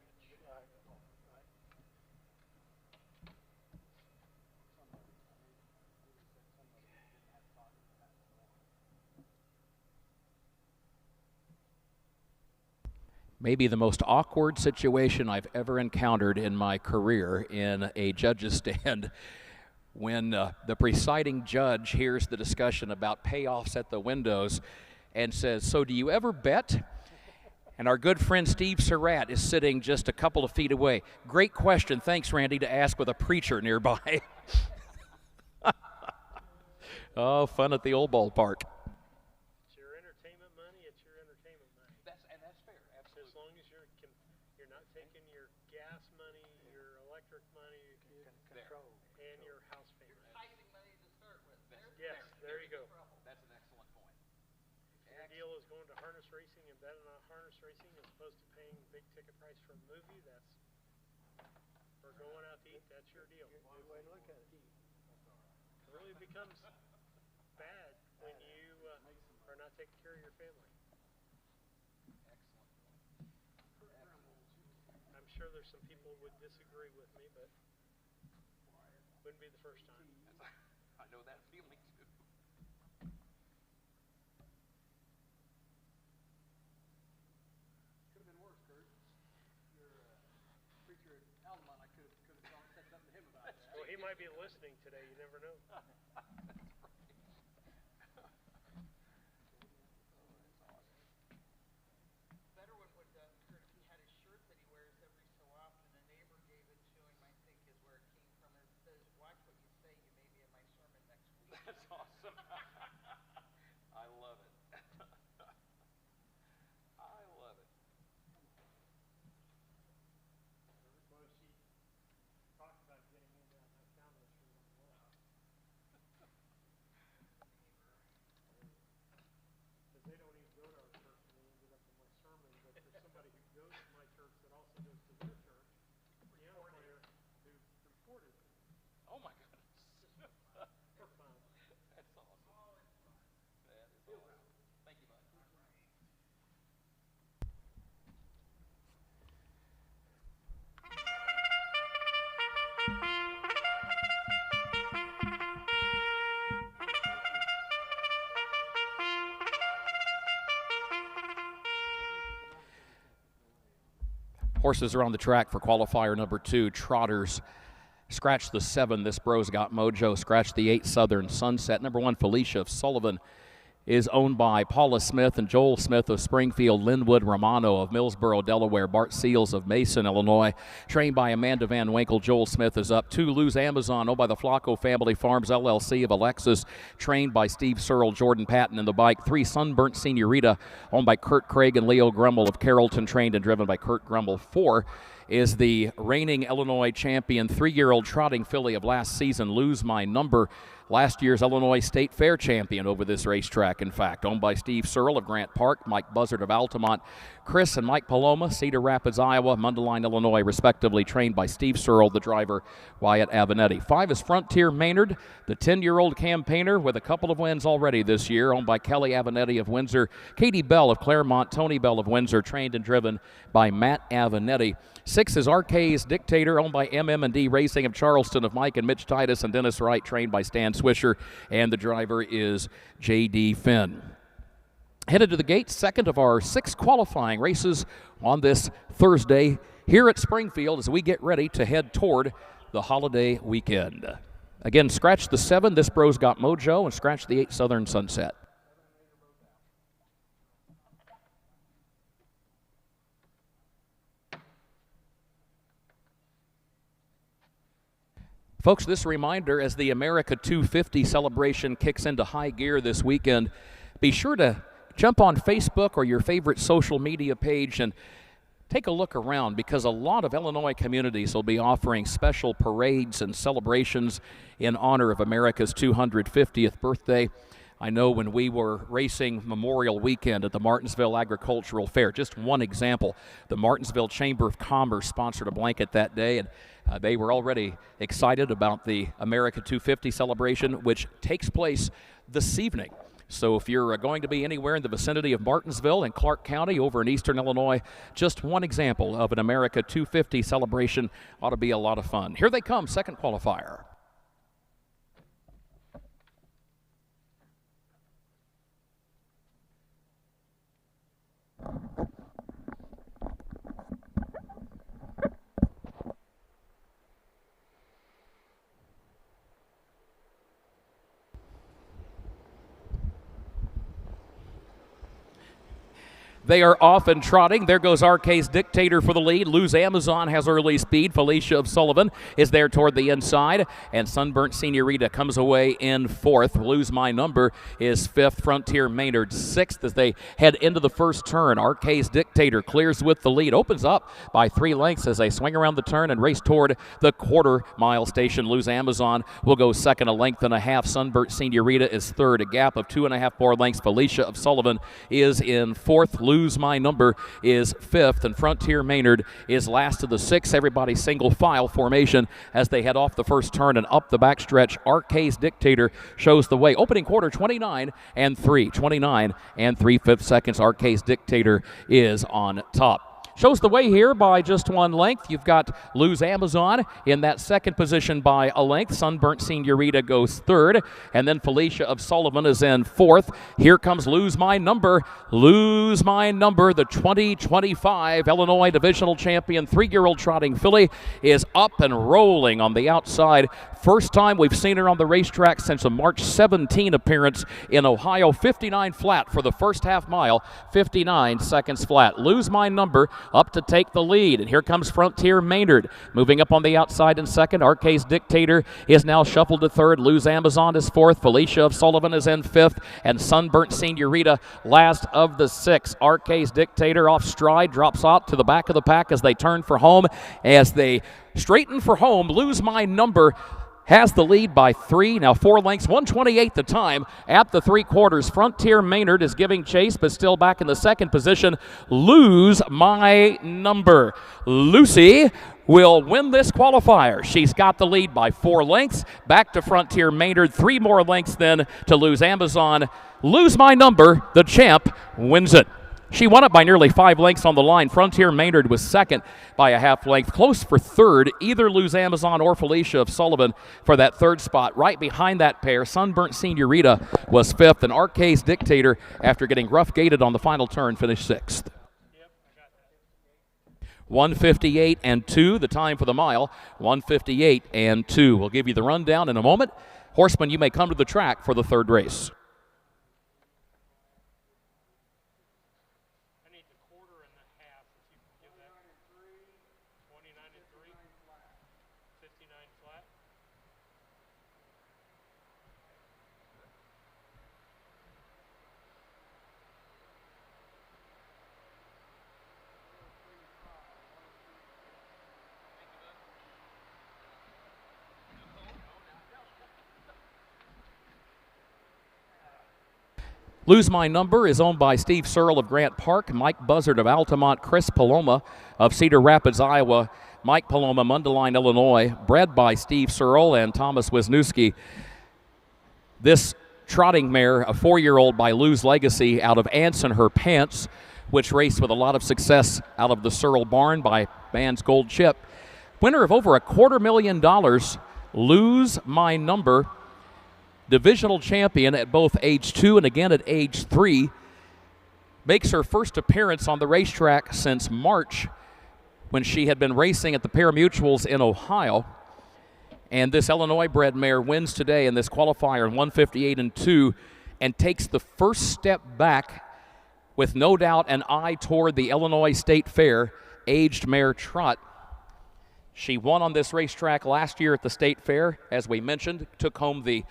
Maybe the most awkward situation I've ever encountered in my career in a judge's stand when the presiding judge hears the discussion about payoffs at the windows and says, so do you ever bet? And our good friend Steve Surratt is sitting just a couple of feet away. Great question, thanks Randy, to ask with a preacher nearby. Oh, fun at the old ballpark. It's your entertainment money. It's your entertainment money. That's fair, absolutely. As long as you're not taking your gas money, your electric money, and your house payment. Tithing money to start with. Yes, there you go. That's an excellent point. Your deal is going to harness racing and betting on harness racing as opposed to paying big ticket price for a movie. That's or going out to eat. That's your deal. Good way to look at it. It really becomes bad when you are not taking care of your family. I'm sure there's some people who would disagree with me, but wouldn't be the first time. I know that feeling too. Could have been worse, Kurt. Your preacher at Altamont, I could have said something to him about that. Well, he might be listening today. You never know. Better one would, Kurt, if he had a shirt that he wears every so often, a neighbor gave it to him, I think is where it came from. It says, watch what you say, you may be in my sermon next week. That's awesome. I love it. Horses are on the track for qualifier number 2. Trotters scratch the 7. This Bro's Got Mojo. Scratch the 8. Southern Sunset. Number 1, Felicia of Sullivan, is owned by Paula Smith and Joel Smith of Springfield, Linwood Romano of Millsboro, Delaware, Bart Seals of Mason, Illinois. Trained by Amanda Van Winkle. Joel Smith is up. 2, Lose Amazon, owned by the Flacco Family Farms, LLC of Alexis, trained by Steve Searle, Jordan Patton in the bike. 3, Sunburnt Senorita, owned by Kurt Craig and Leo Grummel of Carrollton, trained and driven by Kurt Grummel. 4 is the reigning Illinois champion, 3-year-old trotting filly of last season, Lose My Number. Last year's Illinois State Fair champion over this racetrack, in fact. Owned by Steve Searle of Grant Park, Mike Buzzard of Altamont, Chris and Mike Paloma, Cedar Rapids, Iowa, Mundelein, Illinois, respectively, trained by Steve Searle, the driver, Wyatt Avenatti. 5 is Frontier Maynard, the 10-year-old campaigner with a couple of wins already this year, owned by Kelly Avenatti of Windsor, Katie Bell of Claremont, Tony Bell of Windsor, trained and driven by Matt Avenatti. 6 is RK's Dictator, owned by MM&D Racing of Charleston of Mike and Mitch Titus and Dennis Wright, trained by Stan Swisher, and the driver is J.D. Finn. Headed to the gate, second of our 6 qualifying races on this Thursday here at Springfield as we get ready to head toward the holiday weekend. Again, scratch the 7, This Bro's Got Mojo, and scratch the 8, Southern Sunset. Folks, this reminder as the America 250 celebration kicks into high gear this weekend, be sure to jump on Facebook or your favorite social media page and take a look around, because a lot of Illinois communities will be offering special parades and celebrations in honor of America's 250th birthday. I know when we were racing Memorial Weekend at the Martinsville Agricultural Fair, just one example, the Martinsville Chamber of Commerce sponsored a blanket that day, and they were already excited about the America 250 celebration, which takes place this evening. So if you're going to be anywhere in the vicinity of Martinsville and Clark County over in eastern Illinois, just one example of an America 250 celebration. Ought to be a lot of fun. Here they come, second qualifier. They are off and trotting. There goes RK's Dictator for the lead. Lose Amazon has early speed. Felicia of Sullivan is there toward the inside. And Sunburnt Senorita comes away in 4th. Lose My Number is 5th. Frontier Maynard 6th as they head into the first turn. RK's Dictator clears with the lead. Opens up by 3 lengths as they swing around the turn and race toward the quarter-mile station. Lose Amazon will go second, a length and a half. Sunburnt Senorita is 3rd, a gap of 2.5 more lengths. Felicia of Sullivan is in 4th. Lose My Number is 5th, and Frontier Maynard is last of the 6. Everybody single file formation as they head off the first turn and up the backstretch. RK's Dictator shows the way. Opening quarter, 29 and 3/5 seconds. RK's Dictator is on top. Shows the way here by just 1 length. You've got Lose Amazon in that second position by a length. Sunburnt Senorita goes 3rd, and then Felicia of Sullivan is in 4th. Here comes Lose My Number. Lose My Number, the 2025 Illinois Divisional Champion 3-year-old trotting filly, is up and rolling on the outside. First time we've seen her on the racetrack since a March 17 appearance in Ohio. 59 flat for the first half mile, 59 seconds flat. Lose My Number up to take the lead, and here comes Frontier Maynard moving up on the outside in 2nd. RK's Dictator is now shuffled to 3rd. Lose Amazon is 4th. Felicia of Sullivan is in 5th, and Sunburnt Senorita last of the 6. RK's Dictator off stride, drops out to the back of the pack as they turn for home. As they straighten for home, Lose My Number has the lead by 3, now 4 lengths, 1:28 the time at the 3/4. Frontier Maynard is giving chase, but still back in the second position. Lose My Number. Lucy will win this qualifier. She's got the lead by 4 lengths. Back to Frontier Maynard, 3 more lengths then to Lose Amazon. Lose My Number, the champ, wins it. She won it by nearly 5 lengths on the line. Frontier Maynard was second by a half length. Close for third, either Lose Amazon or Felicia of Sullivan for that third spot. Right behind that pair, Sunburnt Senorita was 5th, and RK's Dictator, after getting rough gated on the final turn, finished 6th. 1:58 and 2, the time for the mile, 1:58 and 2. We'll give you the rundown in a moment. Horsemen, you may come to the track for the third race. I need the quarter and the half, if you can give that. 29 and 3. 59 flat. Lose My Number is owned by Steve Searle of Grant Park, Mike Buzzard of Altamont, Chris Paloma of Cedar Rapids, Iowa, Mike Paloma, Mundelein, Illinois, bred by Steve Searle and Thomas Wisniewski. This trotting mare, a 4-year-old by Lou's Legacy out of Anson Her Pants, which raced with a lot of success out of the Searle barn by Band's Gold Chip. Winner of over $250,000, Lose My Number, divisional champion at both age 2 and again at age 3, makes her first appearance on the racetrack since March when she had been racing at the Pari-Mutuals in Ohio. And this Illinois-bred mare wins today in this qualifier in 1:58 and 2 and takes the first step back with no doubt an eye toward the Illinois State Fair aged mare trot. She won on this racetrack last year at the State Fair, as we mentioned, took home the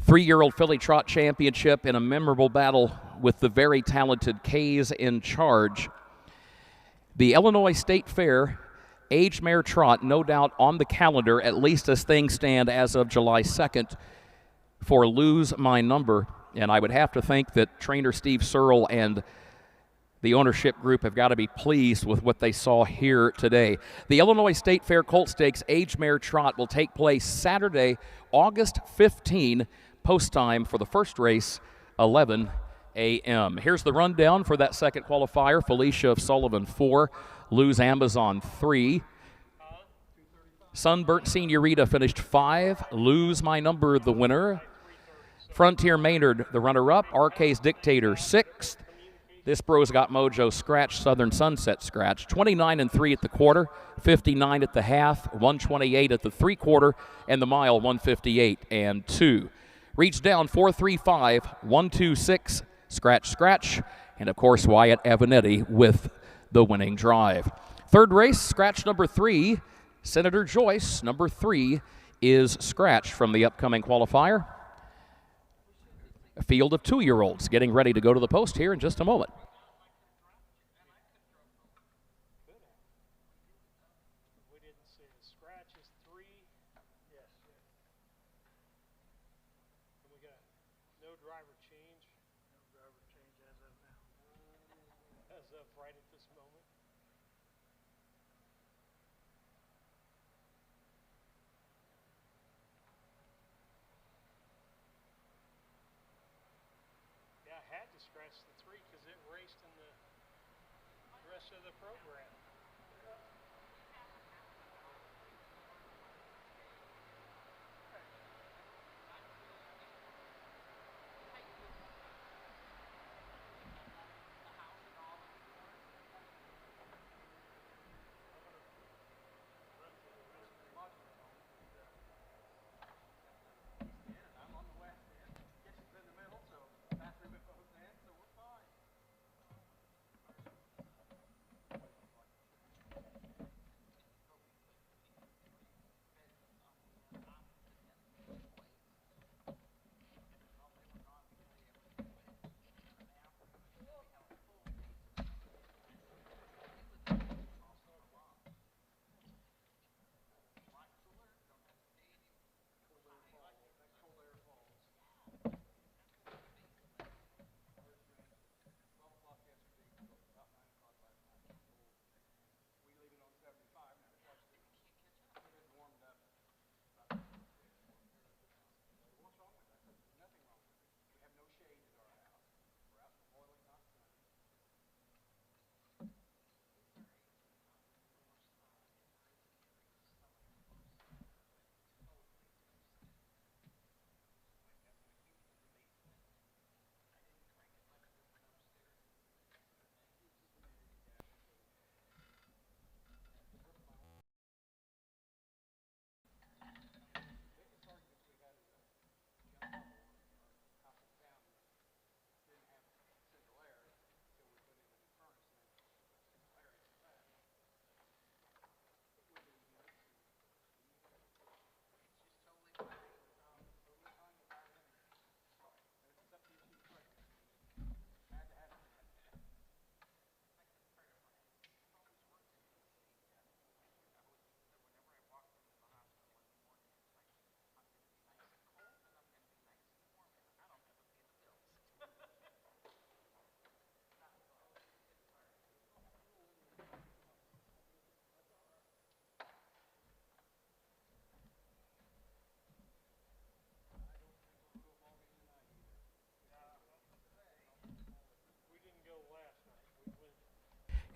3-year-old filly trot championship in a memorable battle with the very talented K's in Charge. The Illinois State Fair aged mare trot, no doubt on the calendar, at least as things stand as of July 2nd, for Lose My Number. And I would have to think that trainer Steve Searle and the ownership group have got to be pleased with what they saw here today. The Illinois State Fair Colt Stakes Age Mare Trot will take place Saturday, August 15, post time for the first race, 11 a.m. Here's the rundown for that second qualifier. Felicia of Sullivan, 4. Lose Amazon, 3. Sunburnt Senorita finished 5. Lose My Number, the winner. Frontier Maynard, the runner-up. RK's Dictator, 6th. This bro's got mojo scratch, Southern Sunset scratch. 29 and 3 at the quarter, 59 at the half, 128 at the 3/4, and the mile 1:58 and 2. Reach down 435, 126, scratch, scratch, and of course Wyatt Avanetti with the winning drive. Third race, scratch number 3, Senator Joyce, number 3, is scratch from the upcoming qualifier. A field of 2-year-olds getting ready to go to the post here in just a moment. We didn't see the scratch is 3. Yes. And we got no driver change. No driver change as of now. As of right at this moment. Yeah, I had to scratch the 3 because it raced in the rest of the program.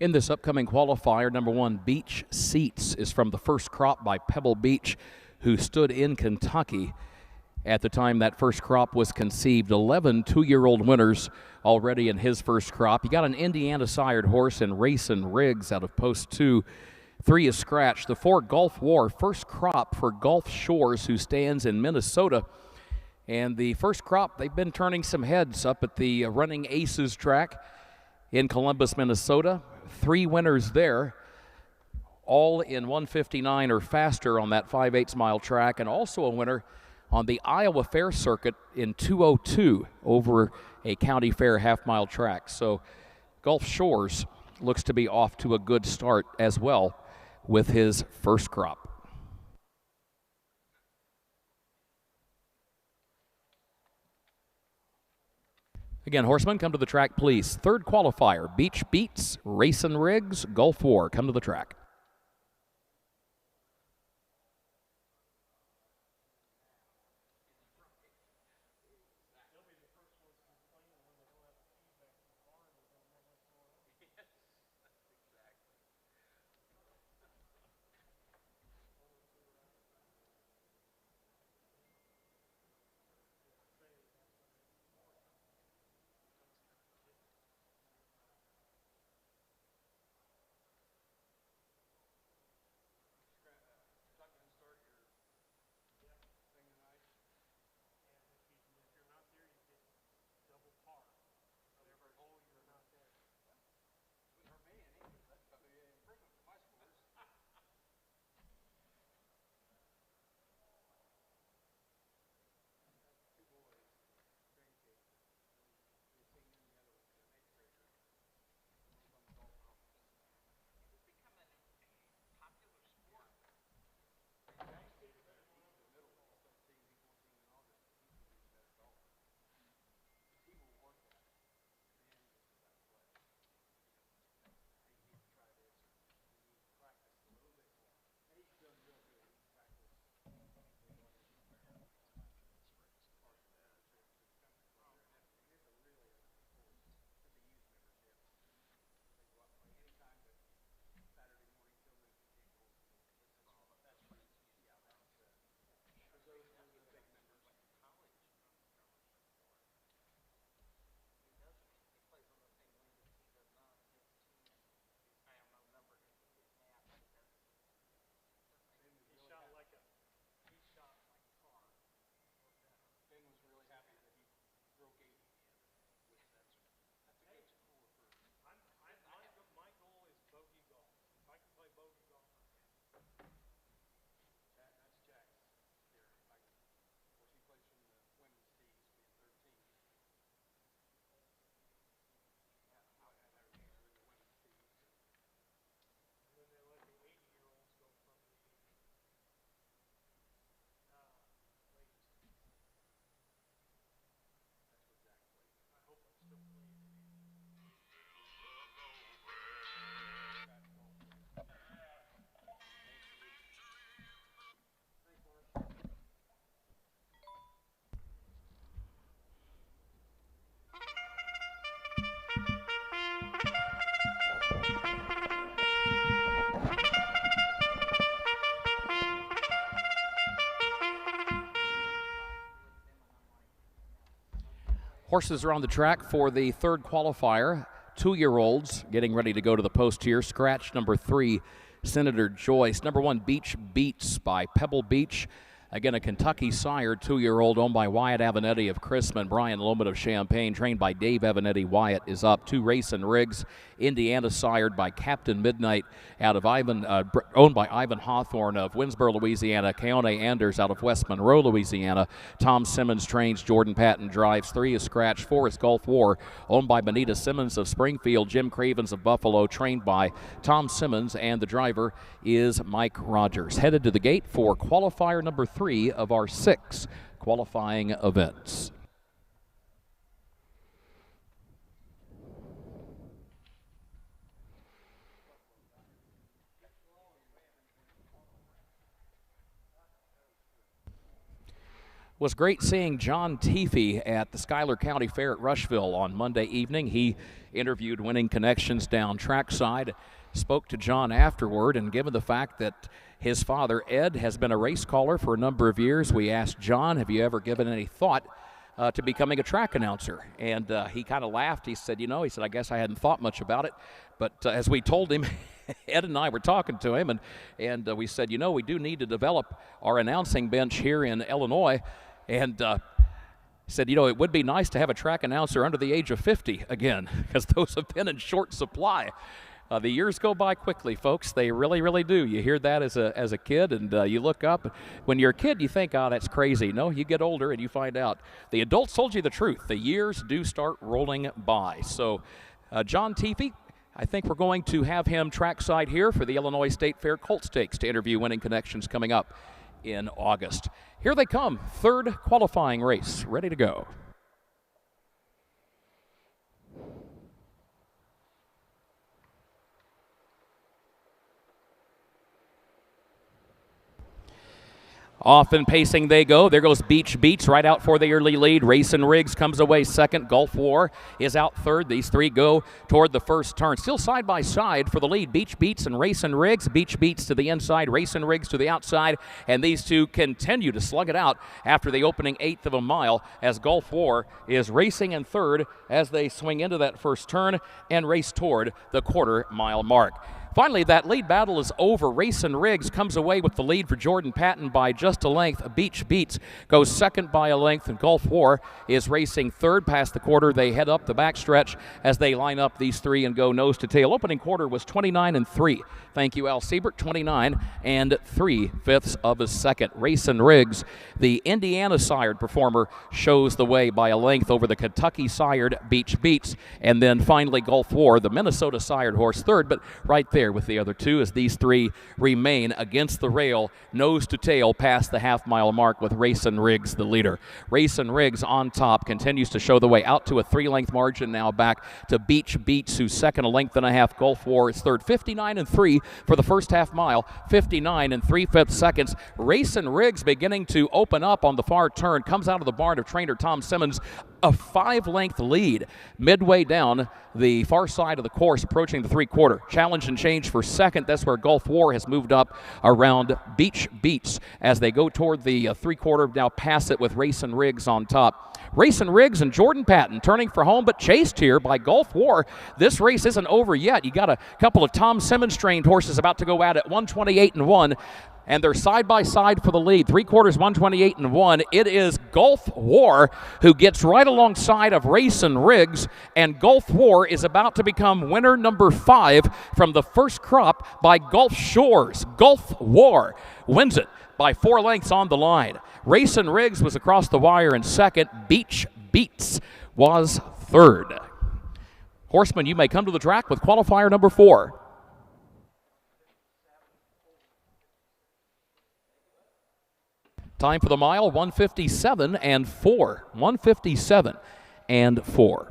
In this upcoming qualifier, number 1, Beach Seats, is from the first crop by Pebble Beach, who stood in Kentucky at the time that first crop was conceived. 11 two-year-old winners already in his first crop. You got an Indiana-sired horse in Racing Riggs out of post 2. 3 is scratched. The 4, Gulf War, first crop for Gulf Shores, who stands in Minnesota. And the first crop, they've been turning some heads up at the Running Aces track in Columbus, Minnesota. 3 winners there, all in 1:59 or faster on that 5/8 mile track, and also a winner on the Iowa Fair Circuit in 2:02 over a county fair half-mile track. So Gulf Shores looks to be off to a good start as well with his first crop. Again, horsemen, come to the track, please. Third qualifier, Beach Beats, Racing Riggs, Gulf War. Come to the track. Horses are on the track for the third qualifier. 2-year-olds getting ready to go to the post here. Scratch number 3, Senator Joyce. Number 1, Beach Beats by Pebble Beach. Again, a Kentucky sire, 2-year-old, owned by Wyatt Avanetti of Chrisman. Brian Loman of Champaign, trained by Dave Avanetti. Wyatt is up. 2, Racing Riggs, Indiana sired by Captain Midnight out of owned by Ivan Hawthorne of Winsboro, Louisiana. Keone Anders out of West Monroe, Louisiana. Tom Simmons trains. Jordan Patton drives. 3 is Scratch. 4 is Gulf War, owned by Benita Simmons of Springfield. Jim Cravens of Buffalo, trained by Tom Simmons, and the driver is Mike Rogers. Headed to the gate for qualifier number 3 of our 6 qualifying events. Was great seeing John Teefee at the Schuyler County Fair at Rushville on Monday evening. He interviewed Winning Connections down trackside, spoke to John afterward, and given the fact that his father, Ed, has been a race caller for a number of years, we asked John, have you ever given any thought to becoming a track announcer? And he kind of laughed. He said, I guess I hadn't thought much about it. But as we told him, Ed and I were talking to him, and we said, we do need to develop our announcing bench here in Illinois. And said, it would be nice to have a track announcer under the age of 50 again, because those have been in short supply. The years go by quickly, folks. They really, really do. You hear that as a kid, and you look up. When you're a kid, you think, oh, that's crazy. No, you get older, and you find out. The adults told you the truth. The years do start rolling by. So, John Teefee, I think we're going to have him trackside here for the Illinois State Fair Colt Stakes to interview Winning Connections coming up in August. Here they come, third qualifying race, ready to go. Off and pacing they go. There goes Beach Beats right out for the early lead. Racing Riggs comes away second. Gulf War is out third. These three go toward the first turn. Still side by side for the lead. Beach Beats and Racing Riggs. Beach Beats to the inside. Racing Riggs to the outside. And these two continue to slug it out after the opening eighth of a mile as Gulf War is racing in third as they swing into that first turn and race toward the quarter-mile mark. Finally, that lead battle is over. Racing Riggs comes away with the lead for Jordan Patton by just a length. Beach Beats goes second by a length, and Gulf War is racing third past the quarter. They head up the backstretch as they line up these three and go nose to tail. Opening quarter was 29-3. Thank you, Al Siebert. 29 3/5 of a second. Racing Riggs, the Indiana-sired performer, shows the way by a length over the Kentucky-sired Beach Beats. And then finally, Gulf War, the Minnesota-sired horse, third, but right there with the other two as these three remain against the rail, nose to tail past the half-mile mark with Racing Riggs the leader. Racing Riggs on top continues to show the way out to a three-length margin now back to Beach Beats, who's second a length and a half. Gulf War is third. 59-3 for the first half mile. 59 3/5 seconds. Racing Riggs beginning to open up on the far turn. Comes out of the barn of trainer Tom Simmons. A 5-length lead midway down the far side of the course, approaching the three-quarter. Challenge and change for second. That's where Gulf War has moved up around Beach Beats as they go toward the three-quarter. Now pass it with Racing Riggs on top. Racing Riggs and Jordan Patton turning for home, but chased here by Gulf War. This race isn't over yet. You got a couple of Tom Simmons-trained horses about to go at it. 128-1. And they're side by side for the lead. Three-quarters, 128-1. It is Gulf War who gets right alongside of Racing Riggs, and Gulf War is about to become winner number 5 from the first crop by Gulf Shores. Gulf War wins it by 4 lengths on the line. Racing Riggs was across the wire in second. Beach Beats was third. Horsemen, you may come to the track with qualifier number 4. Time for the mile, 157-4. 157-4.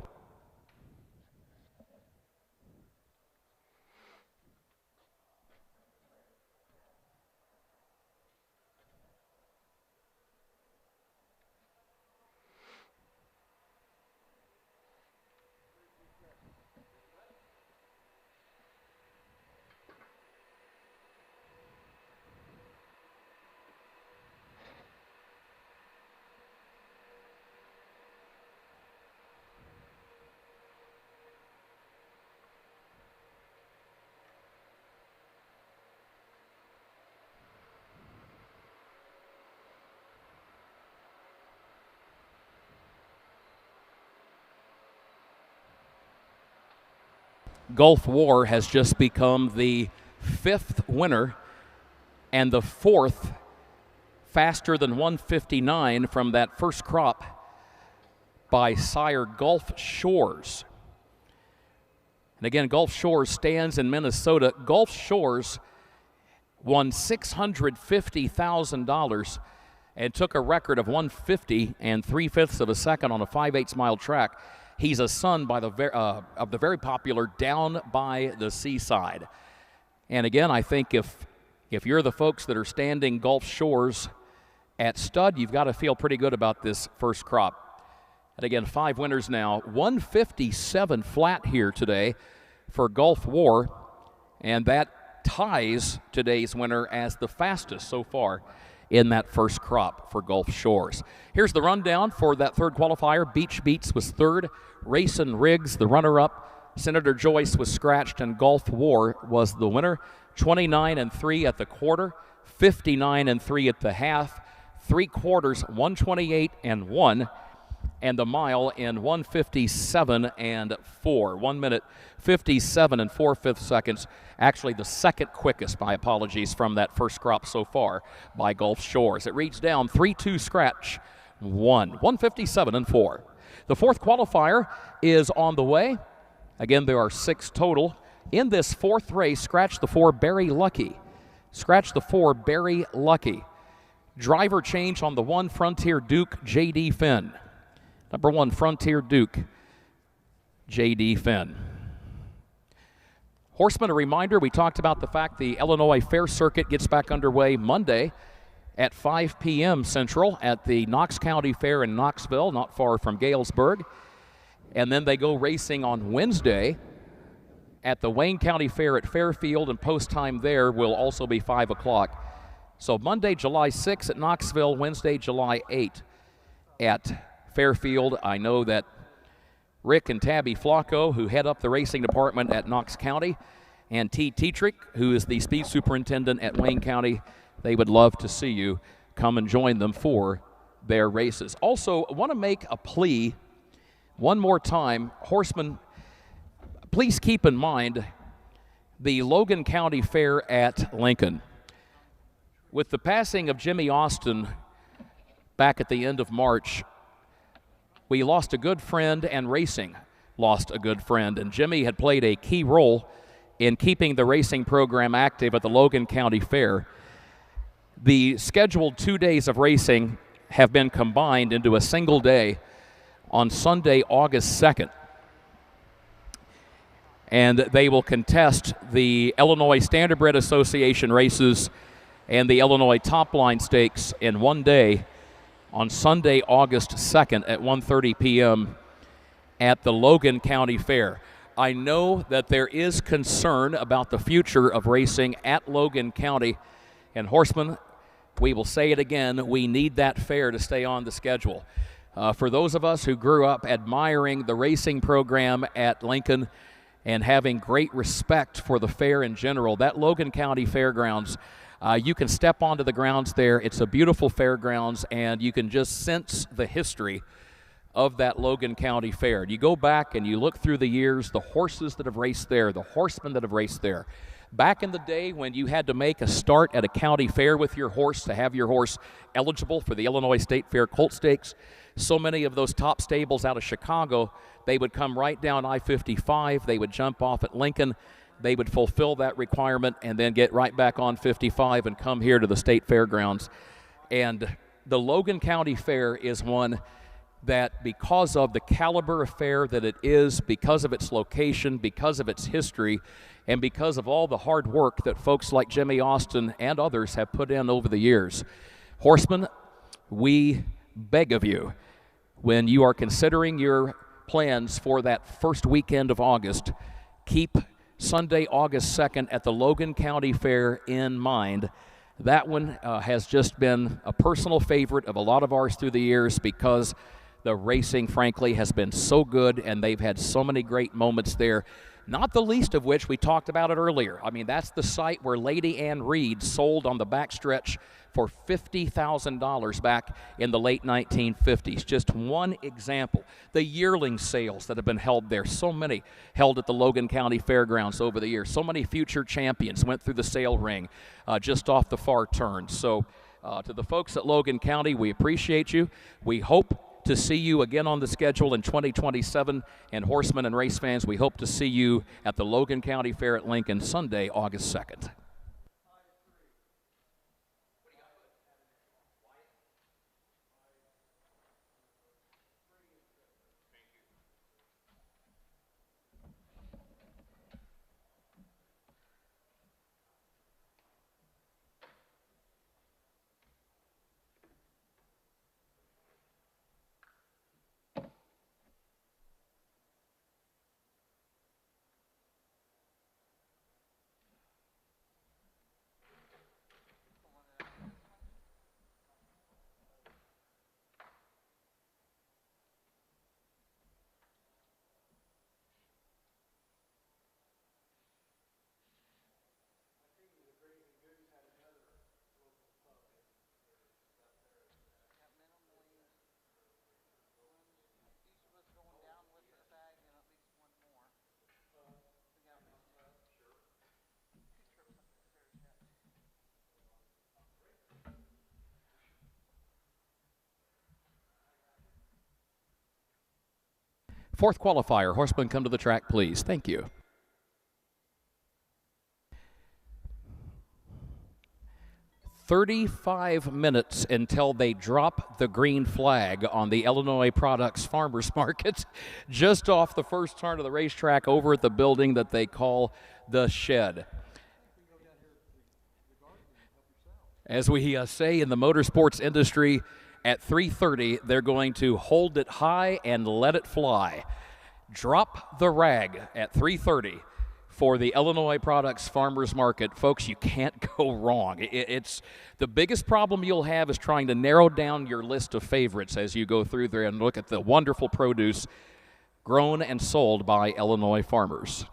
Gulf War has just become the 5th winner and the 4th faster than 159 from that first crop by sire Gulf Shores. And again, Gulf Shores stands in Minnesota. Gulf Shores won $650,000 and took a record of 150 3/5 of a second on a 5/8 mile track. He's a son by of the very popular Down by the Seaside. And again, I think if you're the folks that are standing Gulf Shores at stud, you've got to feel pretty good about this first crop. And again, 5 winners now. 157 flat here today for Gulf War, and that ties today's winner as the fastest so far in that first crop for Gulf Shores. Here's the rundown for that third qualifier. Beach Beats was third. Racing Riggs, the runner-up. Senator Joyce was scratched, and Gulf War was the winner. 29-3 at the quarter, 59-3 at the half, 3 quarters, 128-1, and the mile in 1:57.4. 1 minute 57 and 4/5 seconds. Actually, the second quickest, my apologies, from that first crop so far by Gulf Shores. It reads down 3-2 scratch 1:57.4. The fourth qualifier is on the way. Again, there are 6 total. In this fourth race, scratch the 4, Barry Lucky. Scratch the 4, Barry Lucky. Driver change on the 1, Frontier Duke, J.D. Finn. Number 1, Frontier Duke, J.D. Finn. Horseman, a reminder, we talked about the fact the Illinois Fair Circuit gets back underway Monday at 5 p.m. Central at the Knox County Fair in Knoxville, not far from Galesburg. And then they go racing on Wednesday at the Wayne County Fair at Fairfield, and post time there will also be 5 o'clock. So Monday, July 6 at Knoxville, Wednesday, July 8 at Fairfield. I know that Rick and Tabby Flacco, who head up the racing department at Knox County, and T. Tetrick, who is the speed superintendent at Wayne County, they would love to see you come and join them for their races. Also, I want to make a plea one more time. Horsemen, please keep in mind the Logan County Fair at Lincoln. With the passing of Jimmy Austin back at the end of March, we lost a good friend, and racing lost a good friend. And Jimmy had played a key role in keeping the racing program active at the Logan County Fair. The scheduled 2 days of racing have been combined into a single day on Sunday, August 2nd. And they will contest the Illinois Standardbred Association races and the Illinois Top Line Stakes in one day on Sunday, August 2nd at 1:30 p.m. at the Logan County Fair. I know that there is concern about the future of racing at Logan County, and Horsemen, we will say it again, we need that fair to stay on the schedule. For those of us who grew up admiring the racing program at Lincoln and having great respect for the fair in general, that Logan County Fairgrounds, you can step onto the grounds there. It's a beautiful fairgrounds, and you can just sense the history of that Logan County Fair. You go back and you look through the years, the horses that have raced there, the horsemen that have raced there. Back in the day when you had to make a start at a county fair with your horse to have your horse eligible for the Illinois State Fair Colt Stakes, so many of those top stables out of Chicago, they would come right down I-55, they would jump off at Lincoln, they would fulfill that requirement and then get right back on 55 and come here to the state fairgrounds. And the Logan County Fair is one that, because of the caliber of fair that it is, because of its location, because of its history, and because of all the hard work that folks like Jimmy Austin and others have put in over the years, Horsemen, we beg of you, when you are considering your plans for that first weekend of August, keep Sunday, August 2nd at the Logan County Fair in mind. That one has just been a personal favorite of a lot of ours through the years because the racing, frankly, has been so good and they've had so many great moments there, not the least of which we talked about it earlier. I mean, that's the site where Lady Ann Reed sold on the backstretch for $50,000 back in the late 1950s. Just one example. The yearling sales that have been held there, so many held at the Logan County Fairgrounds over the years. So many future champions went through the sale ring just off the far turn. So to the folks at Logan County, we appreciate you. We hope to see you again on the schedule in 2027. And Horsemen and race fans, we hope to see you at the Logan County Fair at Lincoln Sunday, August 2nd. Fourth qualifier, horsemen come to the track, please. Thank you. "35 minutes until they drop the green flag on the Illinois Products Farmers Market just off the first turn of the racetrack over at the building that they call the Shed. As we say in the motorsports industry, at 3:30, they're going to hold it high and let it fly. Drop the rag at 3:30 for the Illinois Products Farmers Market. Folks, you can't go wrong. It's the biggest problem you'll have is trying to narrow down your list of favorites as you go through there and look at the wonderful produce grown and sold by Illinois farmers.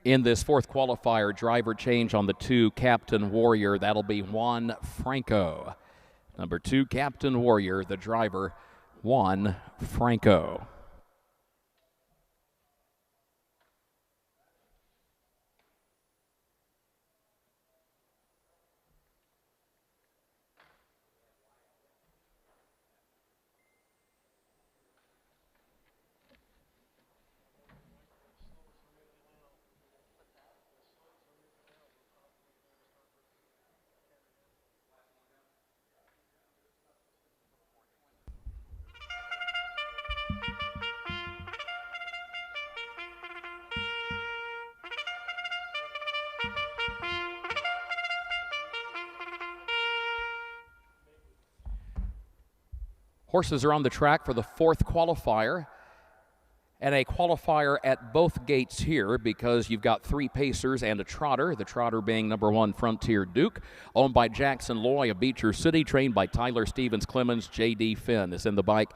In this fourth qualifier, driver change on the 2, Captain Warrior. That'll be Juan Franco. Number 2, Captain Warrior, the driver, Juan Franco. Horses are on the track for the fourth qualifier, and a qualifier at both gates here because you've got 3 pacers and a trotter, the trotter being number 1 Frontier Duke, owned by Jackson Loy of Beecher City, trained by Tyler Stevens Clemens. J.D. Finn is in the bike.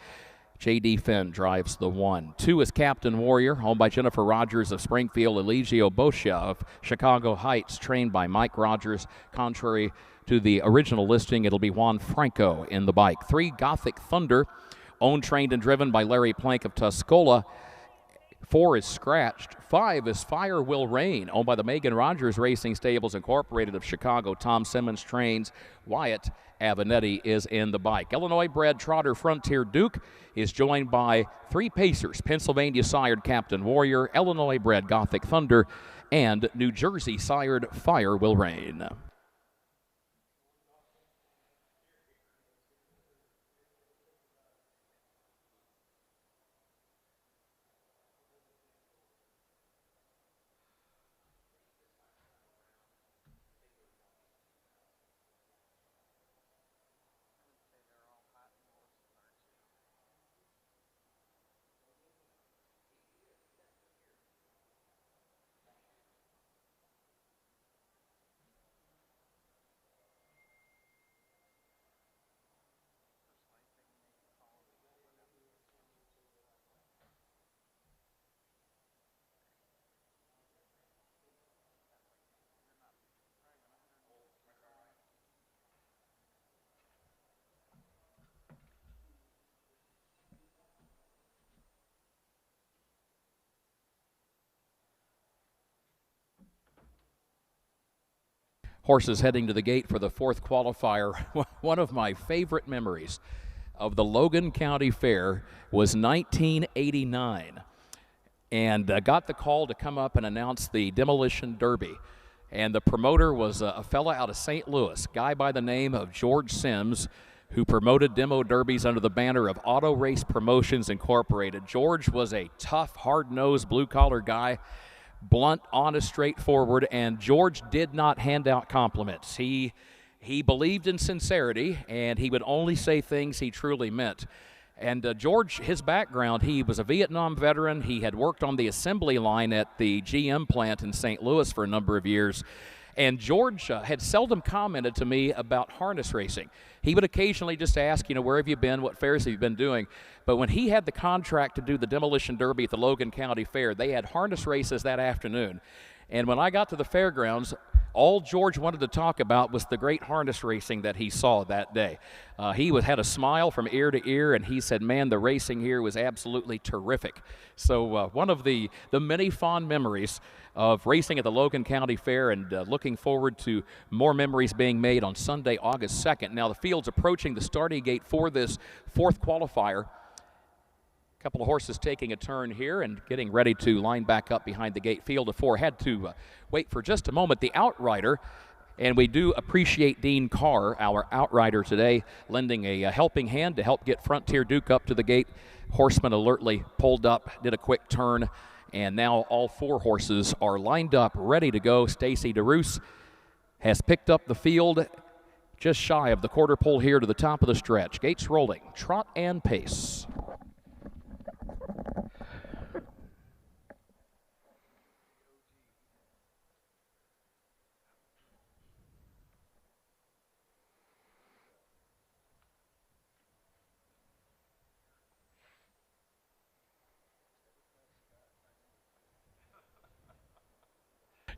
J.D. Finn drives the 1. 2 is Captain Warrior, owned by Jennifer Rogers of Springfield, Eligio Boscia of Chicago Heights, trained by Mike Rogers. Contrary to the original listing, it'll be Juan Franco in the bike. 3, Gothic Thunder, owned, trained, and driven by Larry Plank of Tuscola. 4 is Scratched. 5 is Fire Will Rain, owned by the Megan Rogers Racing Stables Incorporated of Chicago. Tom Simmons trains. Wyatt Avenetti is in the bike. Illinois-bred trotter Frontier Duke is joined by 3 pacers, Pennsylvania-sired Captain Warrior, Illinois-bred Gothic Thunder, and New Jersey-sired Fire Will Rain. Horses heading to the gate for the fourth qualifier. One of my favorite memories of the Logan County Fair was 1989, and got the call to come up and announce the Demolition Derby. And the promoter was a fella out of St. Louis, a guy by the name of George Sims, who promoted demo derbies under the banner of Auto Race Promotions Incorporated. George was a tough, hard-nosed, blue-collar guy, blunt, honest, straightforward, and George did not hand out compliments. He believed in sincerity, and he would only say things he truly meant. And George, his background, he was a Vietnam veteran. He had worked on the assembly line at the GM plant in St. Louis for a number of years. And George had seldom commented to me about harness racing. He would occasionally just ask, where have you been? What fairs have you been doing? But when he had the contract to do the Demolition Derby at the Logan County Fair, they had harness races that afternoon. And when I got to the fairgrounds, all George wanted to talk about was the great harness racing that he saw that day. He had a smile from ear to ear, and he said, man, the racing here was absolutely terrific. So one of the many fond memories of racing at the Logan County Fair, and looking forward to more memories being made on Sunday, August 2nd. Now the field's approaching the starting gate for this fourth qualifier. A couple of horses taking a turn here and getting ready to line back up behind the gate. Field of four had to wait for just a moment. The outrider, and we do appreciate Dean Carr, our outrider today, lending a helping hand to help get Frontier Duke up to the gate. Horseman alertly pulled up, did a quick turn, and now all four horses are lined up, ready to go. Stacy DeRoos has picked up the field just shy of the quarter pole here to the top of the stretch. Gates rolling, trot and pace.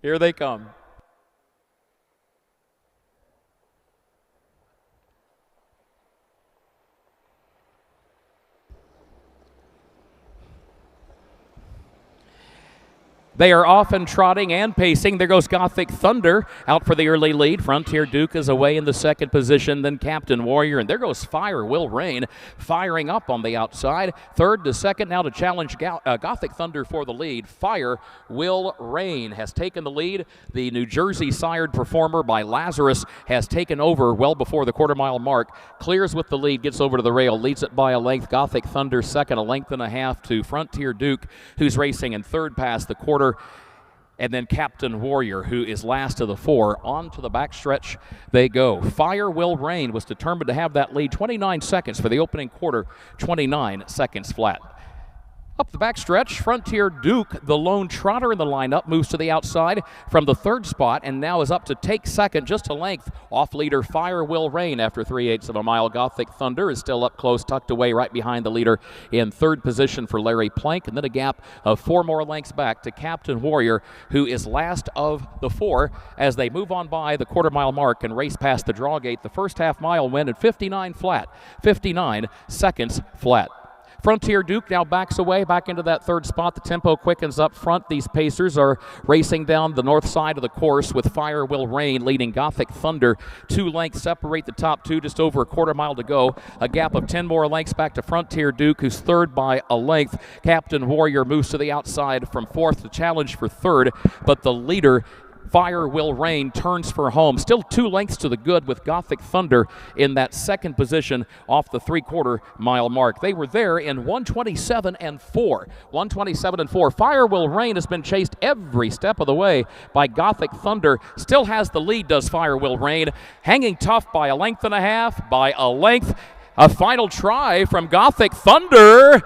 Here they come. They are often trotting and pacing. There goes Gothic Thunder out for the early lead. Frontier Duke is away in the second position, then Captain Warrior. And there goes Fire Will Rain firing up on the outside. Third to second now to challenge Gothic Thunder for the lead. Fire Will Rain has taken the lead. The New Jersey sired performer by Lazarus has taken over well before the quarter-mile mark. Clears with the lead, gets over to the rail, leads it by a length. Gothic Thunder second, a length and a half to Frontier Duke, who's racing in third past the quarter. And then Captain Warrior, who is last of the four. On to the backstretch they go. Fire Will Rain was determined to have that lead. 29 seconds for the opening quarter, 29 seconds flat. Up the backstretch, Frontier Duke, the lone trotter in the lineup, moves to the outside from the third spot and now is up to take second, just a length off leader Fire Will Rain after 3/8 of a mile. Gothic Thunder is still up close, tucked away right behind the leader in third position for Larry Plank, and then a gap of 4 more lengths back to Captain Warrior, who is last of the four as they move on by the quarter-mile mark and race past the draw gate. The first half-mile win at 59 flat, 59 seconds flat. Frontier Duke now backs away back into that third spot. The tempo quickens up front. These pacers are racing down the north side of the course with Fire Will Rain leading Gothic Thunder. 2 lengths separate the top two, just over a quarter mile to go. A gap of 10 more lengths back to Frontier Duke, who's third by a length. Captain Warrior moves to the outside from fourth to challenge for third, but the leader Fire Will Rain turns for home. Still 2 lengths to the good with Gothic Thunder in that second position off the 3/4 mile mark. They were there in 1:27 and 4. 1:27 and 4. Fire Will Rain has been chased every step of the way by Gothic Thunder. Still has the lead, does Fire Will Rain. Hanging tough by a length and a half, by a length. A final try from Gothic Thunder.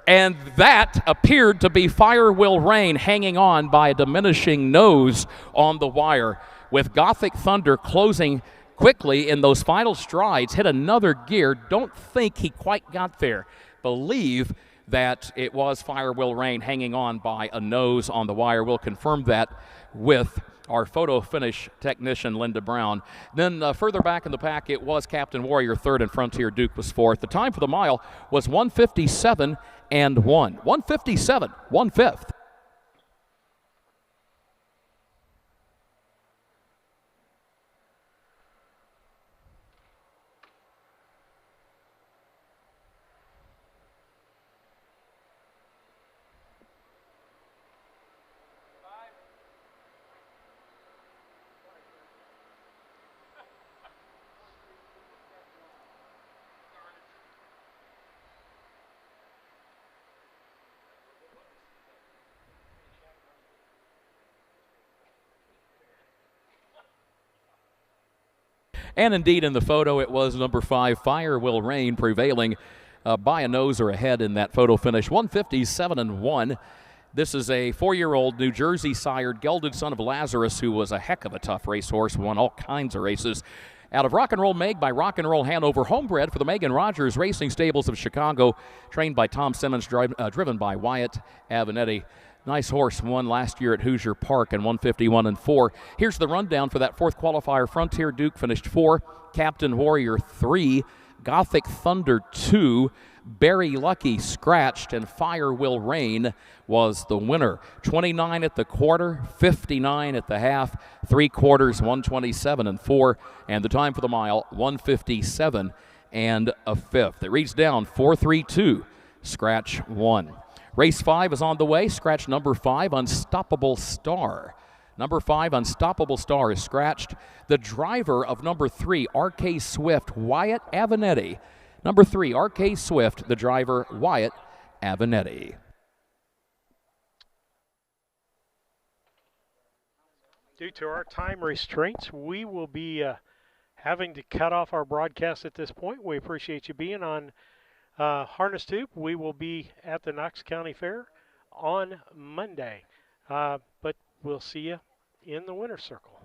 And that appeared to be Fire Will Rain hanging on by a diminishing nose on the wire. With Gothic Thunder closing quickly in those final strides, hit another gear. Don't think he quite got there. Believe that it was Fire Will Rain hanging on by a nose on the wire. We'll confirm that with our photo finish technician, Linda Brown. Then further back in the pack, it was Captain Warrior third and Frontier Duke was fourth. The time for the mile was 1:57 and 1. 1:57, 1/5. And indeed, in the photo, it was number 5, Fire Will Rain, prevailing by a nose or a head in that photo finish. 1:57 and 1. This is a 4-year-old New Jersey sired gelded son of Lazarus, who was a heck of a tough racehorse, won all kinds of races. Out of Rock and Roll Meg by Rock and Roll Hanover, homebred for the Megan Rogers Racing Stables of Chicago, trained by Tom Simmons, driven by Wyatt Avenatti. Nice horse, won last year at Hoosier Park in 151-4. Here's the rundown for that fourth qualifier. Frontier Duke finished 4, Captain Warrior 3, Gothic Thunder 2, Barry Lucky scratched, and Fire Will Rain was the winner. 29 at the quarter, 59 at the half, 3 quarters, 127-4, and the time for the mile, 157 1/5. It reads down 4-3-2, scratch 1. Race 5 is on the way. Scratch number 5, Unstoppable Star. Number 5, Unstoppable Star, is scratched. The driver of number 3, RK Swift, Wyatt Avenetti. Number 3, RK Swift, the driver, Wyatt Avenetti. Due to our time restraints, we will be having to cut off our broadcast at this point. We appreciate you being on Harness Tube. We will be at the Knox County Fair on Monday, but we'll see you in the winner's circle.